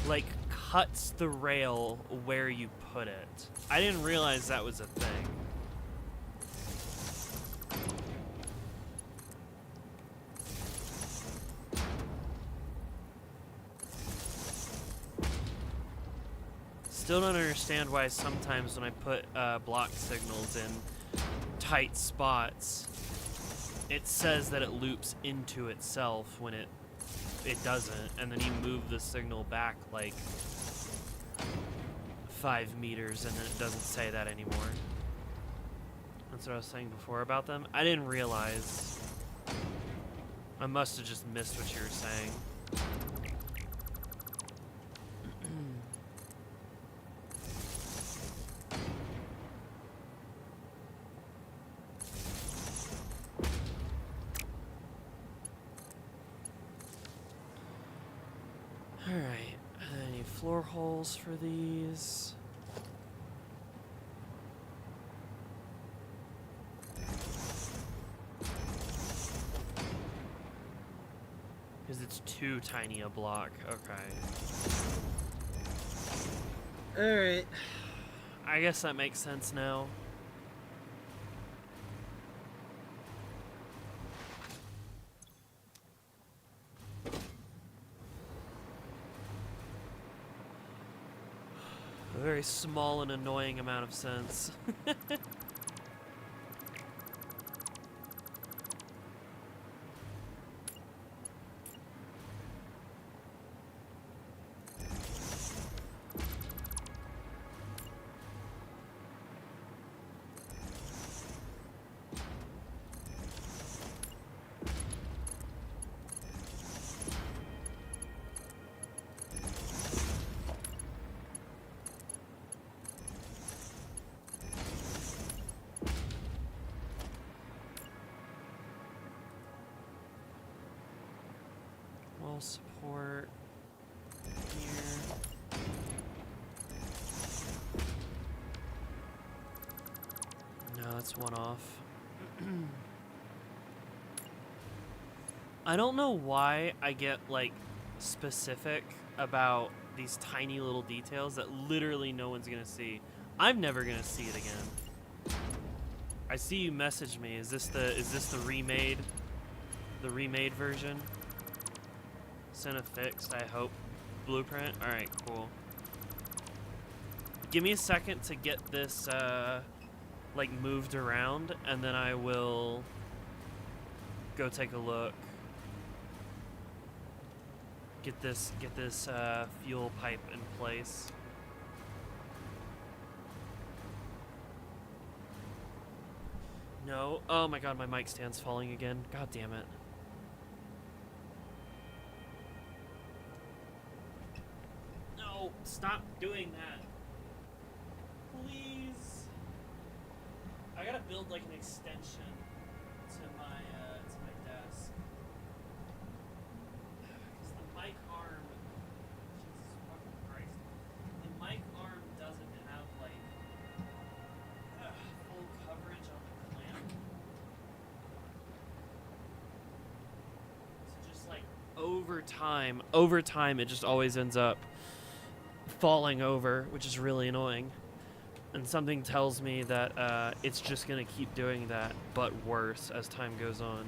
like cuts the rail where you put it. I didn't realize that was a thing. still don't understand why sometimes when I put block signals in tight spots, it says that it loops into itself when it doesn't, and then you move the signal back like 5 meters and then it doesn't say that anymore. That's what I was saying before about them. I didn't realize. I must have just missed what you were saying. Alright, any floor holes for these? Because it's too tiny a block. Okay. Alright. I guess that makes sense now. A very small and annoying amount of sense. Wall support here. No, that's one off. I don't know why I get like specific about these tiny little details that literally no one's gonna see. I'm never gonna see it again. I see you message me. Is this the remade version? Sent a fixed, I hope. Blueprint? Alright, cool. Give me a second to get this like moved around and then I will go take a look. Get this fuel pipe in place. No. Oh my god, my mic stand's falling again. God damn it. No, stop doing that. Please. I gotta build like an extension to my desk. Because the mic arm, Jesus fucking Christ, the mic arm doesn't have like full coverage on the clamp. So just like over time, it just always ends up falling over, which is really annoying. And something tells me that it's just gonna keep doing that, but worse as time goes on.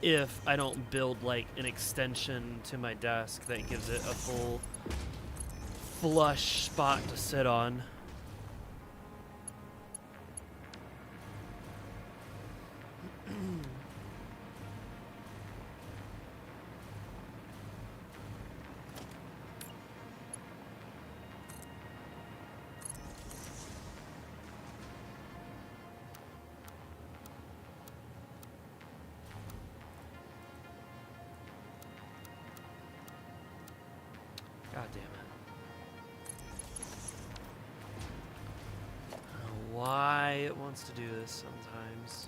If I don't build like an extension to my desk that gives it a full flush spot to sit on. God damn it. I don't know why it wants to do this sometimes.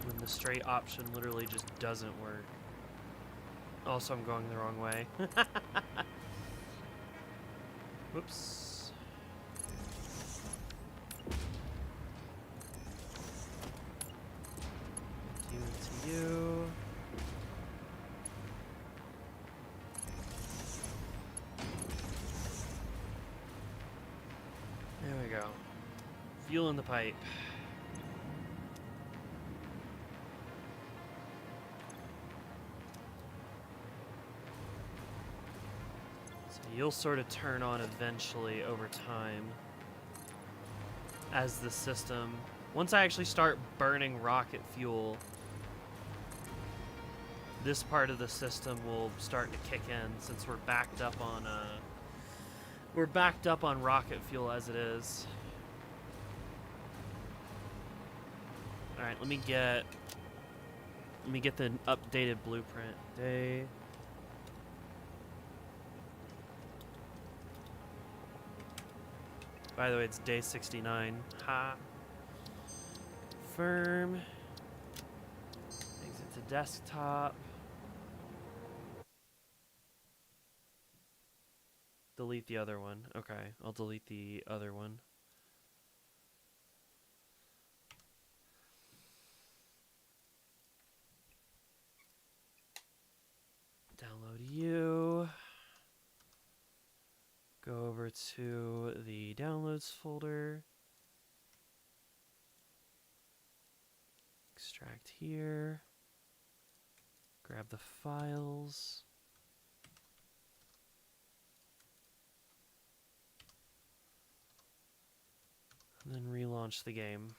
When the straight option literally just doesn't work. Also, I'm going the wrong way. Whoops. You into you. Fuel in the pipe. So you'll sort of turn on eventually over time as the system. Once I actually start burning rocket fuel, this part of the system will start to kick in since we're backed up on rocket fuel as it is. All right, let me get the updated blueprint. Day. By the way, it's day 69. Ha. Confirm. Exit to desktop. Delete the other one. Okay, I'll delete the other one. Download you. Go over to the downloads folder. Extract here. Grab the files. And then relaunch the game.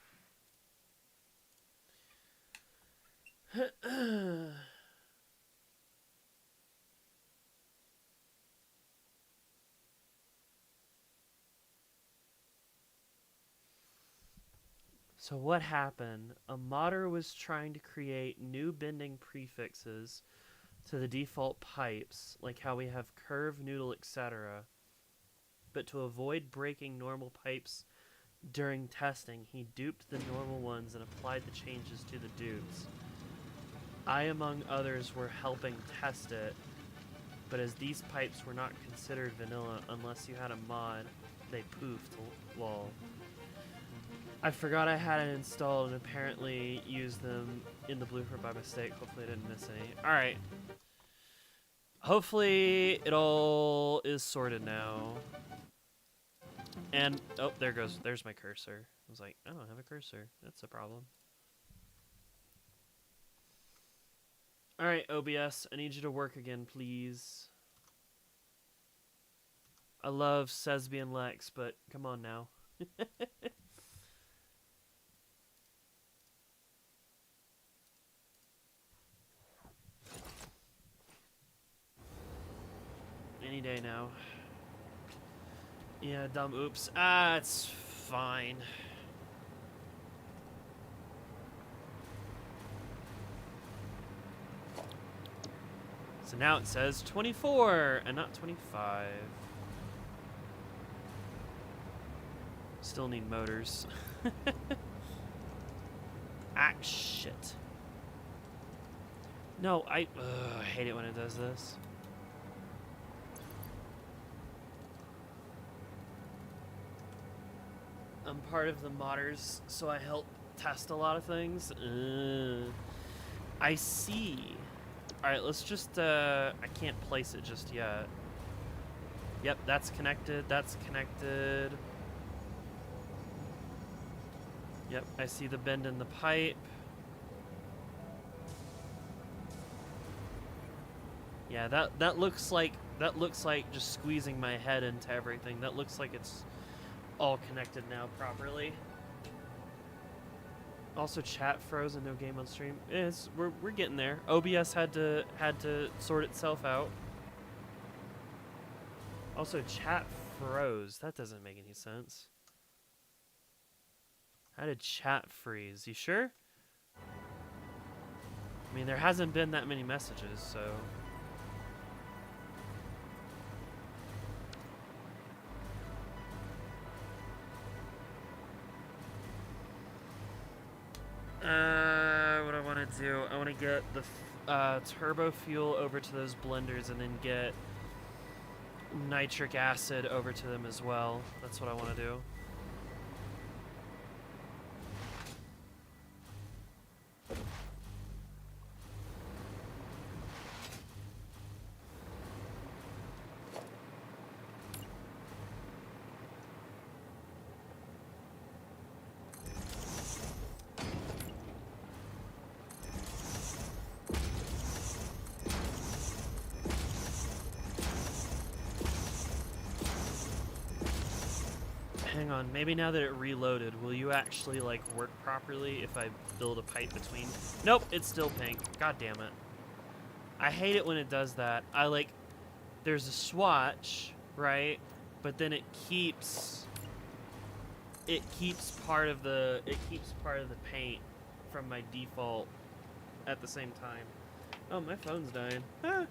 So what happened? A modder was trying to create new bending prefixes to the default pipes, like how we have curve, noodle, etc. But to avoid breaking normal pipes during testing, he duped the normal ones and applied the changes to the dupes. I, among others, were helping test it, but as these pipes were not considered vanilla unless you had a mod, they poofed, lol. I forgot I had it installed and apparently used them in the blueprint by mistake. Hopefully I didn't miss any. Alright. Hopefully it all is sorted now. And, oh, there's my cursor. I was like, I don't have a cursor. That's a problem. Alright, OBS, I need you to work again, please. I love Sesby and Lex, but come on now. Any day now. Yeah, dumb oops. Ah, it's fine. So now it says 24 and not 25. Still need motors. Ah, shit. No, I hate it when it does this. I'm part of the modders, so I help test a lot of things. I see. Alright, let's just, I can't place it just yet. Yep, that's connected, that's connected. Yep, I see the bend in the pipe. Yeah, that looks like just squeezing my head into everything. That looks like it's all connected now properly. Also, chat froze and no game on stream. We're getting there. OBS had to sort itself out. Also, chat froze. That doesn't make any sense. How did chat freeze? You sure? I mean, there hasn't been that many messages, so. What I want to do, I want to get the turbo fuel over to those blenders and then get nitric acid over to them as well. That's what I want to do. on. Maybe now that it reloaded, will you actually, like, work properly if I build a pipe between? Nope, it's still pink. God damn it. I hate it when it does that. There's a swatch, right? But then it keeps part of the paint from my default at the same time. Oh, my phone's dying. Ah.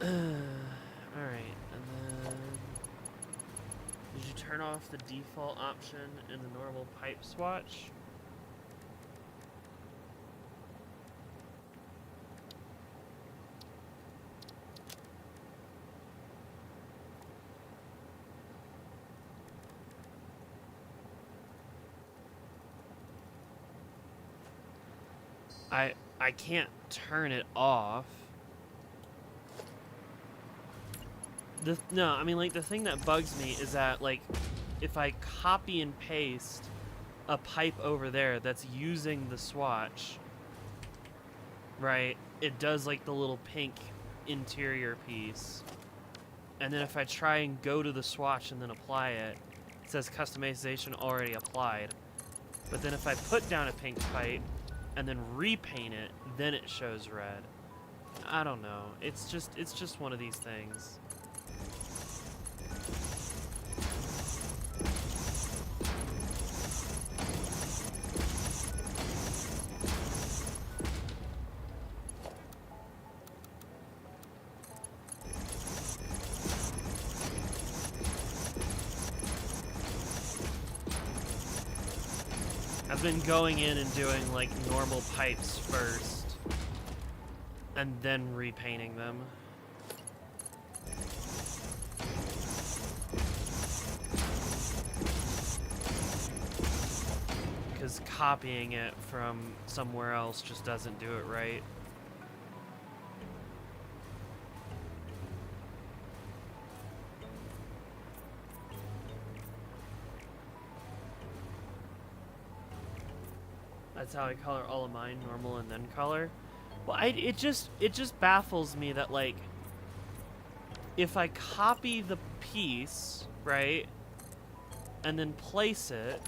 Alright, and then did you turn off the default option in the normal pipe swatch? I can't turn it off. No, I mean, like, the thing that bugs me is that, like, if I copy and paste a pipe over there that's using the swatch, right, it does, like, the little pink interior piece. And then if I try and go to the swatch and then apply it, it says customization already applied. But then if I put down a pink pipe and then repaint it, then it shows red. I don't know. It's just one of these things. I've been going in and doing, like, normal pipes first, and then repainting them. Because copying it from somewhere else just doesn't do it right. That's how I color all of mine, normal and then color. Well, it just baffles me that, like, if I copy the piece, right, and then place it,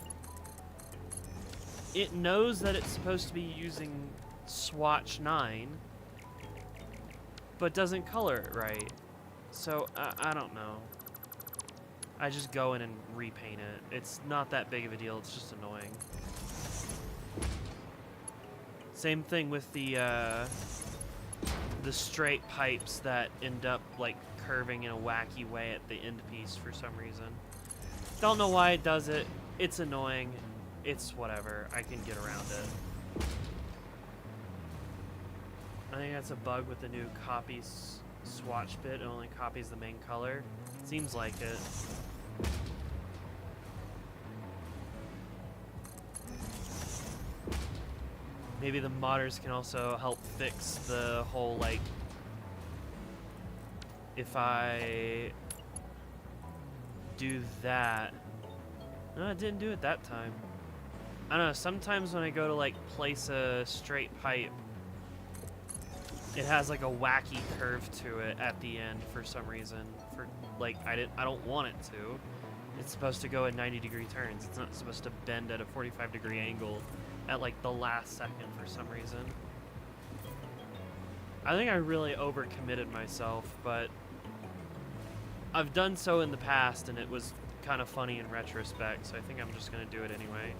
it knows that it's supposed to be using swatch 9, but doesn't color it right. So, I don't know. I just go in and repaint it. It's not that big of a deal, it's just annoying. Same thing with the straight pipes that end up, like, curving in a wacky way at the end piece for some reason. Don't know why it does it. It's annoying. It's whatever. I can get around it. I think that's a bug with the new copy swatch bit. It only copies the main color. Seems like it. Maybe the modders can also help fix the whole, like, if I do that. No, it didn't do it that time. I don't know, sometimes when I go to, like, place a straight pipe, it has, like, a wacky curve to it at the end for some reason. For, like, I don't want it to. It's supposed to go at 90-degree turns. It's not supposed to bend at a 45-degree angle at, like, the last second for some reason. I think I really overcommitted myself, but I've done so in the past and it was kind of funny in retrospect, so I think I'm just gonna do it anyway.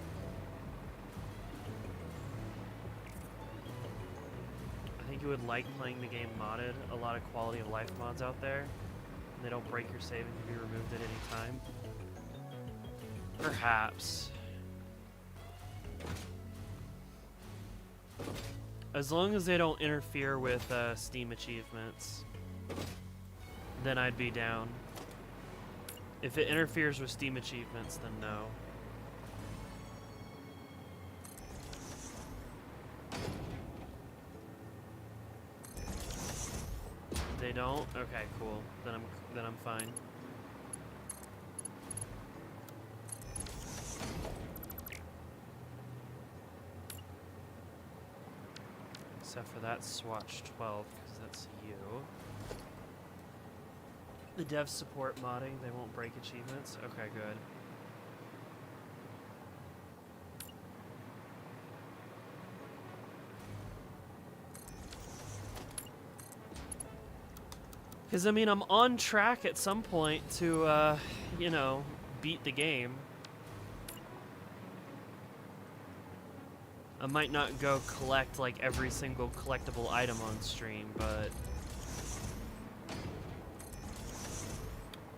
I think you would like playing the game modded. A lot of quality of life mods out there. And they don't break your save and can be removed at any time. Perhaps. As long as they don't interfere with Steam achievements, then I'd be down. If it interferes with Steam achievements, then no. They don't? Okay, cool. Then I'm fine. Except for that Swatch 12, because that's you. The devs support modding, they won't break achievements. Okay, good. Because, I mean, I'm on track at some point to, you know, beat the game. I might not go collect, like, every single collectible item on stream, but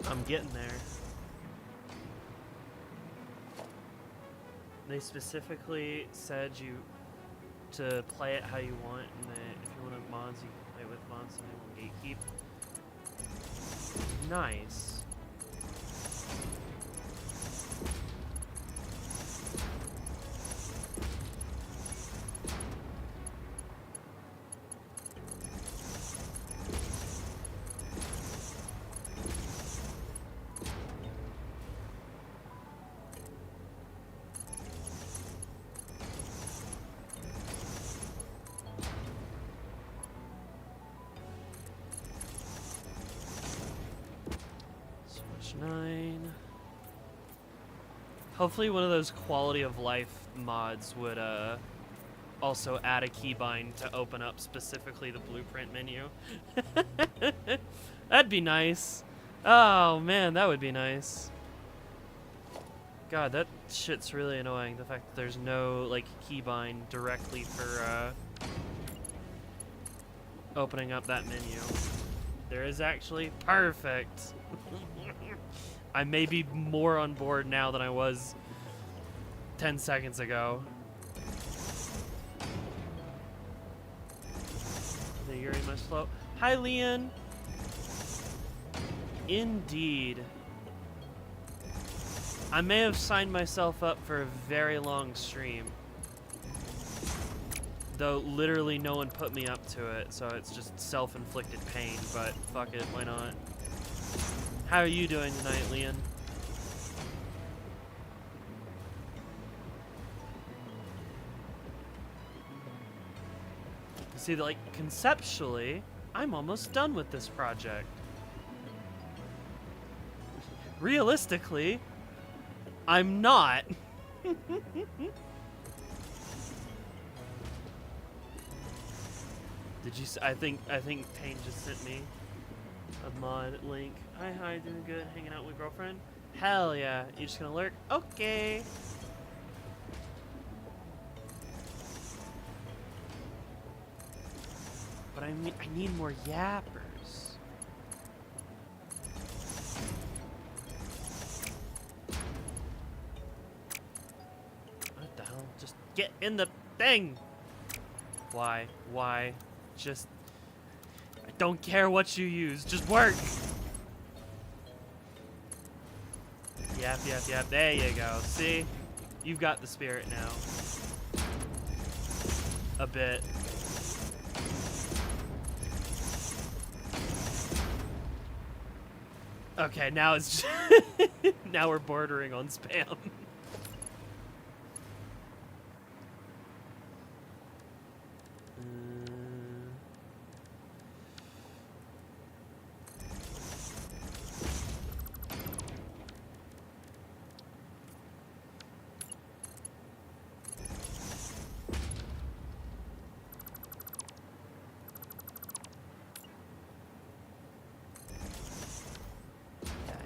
I'm getting there. They specifically said you to play it how you want, and that if you want mods, you can play with mods, and they won't gatekeep. Nice. Switch 9. Hopefully one of those quality of life mods would also add a keybind to open up specifically the blueprint menu. That'd be nice. Oh man, that would be nice. God, that shit's really annoying. The fact that there's no like keybind directly for opening up that menu. There is actually. Perfect. I may be more on board now than I was 10 seconds ago. The Yuri must float. Hi, Leon. Indeed. I may have signed myself up for a very long stream. Though literally no one put me up to it, so it's just self-inflicted pain, but fuck it, why not? How are you doing tonight, Leon? See, like, conceptually, I'm almost done with this project. Realistically, I'm not. Did you? I think Payne just sent me a mod link. Hi, doing good. Hanging out with girlfriend. Hell yeah! You just gonna lurk? Okay. But I need more yappers. What the hell? Just get in the thing. Why? Just, I don't care what you use, just work! Yap. There you go. See? You've got the spirit now. A bit. Okay, now it's just now we're bordering on spam.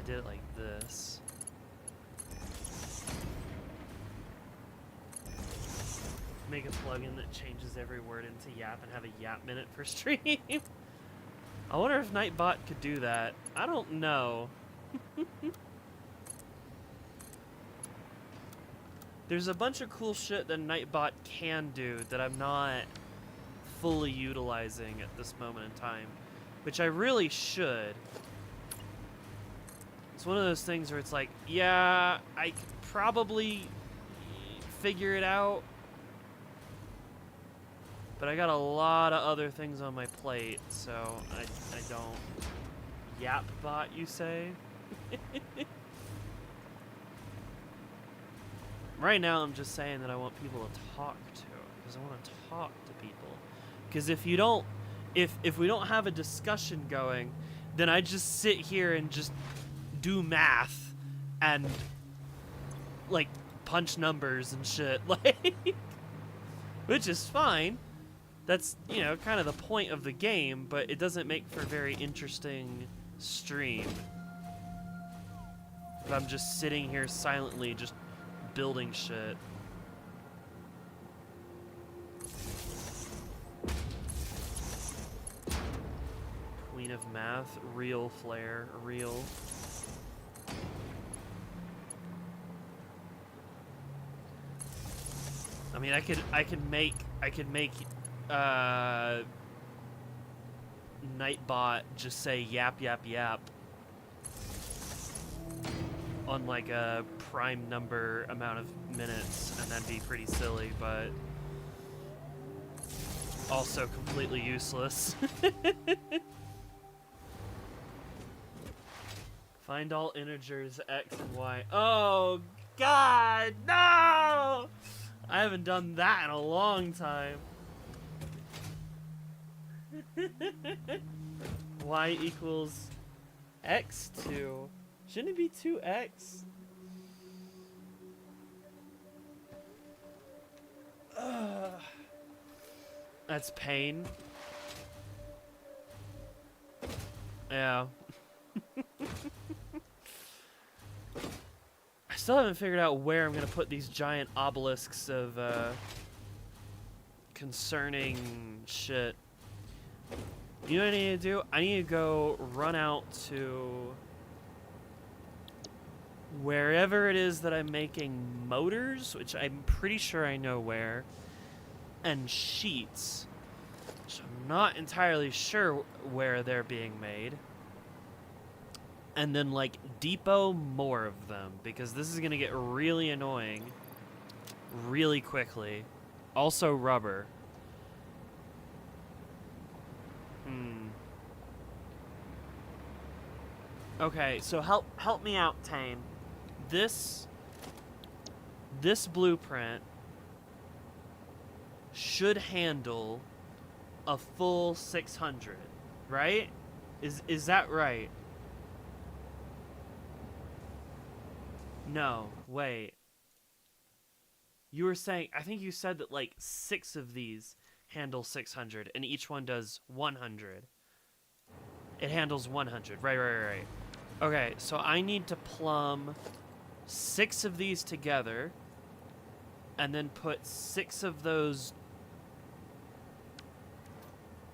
Did it like this. Make a plugin that changes every word into yap and have a yap minute for stream. I wonder if Nightbot could do that. I don't know. There's a bunch of cool shit that Nightbot can do that I'm not fully utilizing at this moment in time, which I really should. It's one of those things where it's like, yeah, I could probably figure it out, but I got a lot of other things on my plate, so I don't. Yap bot, you say? Right now, I'm just saying that I want people to talk to, because I want to talk to people. Because if you don't, if we don't have a discussion going, then I just sit here and just do math and like punch numbers and shit, like, which is fine. That's, you know, kind of the point of the game, but it doesn't make for a very interesting stream. If I'm just sitting here silently, just building shit. Queen of Math, real flair, real. I mean, I could make Nightbot just say yap yap yap on like a prime number amount of minutes, and that'd be pretty silly, but also completely useless. Find all integers x and y. Oh God, no! I haven't done that in a long time. Y equals x2. Shouldn't it be 2x? That's pain. Yeah. I still haven't figured out where I'm gonna put these giant obelisks of concerning shit. You know what I need to do? I need to go run out to wherever it is that I'm making motors, which I'm pretty sure I know where, and sheets, which I'm not entirely sure where they're being made. And then, like, depot more of them, because this is going to get really annoying really quickly. Also rubber. Okay, so help me out, Tane. This blueprint should handle a full 600, right? Is that right? No, wait. You were saying, I think you said that like 6 of these handle 600 and each one does 100. It handles 100. Right. Okay, so I need to plumb 6 of these together and then put 6 of those.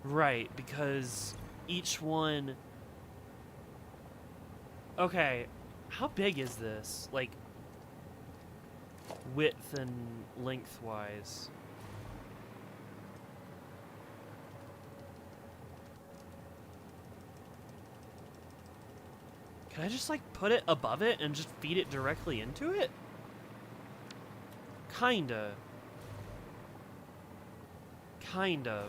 Right, because each one. Okay, how big is this? Like, width and lengthwise. Can I just, like, put it above it and just feed it directly into it? Kinda. Kind of.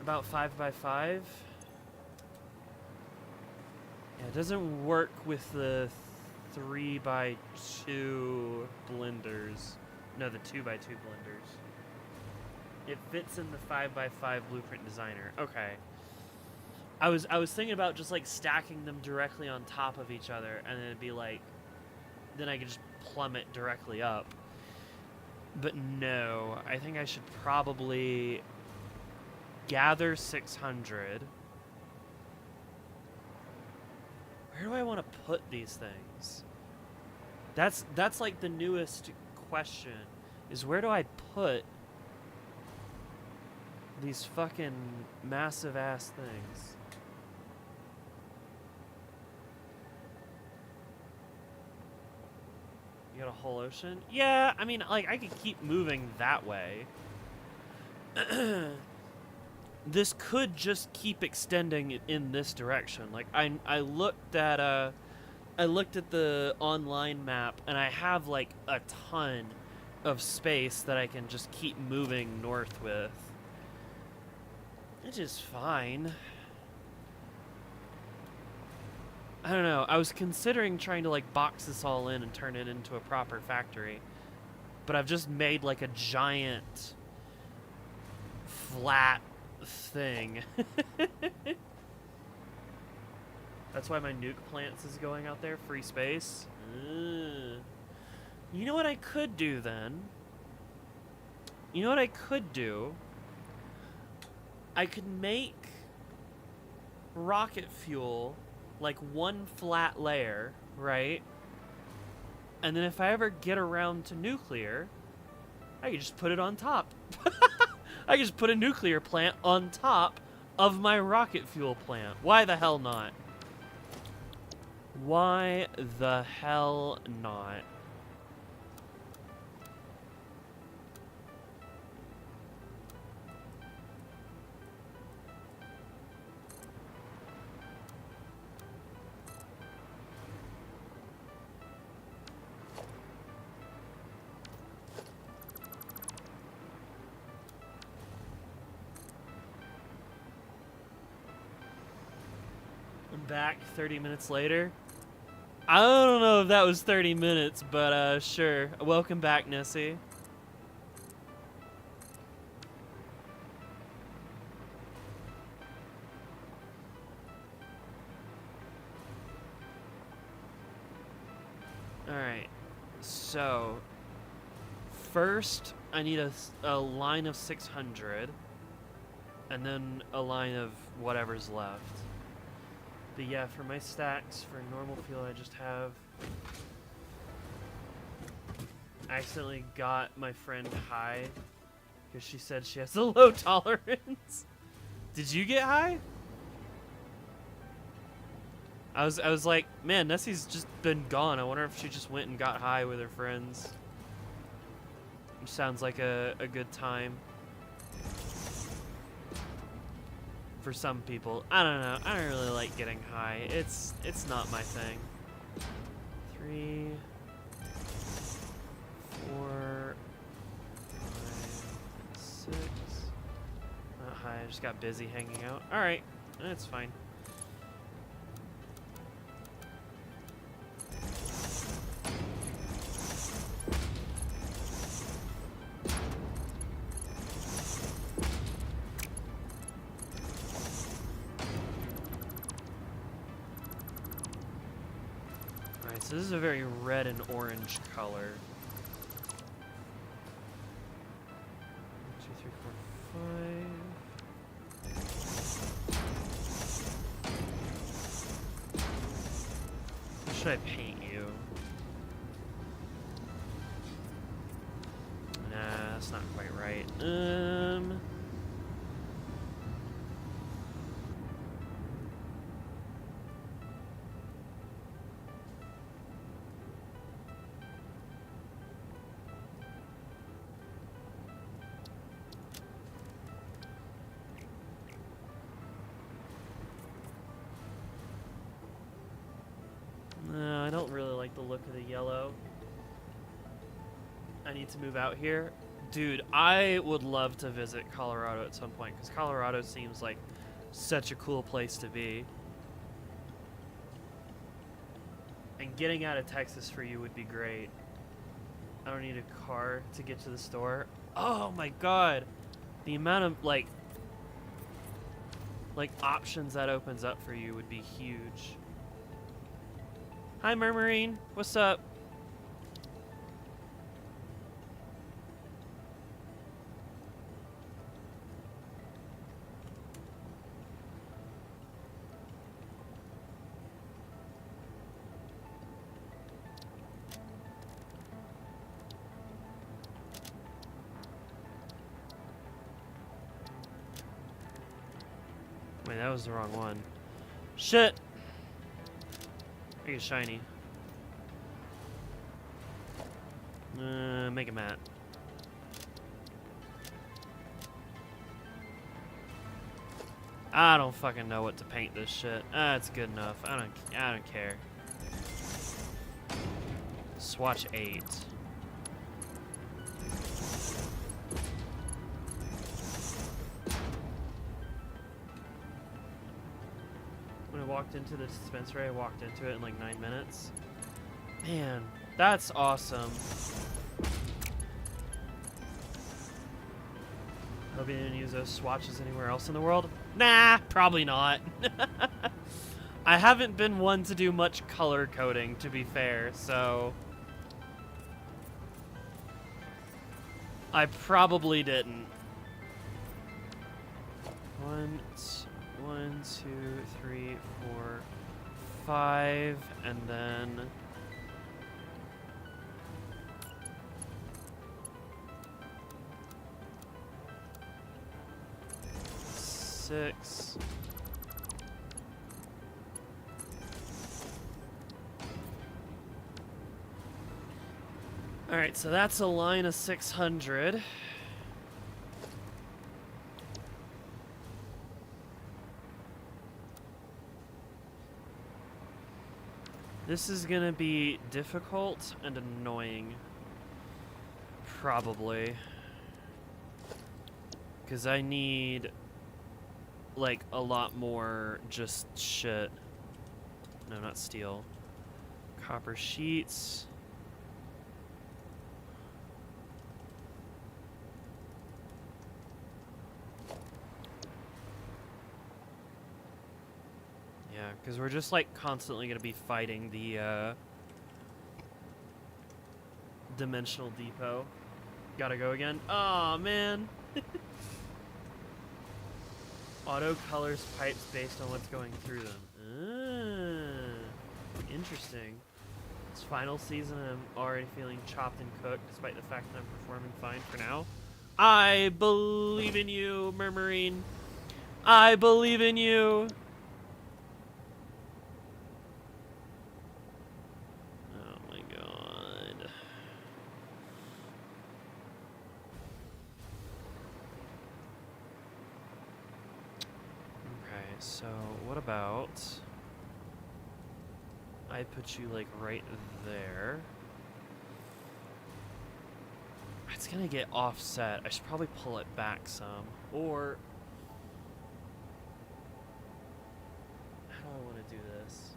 About 5 by 5. Yeah, it doesn't work with the 3 by 2 blenders. No, the 2 by 2 blenders. It fits in the 5 by 5 blueprint designer. Okay. I was thinking about just like stacking them directly on top of each other, and then it'd be like, then I could just plumb it directly up. But no, I think I should probably gather 600. Where do I want to put these things? That's like the newest question, is where do I put these fucking massive ass things? You got a whole ocean? Yeah, I mean, like, I could keep moving that way. This could just keep extending in this direction. Like, I looked at the online map, and I have like a ton of space that I can just keep moving north with. Which is fine. I don't know. I was considering trying to like box this all in and turn it into a proper factory. But I've just made like a giant flat thing. That's why my nuke plants is going out there. Free space. Ugh. You know what I could do then? You know what I could do? I could make rocket fuel like one flat layer, right? And then if I ever get around to nuclear, I could just put it on top. I could just put a nuclear plant on top of my rocket fuel plant. Why the hell not? Why the hell not? I'm back 30 minutes later. I don't know if that was 30 minutes, but sure. Welcome back, Nessie. Alright, so first I need a line of 600 and then a line of whatever's left. But yeah, for my stacks for normal fuel, I just have... I accidentally got my friend high because she said she has a low tolerance. Did you get high? I was like, man, Nessie's just been gone. I wonder if she just went and got high with her friends. Which sounds like a good time. For some people. I don't know. I don't really like getting high. It's not my thing. 3, 4, 5, 6. Not high. I just got busy hanging out. Alright. That's fine. So this is a very red and orange color. 1, 2, 3, 4, 5. How should I paint you? Nah, that's not quite right. No, I don't really like the look of the yellow. I need to move out here. Dude, I would love to visit Colorado at some point, because Colorado seems like such a cool place to be. And getting out of Texas for you would be great. I don't need a car to get to the store. Oh my god! The amount of, like options that opens up for you would be huge. Hi, Murmurine. What's up? Wait, that was the wrong one. Shit! Make it shiny. Make a matte. I don't fucking know what to paint this shit. It's good enough. I don't care. Swatch 8. walked into the dispensary, I walked into it in like 9 minutes. Man, that's awesome. Hope you didn't use those swatches anywhere else in the world. Nah, probably not. I haven't been one to do much color coding, to be fair, so I probably didn't. 1, 2, 3, 4, 5, and then 6. All right, so that's a line of 600. This is gonna be difficult and annoying. Probably. Because I need, like, a lot more just shit. No, not steel. Copper sheets. Yeah, because we're just, like, constantly going to be fighting the, Dimensional Depot. Gotta go again. Aw, man. Auto colors pipes based on what's going through them. Interesting. It's final season and I'm already feeling chopped and cooked despite the fact that I'm performing fine for now. I believe in you, Murmurine. I believe in you. Oh my god. Okay, so what about I put you like right there. It's gonna get offset. I should probably pull it back some. Or how do I want to do this?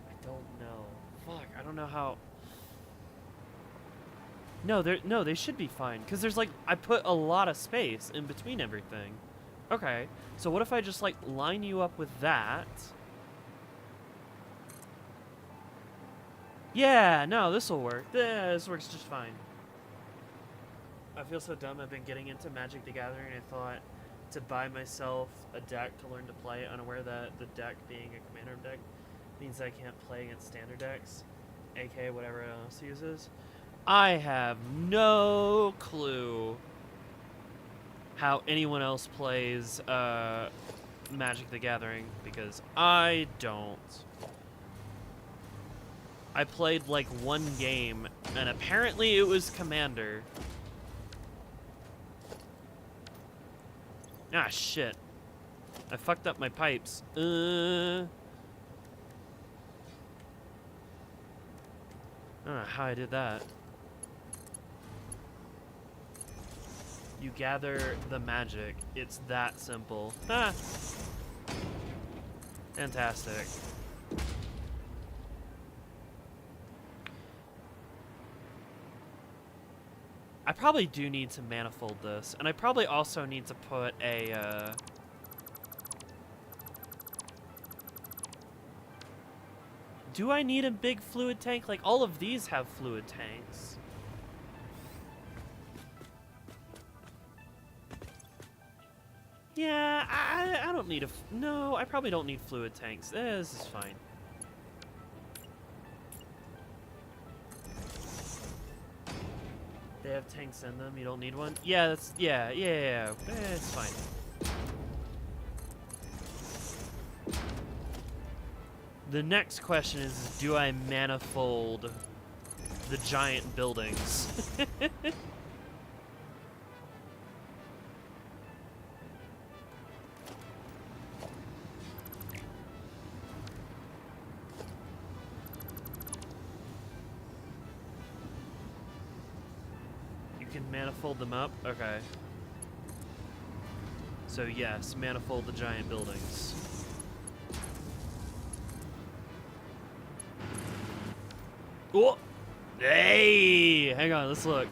I don't know. Fuck, I don't know how. No, they should be fine because there's like I put a lot of space in between everything. Okay, so what if I just like line you up with that? Yeah, no, this will work. This works just fine. I feel so dumb. I've been getting into Magic the Gathering. I thought to buy myself a deck to learn to play, unaware that the deck being a commander deck means I can't play against standard decks, aka whatever else uses. I have no clue how anyone else plays Magic the Gathering because I don't. I played like one game, and apparently it was Commander. Ah, shit. I fucked up my pipes. I don't know how I did that. You gather the magic. It's that simple. Ah! Fantastic. I probably do need to manifold this, and I probably also need to put a, do I need a big fluid tank? Like, all of these have fluid tanks. Yeah, I don't need a... No, I probably don't need fluid tanks. This is fine. They have tanks in them. You don't need one. Yeah, that's yeah. It's fine. The next question is, do I manifold the giant buildings? Manifold them up? Okay. So yes, manifold the giant buildings. Oh! Hey! Hang on, let's look.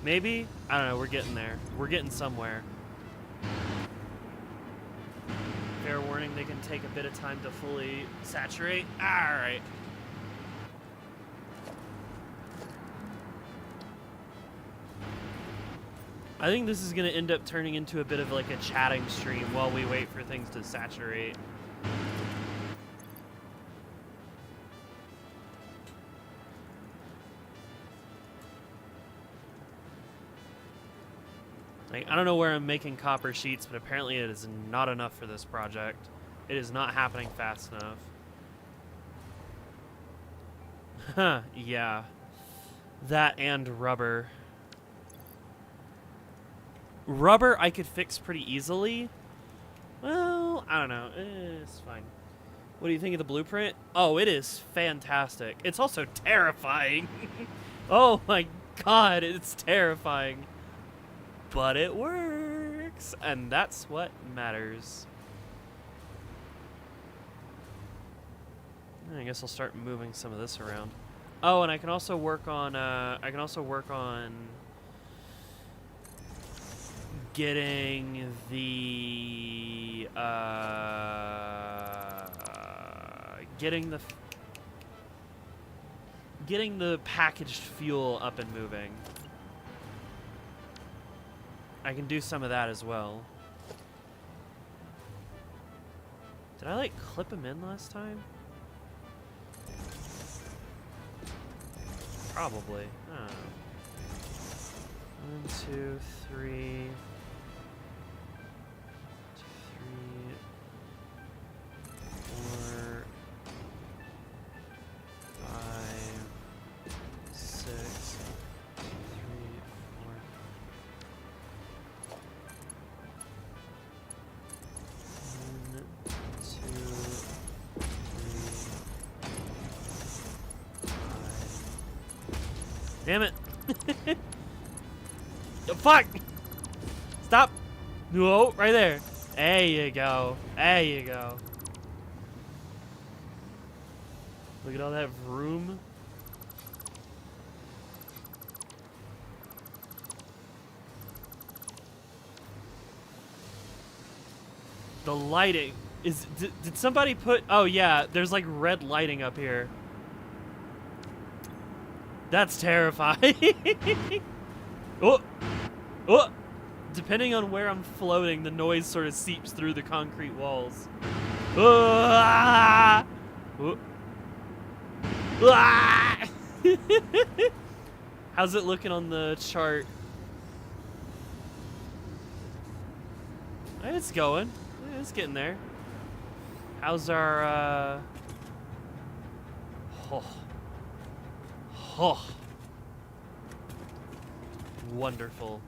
Maybe? I don't know, we're getting there. We're getting somewhere. Fair warning, they can take a bit of time to fully saturate. Alright. I think this is going to end up turning into a bit of like a chatting stream while we wait for things to saturate. Like, I don't know where I'm making copper sheets, but apparently it is not enough for this project. It is not happening fast enough. Huh, yeah. That and rubber. Rubber I could fix pretty easily. Well, I don't know. It's fine. What do you think of the blueprint? Oh, it is fantastic. It's also terrifying. Oh my god, it's terrifying. But it works, and that's what matters. I guess I'll start moving some of this around. Oh, and I can also work on getting the getting the packaged fuel up and moving. I can do some of that as well. Did I like clip them in last time? Probably. I don't know. 1, 2, 3. 4, 5, 6, 3, 4. 1, 2, 3, 5. Damn it! Oh, fuck! Stop! No, right there. There you go. There you go. Look at all that room. The lighting is. Did somebody put? Oh yeah, there's like red lighting up here. That's terrifying. Oh, oh. Depending on where I'm floating, the noise sort of seeps through the concrete walls. Ah! Oh. Ah! How's it looking on the chart? It's going. It's getting there. How's our oh. Oh. Wonderful.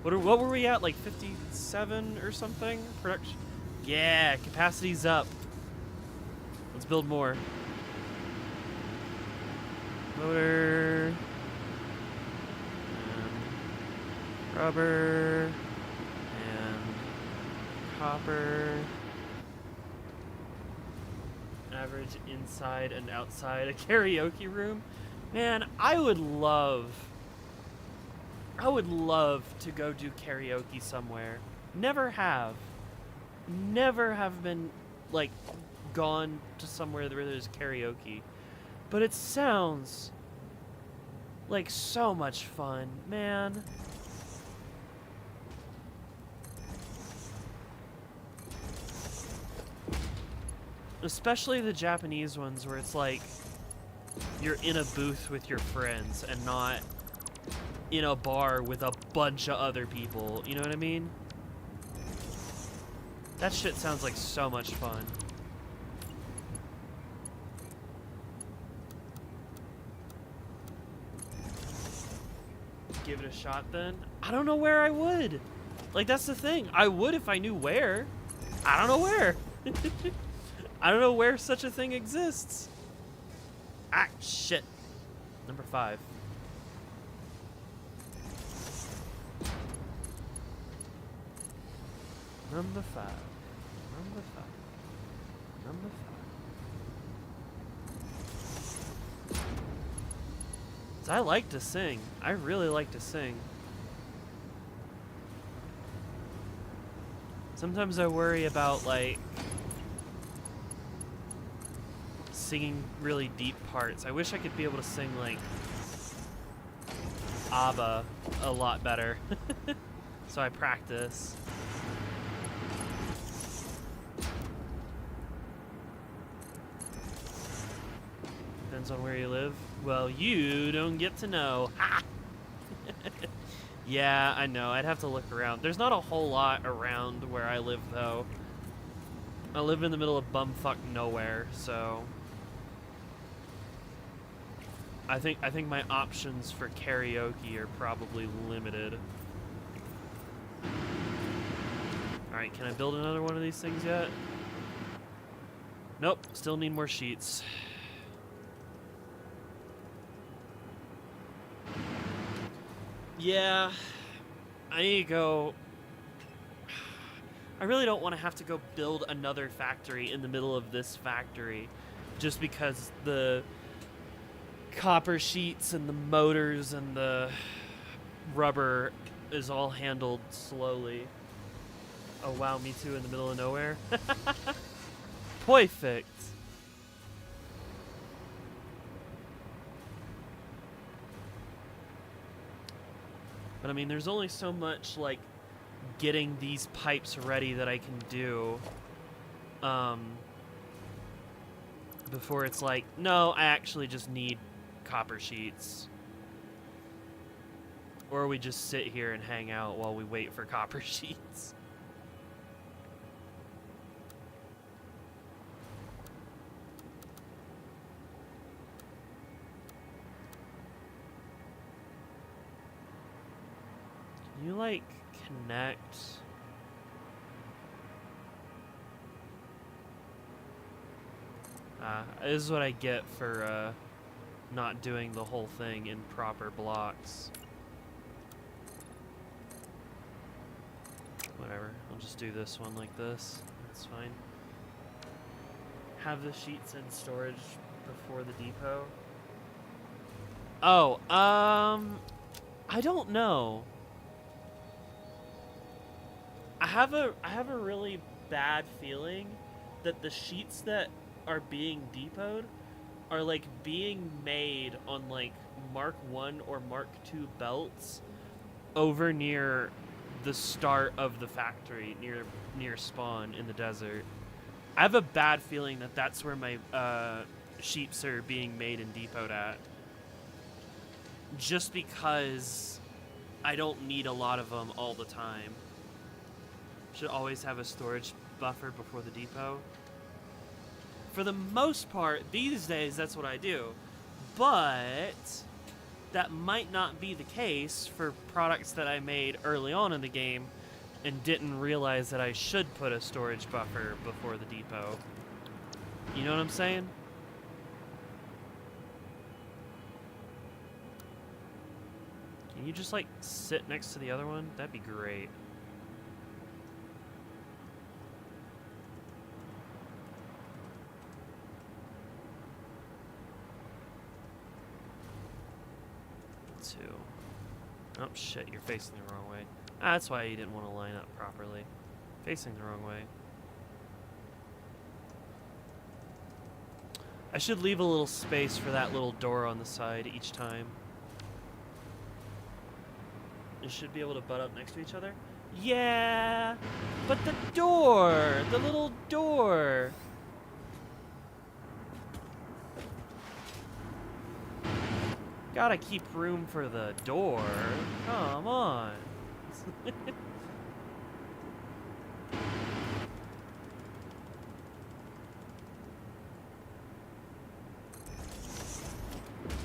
What were we at? Like 57 or something? Production. Yeah, capacity's up. Let's build more. Motor. And rubber. And copper. Average inside and outside a karaoke room. Man, I would love to go do karaoke somewhere. Never have been, like, gone to somewhere where there's karaoke. But it sounds like so much fun, man. Especially the Japanese ones where it's like you're in a booth with your friends and not in a bar with a bunch of other people. You know what I mean? That shit sounds like so much fun. Give it a shot then? I don't know where I would. Like, that's the thing. I would if I knew where. I don't know where. I don't know where such a thing exists. Ah, shit. I'm Number 5. Number 5. Number 5. Number 5. So I like to sing. I really like to sing. Sometimes I worry about, like, singing really deep parts. I wish I could be able to sing, like, ABBA a lot better. So I practice. Depends on where you live. Well, you don't get to know. Ha! Yeah, I know. I'd have to look around. There's not a whole lot around where I live, though. I live in the middle of bumfuck nowhere, so I think my options for karaoke are probably limited. All right, can I build another one of these things yet? Nope. Still need more sheets. Yeah, I need to go. I really don't want to have to go build another factory in the middle of this factory just because the copper sheets and the motors and the rubber is all handled slowly. Oh wow, me too, in the middle of nowhere. Perfect. But I mean, there's only so much, like, getting these pipes ready that I can do before it's like, no, I actually just need copper sheets. Or we just sit here and hang out while we wait for copper sheets. Can you, like, connect? This is what I get for not doing the whole thing in proper blocks. Whatever, I'll just do this one like this. That's fine. Have the sheets in storage before the depot. Oh, I don't know. I have a really bad feeling that the sheets that are being depoted are, like, being made on, like, Mark 1 or Mark 2 belts over near the start of the factory, near spawn in the desert. I have a bad feeling that that's where my sheets are being made and depoted at. Just because I don't need a lot of them all the time. Should always have a storage buffer before the depot. For the most part, these days, that's what I do. But that might not be the case for products that I made early on in the game and didn't realize that I should put a storage buffer before the depot. You know what I'm saying? Can you just, like, sit next to the other one? That'd be great. Oh shit, you're facing the wrong way. Ah, that's why you didn't want to line up properly. Facing the wrong way. I should leave a little space for that little door on the side each time. You should be able to butt up next to each other. Yeah, but the door, the little door. Gotta keep room for the door. Come on.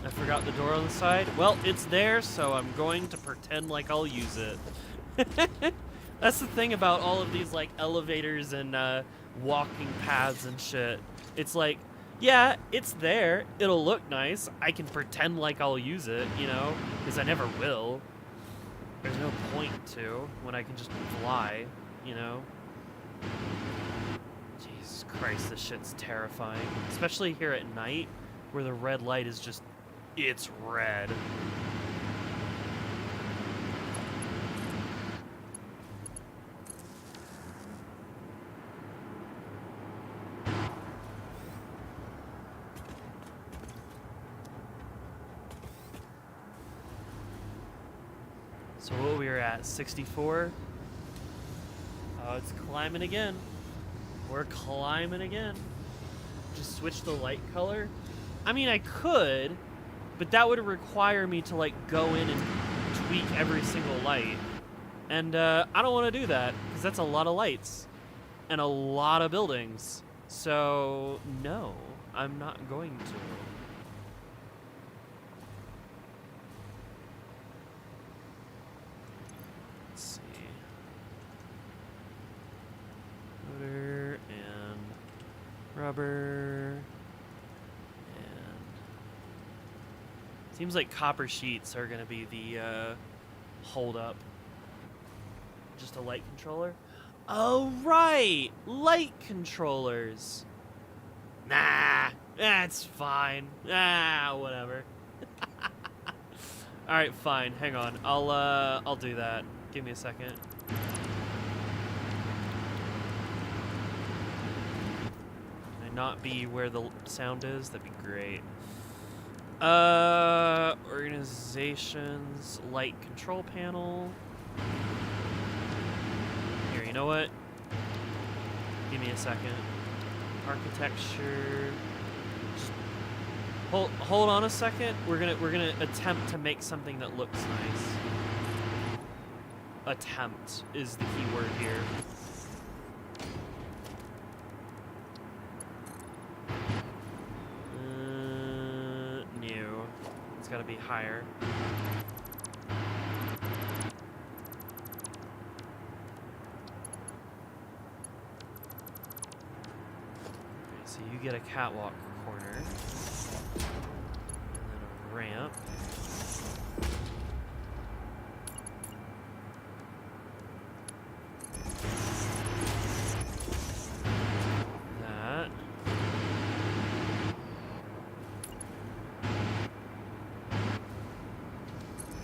I forgot the door on the side. Well, it's there, so I'm going to pretend like I'll use it. That's the thing about all of these, like, elevators and walking paths and shit. It's like, Yeah, it's there. It'll look nice. I can pretend like I'll use it, you know, because I never will. There's no point to when I can just fly, you know. Jesus Christ, this shit's terrifying. Especially here at night, where the red light is just, it's red. So what we were at, 64? Oh, it's climbing again. We're climbing again. Just switch the light color? I mean, I could, but that would require me to, like, go in and tweak every single light. And I don't want to do that, because that's a lot of lights and a lot of buildings. So, no, I'm not going to. Motor and rubber and seems like copper sheets are gonna be the hold up. Just a light controller? Oh right, light controllers. Nah, that's fine. Ah, whatever. All right, fine. Hang on. I'll do that. Give me a second. Not be where the sound is, that'd be great. Organizations, light control panel. Here, you know what? Give me a second. Architecture. Just hold on a second. We're gonna attempt to make something that looks nice. Attempt is the key word here. It's gotta be higher. Okay, so you get a catwalk corner. And then a ramp.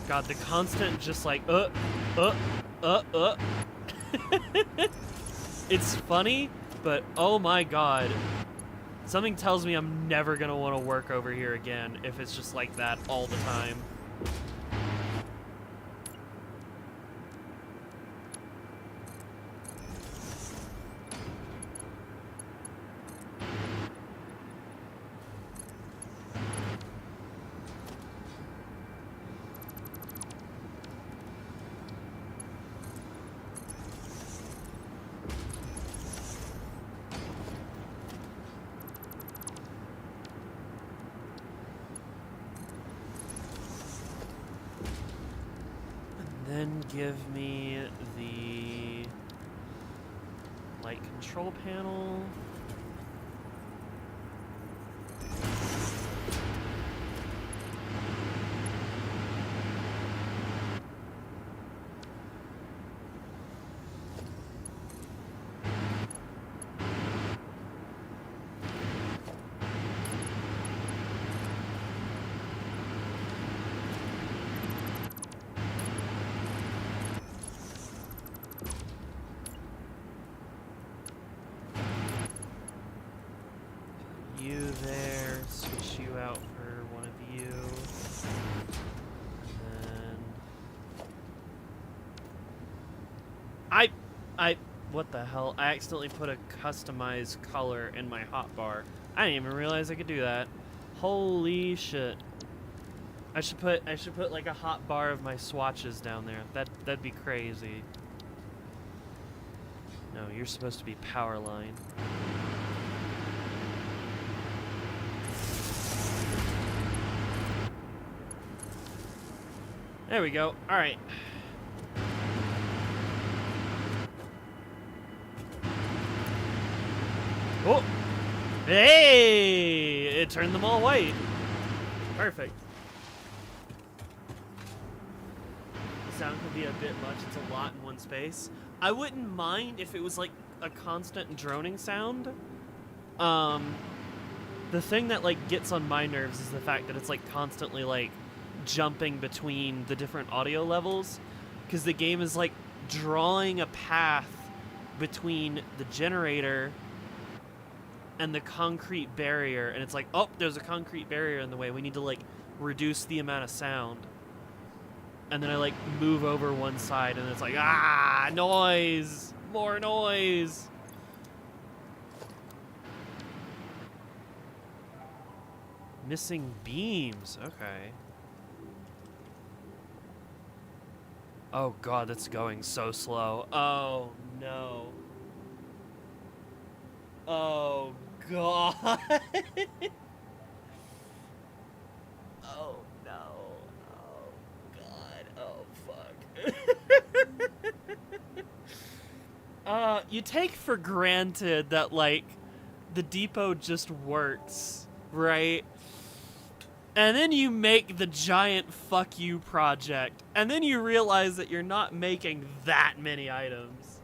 God, the constant just like, It's funny, but oh my God. Something tells me I'm never gonna want to work over here again if it's just like that all the time. Then give me the light control panel. You there, switch you out for one of you. And then what the hell? I accidentally put a customized color in my hotbar. I didn't even realize I could do that. Holy shit. I should put like a hotbar of my swatches down there. That'd be crazy. No, you're supposed to be power line. There we go. All right. Oh! Hey! turned them all white. Perfect. The sound can be a bit much. It's a lot in one space. I wouldn't mind if it was like a constant droning sound. The thing that like gets on my nerves is the fact that it's like constantly like jumping between the different audio levels, because the game is like drawing a path between the generator and the concrete barrier, and it's like, oh, there's a concrete barrier in the way. We need to like reduce the amount of sound. And then I like move over one side, and it's like, ah, noise, more noise. Missing beams. Okay. Oh god, that's going so slow. Oh no. Oh god. Oh no. Oh god. Oh fuck. You take for granted that like the depot just works, right? And then you make the giant fuck you project, and then you realize that you're not making that many items.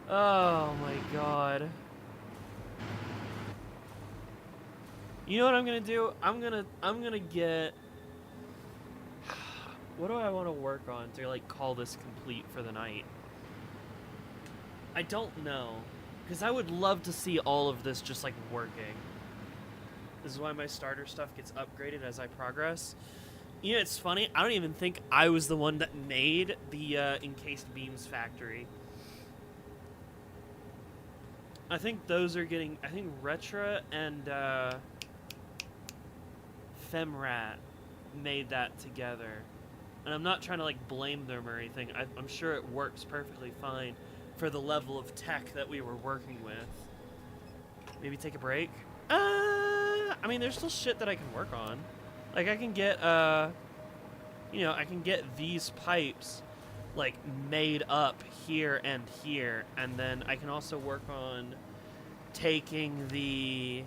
Oh my god. You know what I'm gonna do? I'm gonna get... What do I want to work on to like call this complete for the night? I don't know, because I would love to see all of this just like working. This is why my starter stuff gets upgraded as I progress. You know, it's funny, I don't even think I was the one that made the encased beams factory. I think those are getting... I think Retra and Femrat made that together. And I'm not trying to like blame them or anything. I'm sure it works perfectly fine for the level of tech that we were working with. Maybe take a break? I mean, there's still shit that I can work on. Like, I can get, you know, I can get these pipes, like, made up here, and then I can also work on taking the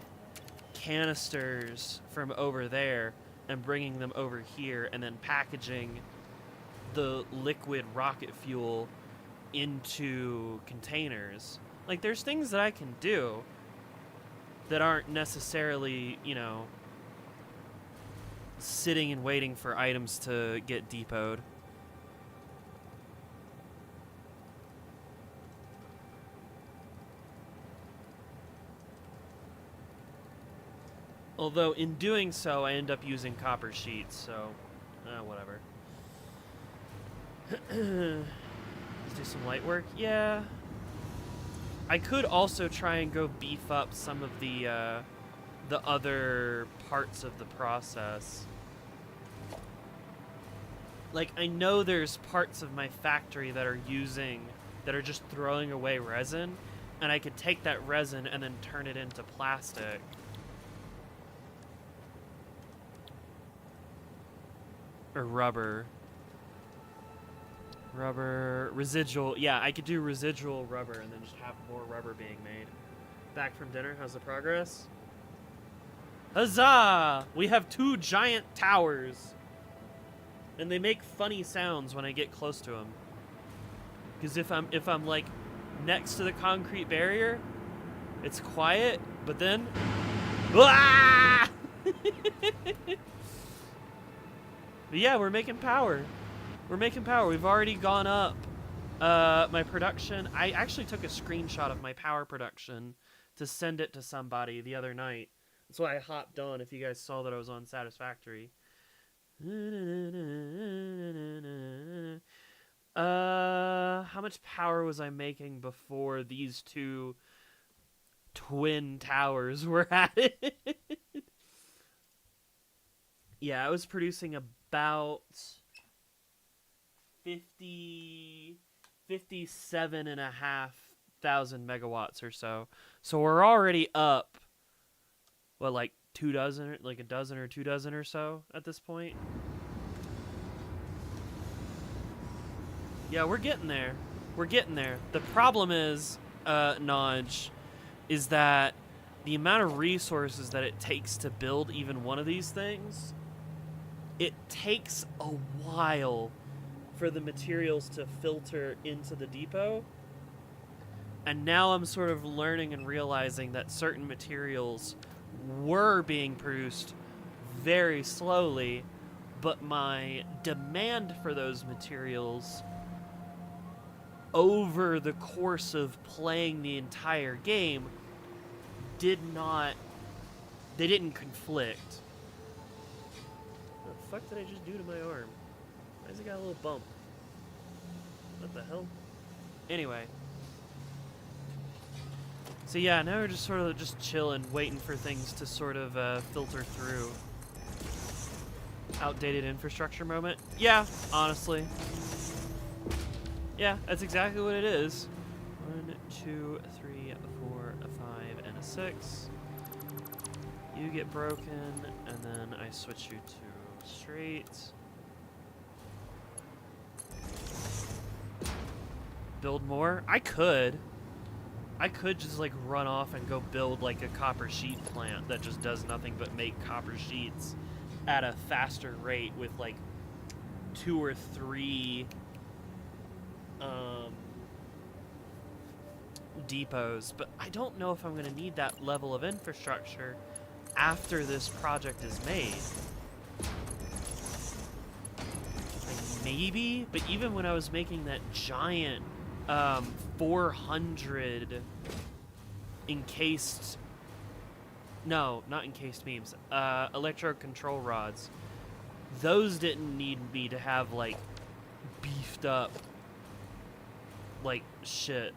canisters from over there and bringing them over here, and then packaging the liquid rocket fuel into containers. Like, there's things that I can do that aren't necessarily, you know, sitting and waiting for items to get depoted. Although, in doing so, I end up using copper sheets, so, whatever. Let's do some light work. Yeah. I could also try and go beef up some of the other parts of the process. Like, I know there's parts of my factory that are just throwing away resin, and I could take that resin and then turn it into plastic. Or rubber. Rubber, residual, yeah, I could do residual rubber and then just have more rubber being made. Back from dinner, how's the progress? Huzzah! We have 2 giant towers. And they make funny sounds when I get close to them. Because if I'm like next to the concrete barrier, it's quiet, but then... Ah! But yeah, we're making power. We're making power. We've already gone up my production. I actually took a screenshot of my power production to send it to somebody the other night. That's why I hopped on, if you guys saw that I was on Satisfactory. How much power was I making before these 2 twin towers were at it? Yeah, I was producing about 57,500 megawatts or so. So we're already up, what, like 2 dozen, like a dozen or 2 dozen or so at this point. Yeah, we're getting there. We're getting there. The problem is, Naj, is that the amount of resources that it takes to build even one of these things, it takes a while for the materials to filter into the depot. And now I'm sort of learning and realizing that certain materials were being produced very slowly, but my demand for those materials over the course of playing the entire game they didn't conflict. What the fuck did I just do to my arm? Why has it got a little bump? What the hell? Anyway. So yeah, now we're just sort of just chilling, waiting for things to sort of filter through. Outdated infrastructure moment? Yeah, honestly. Yeah, that's exactly what it is. 1, 2, 3, 4, 5, and a 6. You get broken, and then I switch you to straight. Build more? I could just like run off and go build like a copper sheet plant that just does nothing but make copper sheets at a faster rate with like 2 or 3 depots, but I don't know if I'm going to need that level of infrastructure after this project is made. Like maybe, but even when I was making that giant 400 encased, no, not encased beams, electrode control rods, those didn't need me to have like beefed up like shit.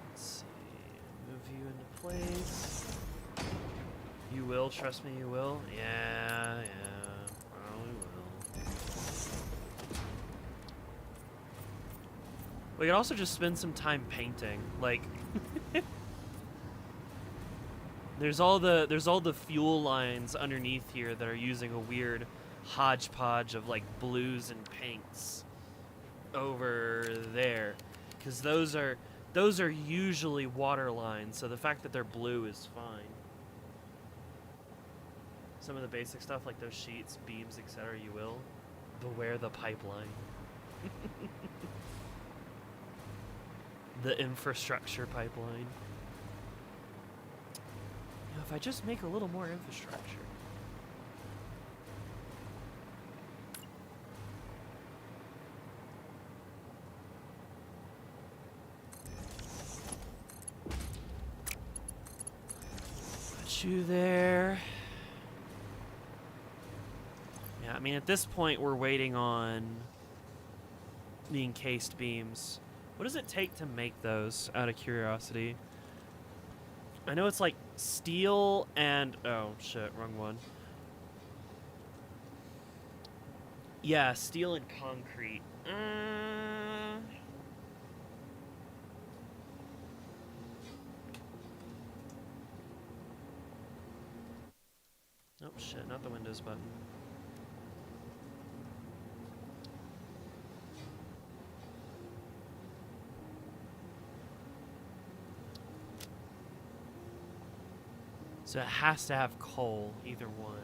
Let's see, move you into place. You will, trust me, you will. Yeah, probably will. We could also just spend some time painting, like. There's all the fuel lines underneath here that are using a weird hodgepodge of like blues and pinks over there, because those are usually water lines, so the fact that they're blue is fine. Some of the basic stuff like those sheets, beams, etc. You will beware the pipeline. The infrastructure pipeline. You know, if I just make a little more infrastructure. Put you there. Yeah, I mean, at this point, we're waiting on the encased beams. What does it take to make those, out of curiosity? I know it's like steel and... Oh, shit, wrong one. Yeah, steel and concrete. Oh, shit, not the Windows button. So it has to have coal, either one.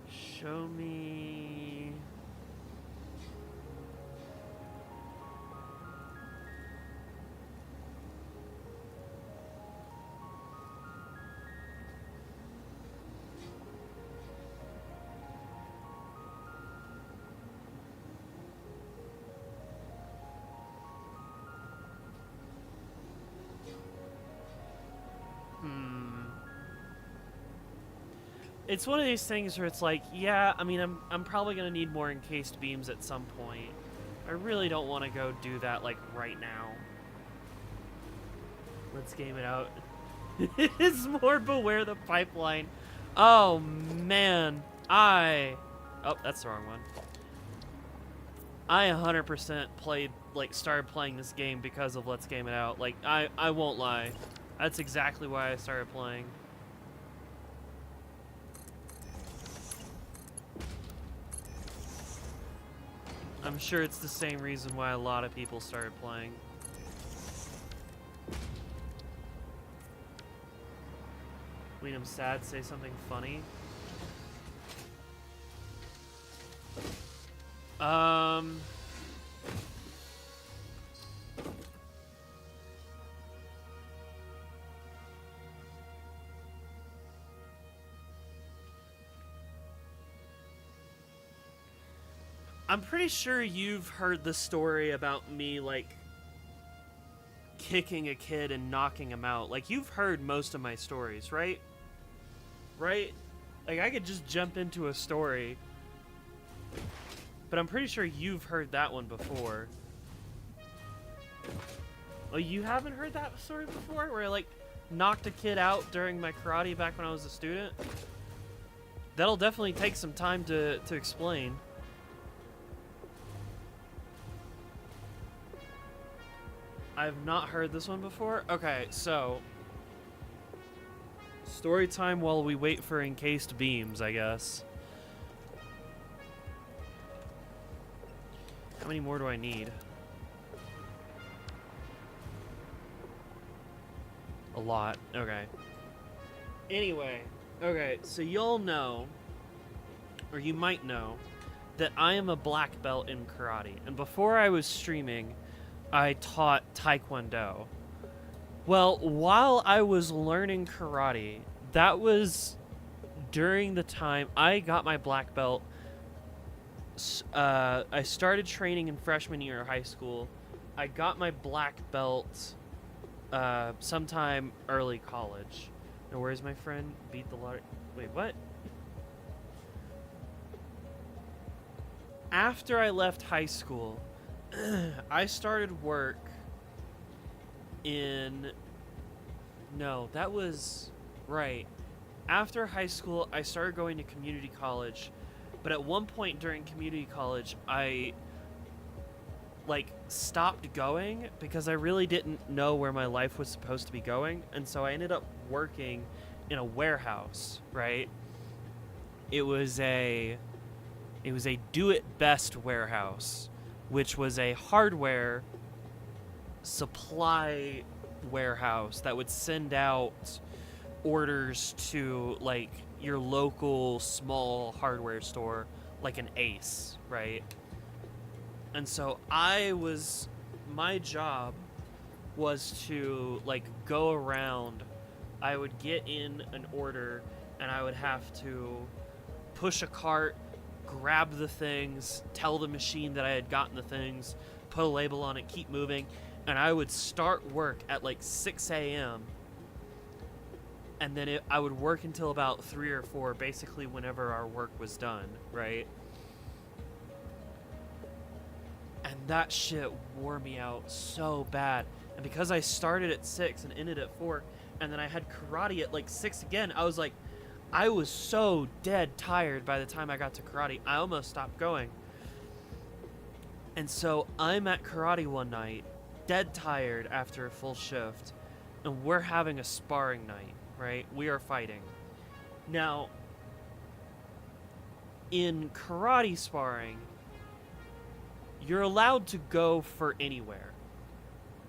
Show me... It's one of these things where it's like, yeah, I mean, I'm probably gonna need more encased beams at some point. I really don't want to go do that like right now. Let's game it out. It's more beware the pipeline. Oh man, oh, that's the wrong one. I 100% started playing this game because of Let's Game It Out. Like, I won't lie. That's exactly why I started playing. I'm sure it's the same reason why a lot of people started playing. When I'm sad, say something funny. I'm pretty sure you've heard the story about me, like, kicking a kid and knocking him out. Like, you've heard most of my stories, right? Right? Like, I could just jump into a story, but I'm pretty sure you've heard that one before. Oh, you haven't heard that story before? Where I, like, knocked a kid out during my karate back when I was a student? That'll definitely take some time to explain. I've not heard this one before. Okay, so story time while we wait for encased beams, I guess. How many more do I need? A lot. Okay. Anyway, okay, so y'all know, or you might know, that I am a black belt in karate. And before I was streaming, I taught Taekwondo. Well, while I was learning karate, that was during the time I got my black belt. I started training in freshman year of high school. I got my black belt sometime early college. Now, where's my friend? Beat the lottery. Wait, what? After I left high school, I started work in... No, that was... Right. After high school, I started going to community college. But at one point during community college, I, like, stopped going because I really didn't know where my life was supposed to be going. And so I ended up working in a warehouse, right? It was a do-it-best warehouse, which was a hardware supply warehouse that would send out orders to, like, your local small hardware store, like an Ace, right? And so my job was to, like, go around. I would get in an order and I would have to push a cart, grab the things, tell the machine that I had gotten the things, put a label on it, keep moving, and I would start work at like 6 a.m. and then I would work until about 3 or 4, basically whenever our work was done, right? And that shit wore me out so bad. And because I started at 6 and ended at 4, and then I had karate at like 6 again, I was so dead tired by the time I got to karate, I almost stopped going. And so I'm at karate one night, dead tired after a full shift, and we're having a sparring night, right? We are fighting. Now, in karate sparring, you're allowed to go for anywhere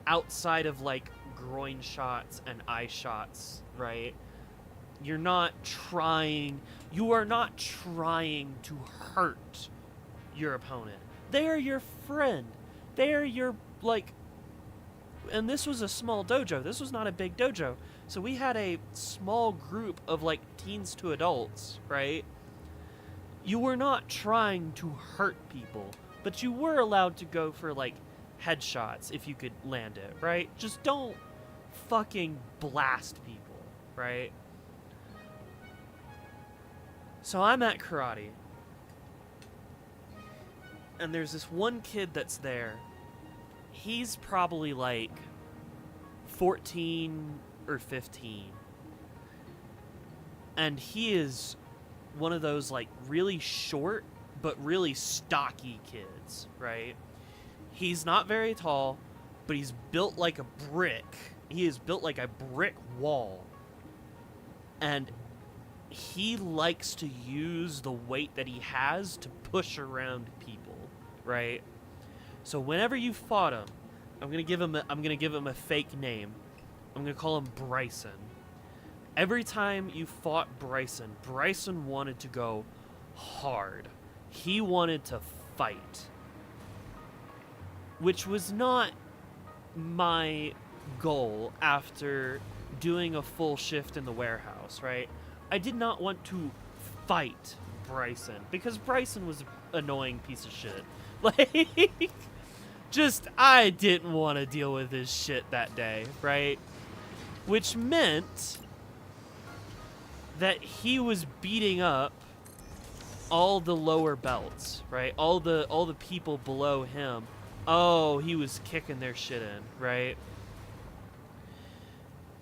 outside of, like, groin shots and eye shots, right? You are not trying to hurt your opponent. They are your friend. They are your, like, and this was a small dojo. This was not a big dojo. So we had a small group of, like, teens to adults, right? You were not trying to hurt people, but you were allowed to go for, like, headshots if you could land it, right? Just don't fucking blast people, right? So I'm at karate, and there's this one kid that's there. He's probably like 14 or 15, and he is one of those, like, really short but really stocky kids, right? He's not very tall, but he's built like a brick. He is built like a brick wall, and he likes to use the weight that he has to push around people, right? So whenever you fought him, I'm gonna give him a fake name. I'm gonna call him Bryson. Every time you fought Bryson wanted to go hard. He wanted to fight. Which was not my goal after doing a full shift in the warehouse, right? I did not want to fight Bryson because Bryson was an annoying piece of shit. Like, just, I didn't want to deal with his shit that day, right? Which meant that he was beating up all the lower belts, right? All the people below him. Oh, he was kicking their shit in, right?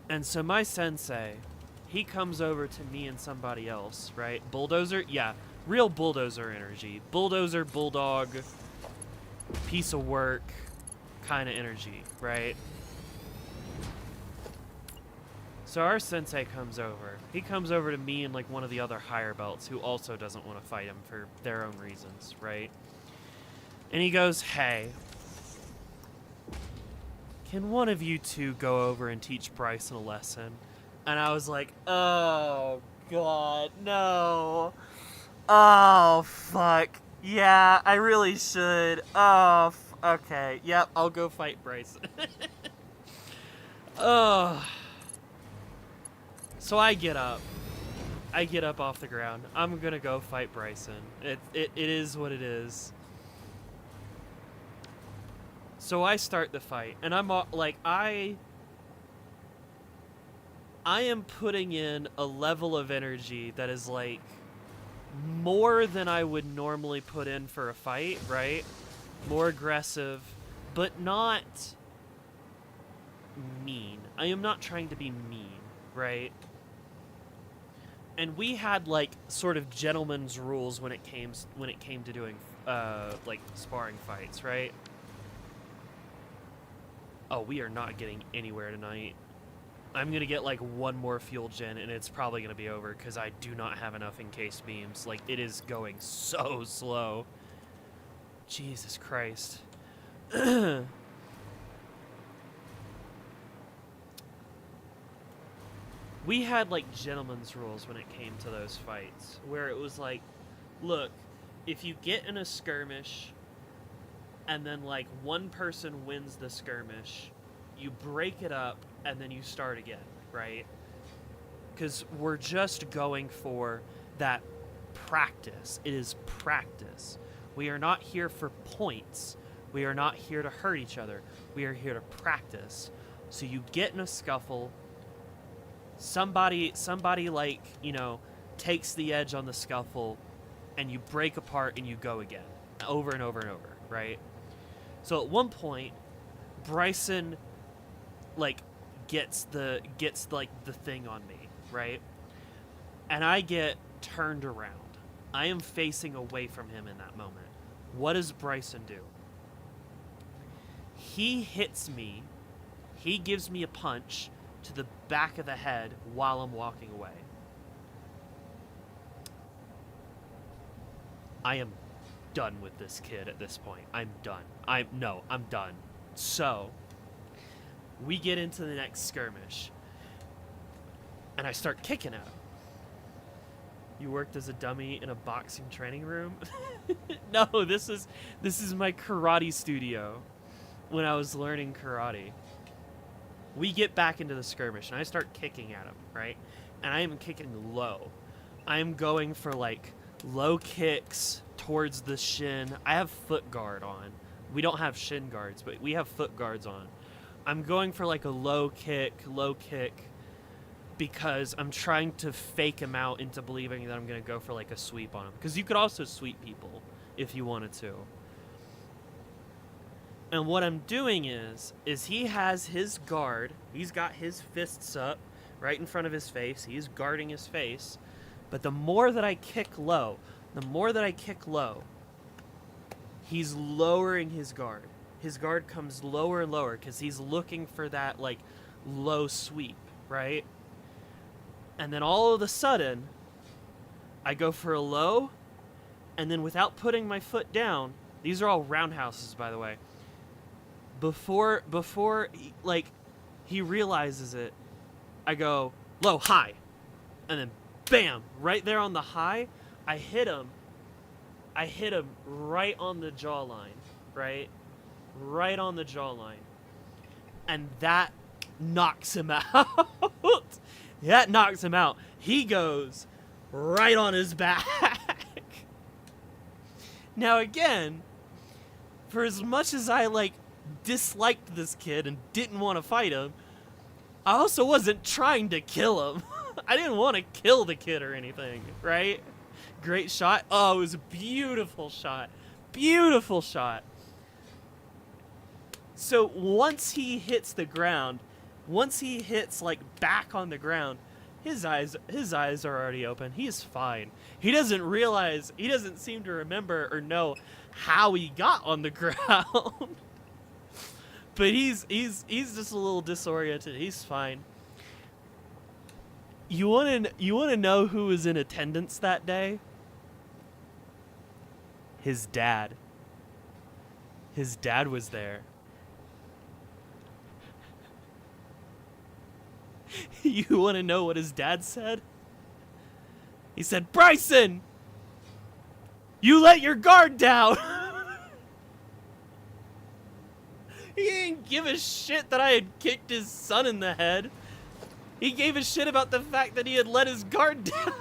And so my sensei, he comes over to me and somebody else, right? Bulldozer? Yeah, real bulldozer energy. Bulldozer, bulldog, piece of work kind of energy, right? So our sensei comes over. He comes over to me and like one of the other higher belts who also doesn't want to fight him for their own reasons, right? And he goes, hey, can one of you two go over and teach Bryson a lesson? And I was like, oh, God, no. Oh, fuck. Yeah, I really should. Oh, okay. Yep, I'll go fight Bryson. Oh. So I get up. I get up off the ground. I'm gonna go fight Bryson. It is what it is. So I start the fight, and I'm like, I am putting in a level of energy that is like more than I would normally put in for a fight, right? More aggressive, but not mean. I am not trying to be mean, right? And we had like sort of gentleman's rules when it came to doing like sparring fights, right? Oh, we are not getting anywhere tonight. I'm gonna get like one more fuel gen and it's probably gonna be over because I do not have enough encased beams. Like, it is going so slow. Jesus Christ. We had like gentleman's rules when it came to those fights, where it was like, look, if you get in a skirmish and then like one person wins the skirmish, you break it up and then you start again, right? Because we're just going for that practice. It is practice. We are not here for points. We are not here to hurt each other. We are here to practice. So you get in a scuffle, somebody like, you know, takes the edge on the scuffle, and you break apart and you go again, over and over and over, right? So at one point, Bryson like gets the thing on me, right? And I get turned around. I am facing away from him in that moment. What does Bryson do? He hits me. He gives me a punch to the back of the head while I'm walking away. I am done with this kid at this point. I'm done. I'm done. So, we get into the next skirmish, and I start kicking at him. You worked as a dummy in a boxing training room? No, this is my karate studio when I was learning karate. We get back into the skirmish, and I start kicking at him, right? And I am kicking low. I am going for, like, low kicks towards the shin. I have foot guard on. We don't have shin guards, but we have foot guards on. I'm going for, like, a low kick, because I'm trying to fake him out into believing that I'm going to go for, like, a sweep on him. Because you could also sweep people if you wanted to. And what I'm doing is he has his guard. He's got his fists up right in front of his face. He's guarding his face. But the more that I kick low, he's lowering his guard. His guard comes lower and lower because he's looking for that, like, low sweep, right? And then all of a sudden, I go for a low, and then without putting my foot down, these are all roundhouses, by the way. before he, like he realizes it, I go low high, and then bam, right there on the high, I hit him right on the jawline, right on the jawline, and that knocks him out. That knocks him out. He goes right on his back. Now again, for as much as I like disliked this kid and didn't want to fight him, I also wasn't trying to kill him. I didn't want to kill the kid or anything, right? Great shot. Oh, it was a beautiful shot. Beautiful shot. So once he hits the ground, once he hits like back on the ground, his eyes are already open. He's fine. He doesn't realize, he doesn't seem to remember or know how he got on the ground. But he's just a little disoriented. He's fine. You want to know who was in attendance that day? His dad. His dad was there. You want to know what his dad said? He said, "Bryson, you let your guard down." He didn't give a shit that I had kicked his son in the head. He gave a shit about the fact that he had let his guard down.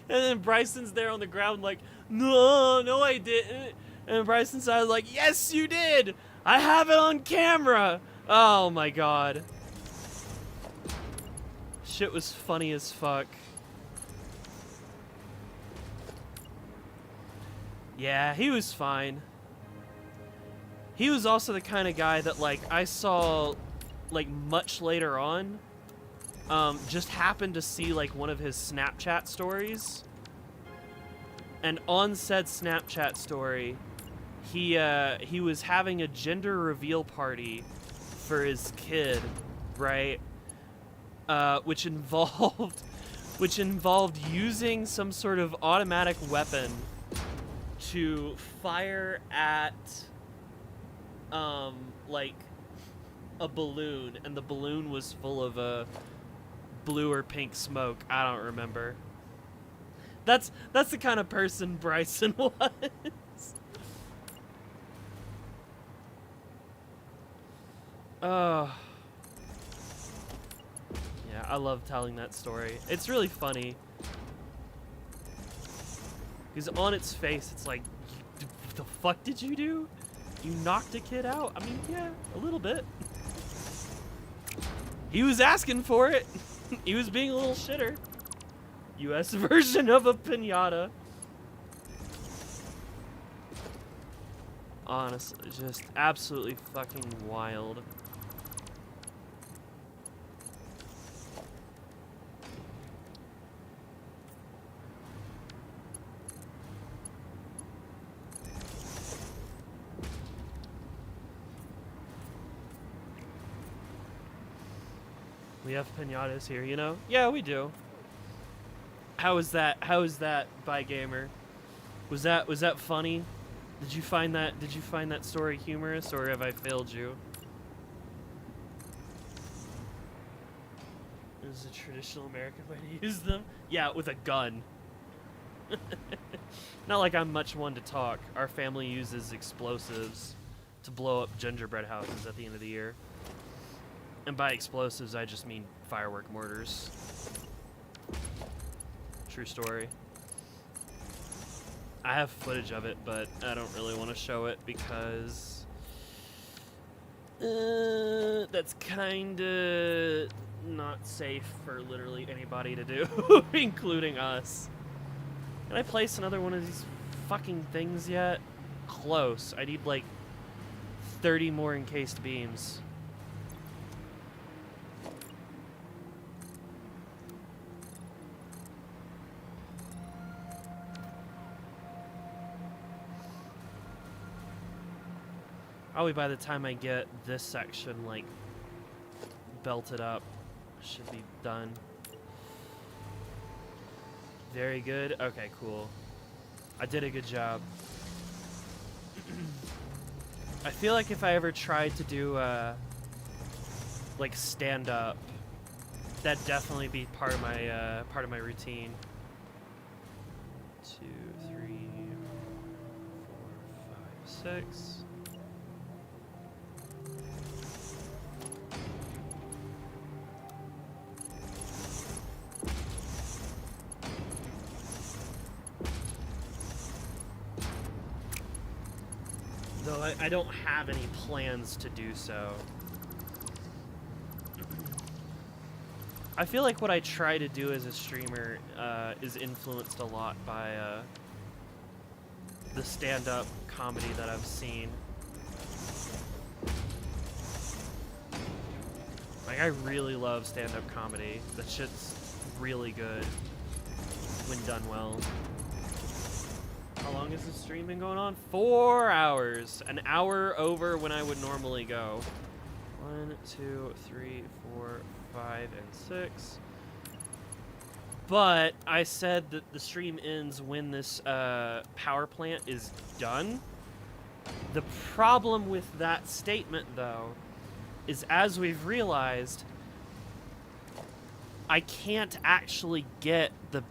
And then Bryson's there on the ground like, no, I didn't. And Bryson's like, yes, you did. I have it on camera. Oh my god. Shit was funny as fuck. Yeah, he was fine. He was also the kind of guy that, like, I saw, like, much later on, just happened to see, like, one of his Snapchat stories. And on said Snapchat story, he was having a gender reveal party for his kid, right? Which involved using some sort of automatic weapon to fire at like a balloon, and the balloon was full of a blue or pink smoke. I don't remember. That's the kind of person Bryson was. Yeah, I love telling that story. It's really funny. Because on its face, it's like, what the fuck did you do? You knocked a kid out? I mean, yeah, a little bit. He was asking for it. He was being a little shitter. US version of a piñata. Honestly, just absolutely fucking wild. We have piñatas here, you know? Yeah, we do. How is that? How is that, by gamer? Was that funny? Did you find that story humorous, or have I failed you? This is a traditional American way to use them? Yeah, with a gun. Not like I'm much one to talk. Our family uses explosives to blow up gingerbread houses at the end of the year. And by explosives, I just mean firework mortars. True story. I have footage of it, but I don't really want to show it because that's kind of not safe for literally anybody to do, including us. Can I place another one of these fucking things yet? Close. I need like 30 more encased beams. Probably by the time I get this section, like, belted up, should be done. Very good. Okay, cool. I did a good job. I feel like if I ever tried to do like stand up, that'd definitely be part of my routine. 2, 3, 4, 5, 6. Though I don't have any plans to do so. I feel like what I try to do as a streamer is influenced a lot by the stand-up comedy that I've seen. Like, I really love stand-up comedy. That shit's really good when done well. How long has this stream been going on? 4 hours. An hour over when I would normally go. 1, 2, 3, 4, 5, and 6. But I said that the stream ends when this power plant is done. The problem with that statement, though, is as we've realized, I can't actually get the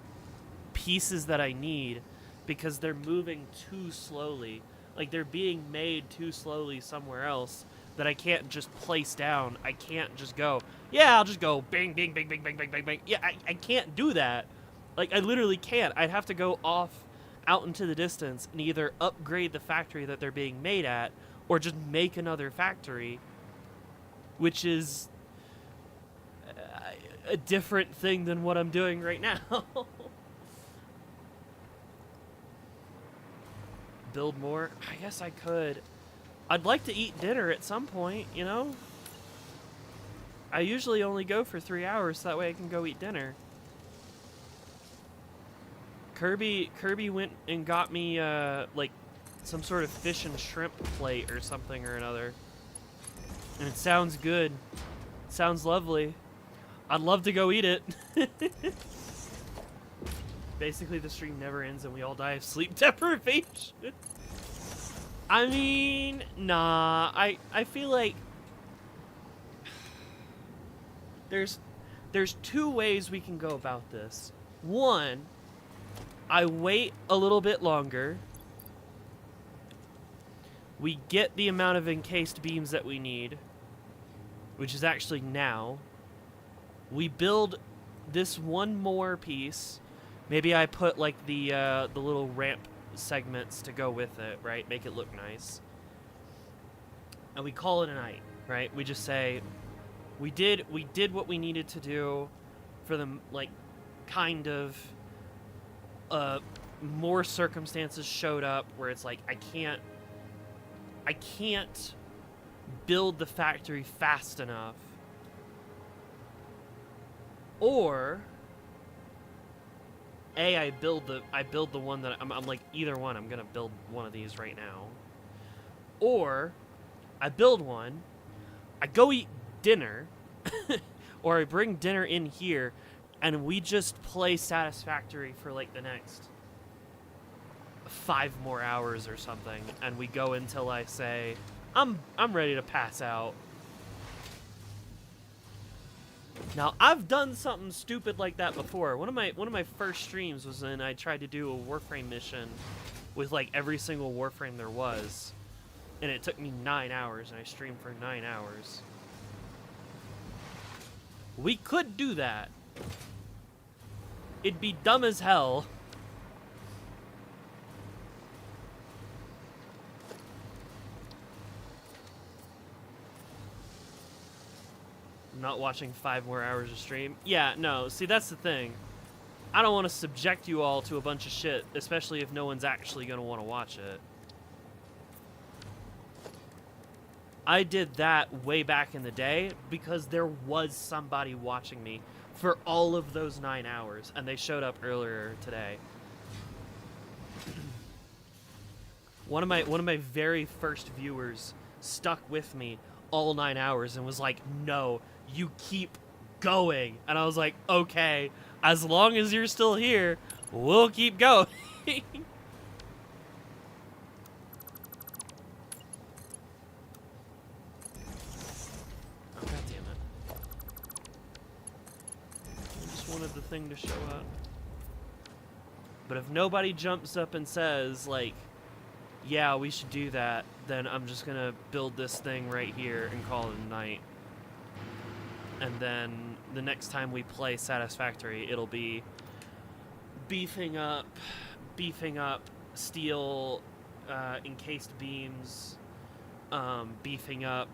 pieces that I need because they're moving too slowly. Like, they're being made too slowly somewhere else that I can't just place down. I can't just go, yeah, I'll just go bing, bing, bing, bing, bing, bing, bing, bing. Yeah, I can't do that. Like, I literally can't. I'd have to go off out into the distance and either upgrade the factory that they're being made at or just make another factory, which is a different thing than what I'm doing right now. Build more? I guess I could. I'd like to eat dinner at some point, you know? I usually only go for 3 hours, so that way I can go eat dinner. Kirby went and got me, like, some sort of fish and shrimp plate or something or another. And it sounds good. It sounds lovely. I'd love to go eat it. Basically, the stream never ends and we all die of sleep deprivation. I mean, nah. I feel like there's 2 ways we can go about this. One, I wait a little bit longer. We get the amount of encased beams that we need, which is actually now. We build this one more piece. Maybe I put like the little ramp segments to go with it, right? Make it look nice. And we call it a night, right? We just say we did what we needed to do for the, like, kind of more circumstances showed up where it's like I can't build the factory fast enough. Or I build the one that I'm like, either one, I'm gonna build one of these right now. Or I build one, I go eat dinner, or I bring dinner in here, and we just play Satisfactory for like the next 5 more hours or something, and we go until I say, I'm ready to pass out. Now, I've done something stupid like that before. One of my first streams was when I tried to do a Warframe mission with like every single Warframe there was, and it took me 9 hours, and I streamed for 9 hours. We could do that. It'd be dumb as hell. Not watching 5 more hours of stream. Yeah, no, see, that's the thing. I don't want to subject you all to a bunch of shit, especially if no one's actually going to want to watch it. I did that way back in the day because there was somebody watching me for all of those 9 hours, and they showed up earlier today. One of my very first viewers stuck with me all 9 hours and was like, no, you keep going. And I was like, okay, as long as you're still here, we'll keep going. for the thing to show up. But if nobody jumps up and says, like, yeah, we should do that, then I'm just gonna build this thing right here and call it a night. And then the next time we play Satisfactory, it'll be beefing up steel encased beams, beefing up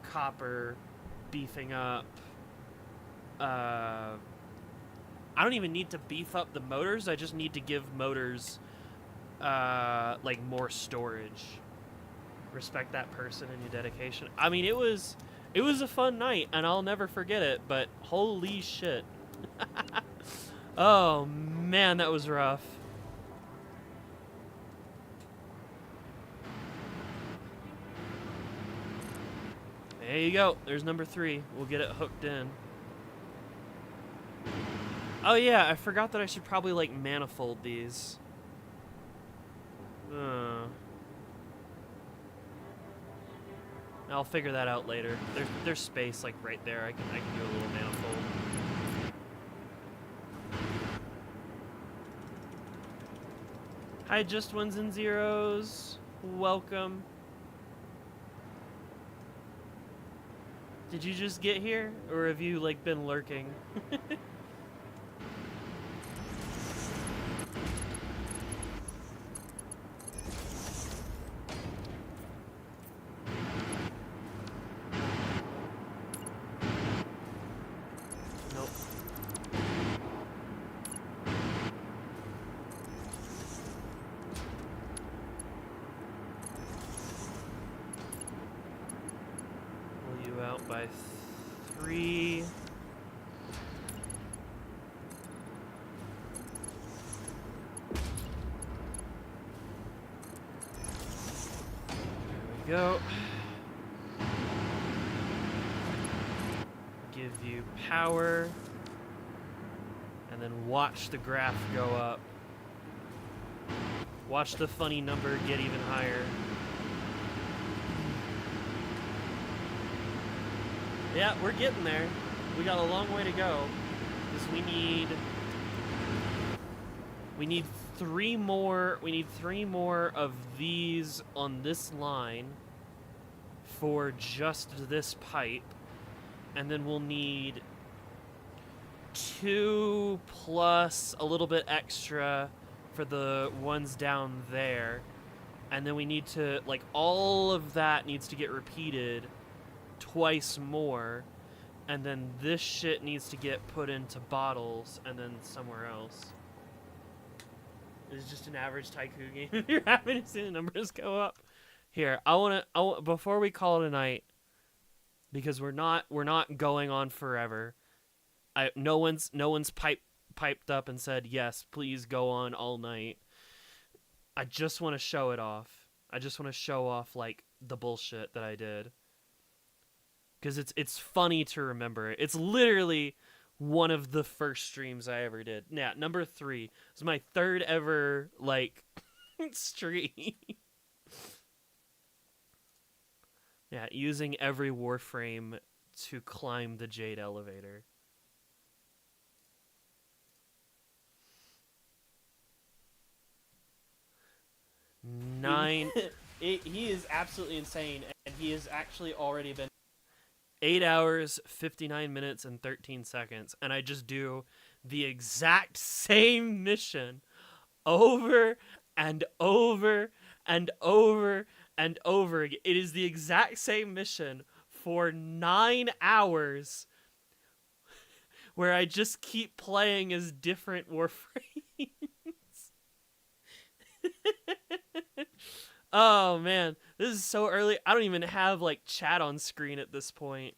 copper, beefing up I don't even need to beef up the motors. I just need to give motors like more storage. Respect that person and your dedication. I mean, it was a fun night and I'll never forget it, but holy shit. Oh man, that was rough. There you go. There's number 3. We'll get it hooked in. Oh yeah, I forgot that I should probably like manifold these. I'll figure that out later. There's space like right there. I can do a little manifold. Hi, just ones and zeros. Welcome. Did you just get here, or have you like been lurking? Nope. Pull you out by 3. There we go. Give you power. And then watch the graph go up. Watch the funny number get even higher. Yeah, we're getting there. We got a long way to go. Because we need 3 more. We need 3 more of these on this line for just this pipe. And then we'll need 2 plus a little bit extra for the ones down there. And then we need to, like, all of that needs to get repeated twice more. And then this shit needs to get put into bottles and then somewhere else. It's just an average Tycoon game. You're happy to see the numbers go up. Here, I want before we call it a night, because we're not going on forever. No one's piped up and said yes, please go on all night. I just want to show it off. I just want to show off like the bullshit that I did, because it's funny to remember. It's literally one of the first streams I ever did. Yeah, number 3. It was my 3rd ever like stream. Yeah, using every Warframe to climb the Jade elevator. Nine. He is absolutely insane, and he has actually already been 8 hours, 59 minutes, and 13 seconds, and I just do the exact same mission over and over and over and over again. It is the exact same mission for 9 hours, where I just keep playing as different Warframes. Oh man, this is so early. I don't even have like chat on screen at this point.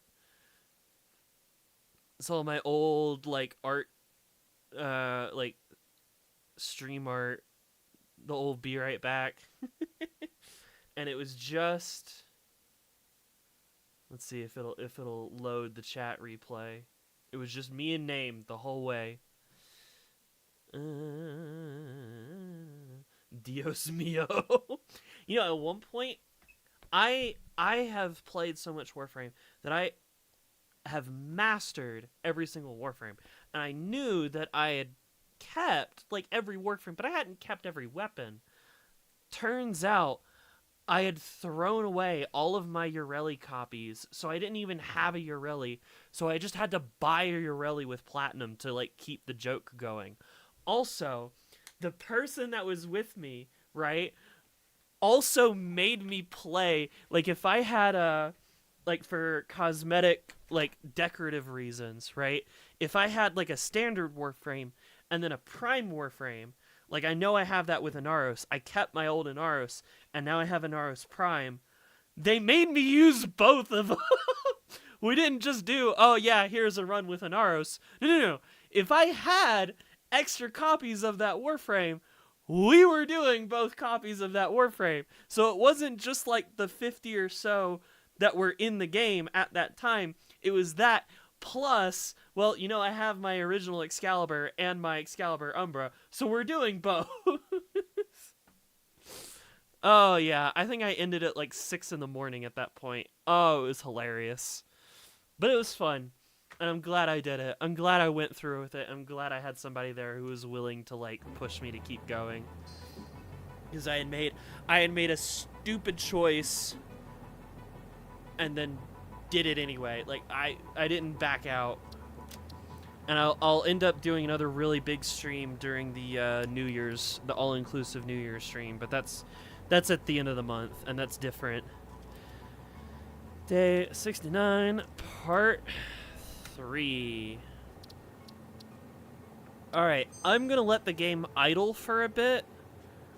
It's all my old like art, like stream art, the old Be Right Back. And it was just, let's see if it'll load the chat replay. It was just me and Name the whole way. Dios mio. You know, at one point, I have played so much Warframe that I have mastered every single Warframe. and I knew that I had kept like every Warframe, but I hadn't kept every weapon. Turns out I had thrown away all of my Ureli copies, so I didn't even have a Ureli, so I just had to buy a Ureli with platinum to like keep the joke going. Also, the person that was with me, right, also made me play, like if I had a, like for cosmetic, like decorative reasons, right, if I had like a standard Warframe and then a Prime Warframe, like I know I have that with Inaros, I kept my old Inaros, and now I have Inaros Prime, they made me use both of them. We didn't just do, oh yeah, here's a run with Inaros. No. If I had extra copies of that Warframe, we were doing both copies of that Warframe. So it wasn't just like the 50 or so that were in the game at that time. It was that plus, well, you know, I have my original Excalibur and my Excalibur Umbra, so we're doing both. Oh yeah, I think I ended at like 6 in the morning at that point. Oh, it was hilarious. But it was fun. And I'm glad I did it. I'm glad I went through with it. I'm glad I had somebody there who was willing to like push me to keep going. Because I had made a stupid choice and then did it anyway. Like I didn't back out. And I'll end up doing another really big stream during the New Year's, the all-inclusive New Year's stream, but that's at the end of the month, and that's different. Day 69, part 3. Alright, I'm gonna let the game idle for a bit.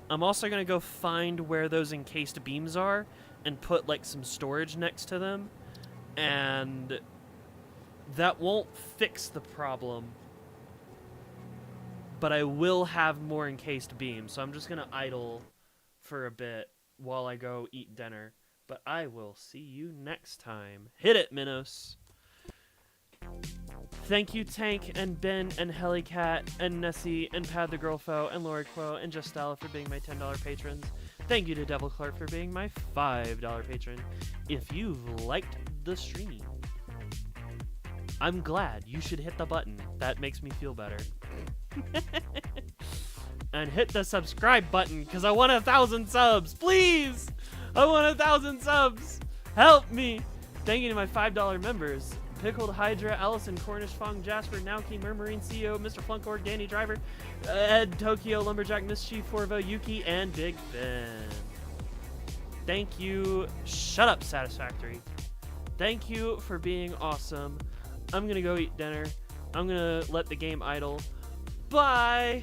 I'm also gonna go find where those encased beams are and put like some storage next to them. And that won't fix the problem, but I will have more encased beams. So I'm just gonna idle for a bit while I go eat dinner. But I will see you next time. Hit it, Minos. Thank you, Tank and Ben and Helicat and Nessie and Pad the Girlfo and Lori Quo and Just Stella for being my $10 patrons. Thank you to Devil Clark for being my $5 patron. If you've liked the stream, I'm glad. You should hit the button. That makes me feel better. And hit the subscribe button, because I want 1,000 subs. Please! I want 1,000 subs. Help me. Thank you to my $5 members. Pickled Hydra, Allison, Cornish Fong, Jasper, Naoki, Murmurine, CEO, Mr. Flunkorg, Danny Driver, Ed, Tokyo, Lumberjack, Mischief, Forvo, Yuki, and Big Ben. Thank you. Shut up, Satisfactory. Thank you for being awesome. I'm gonna go eat dinner. I'm gonna let the game idle. Bye!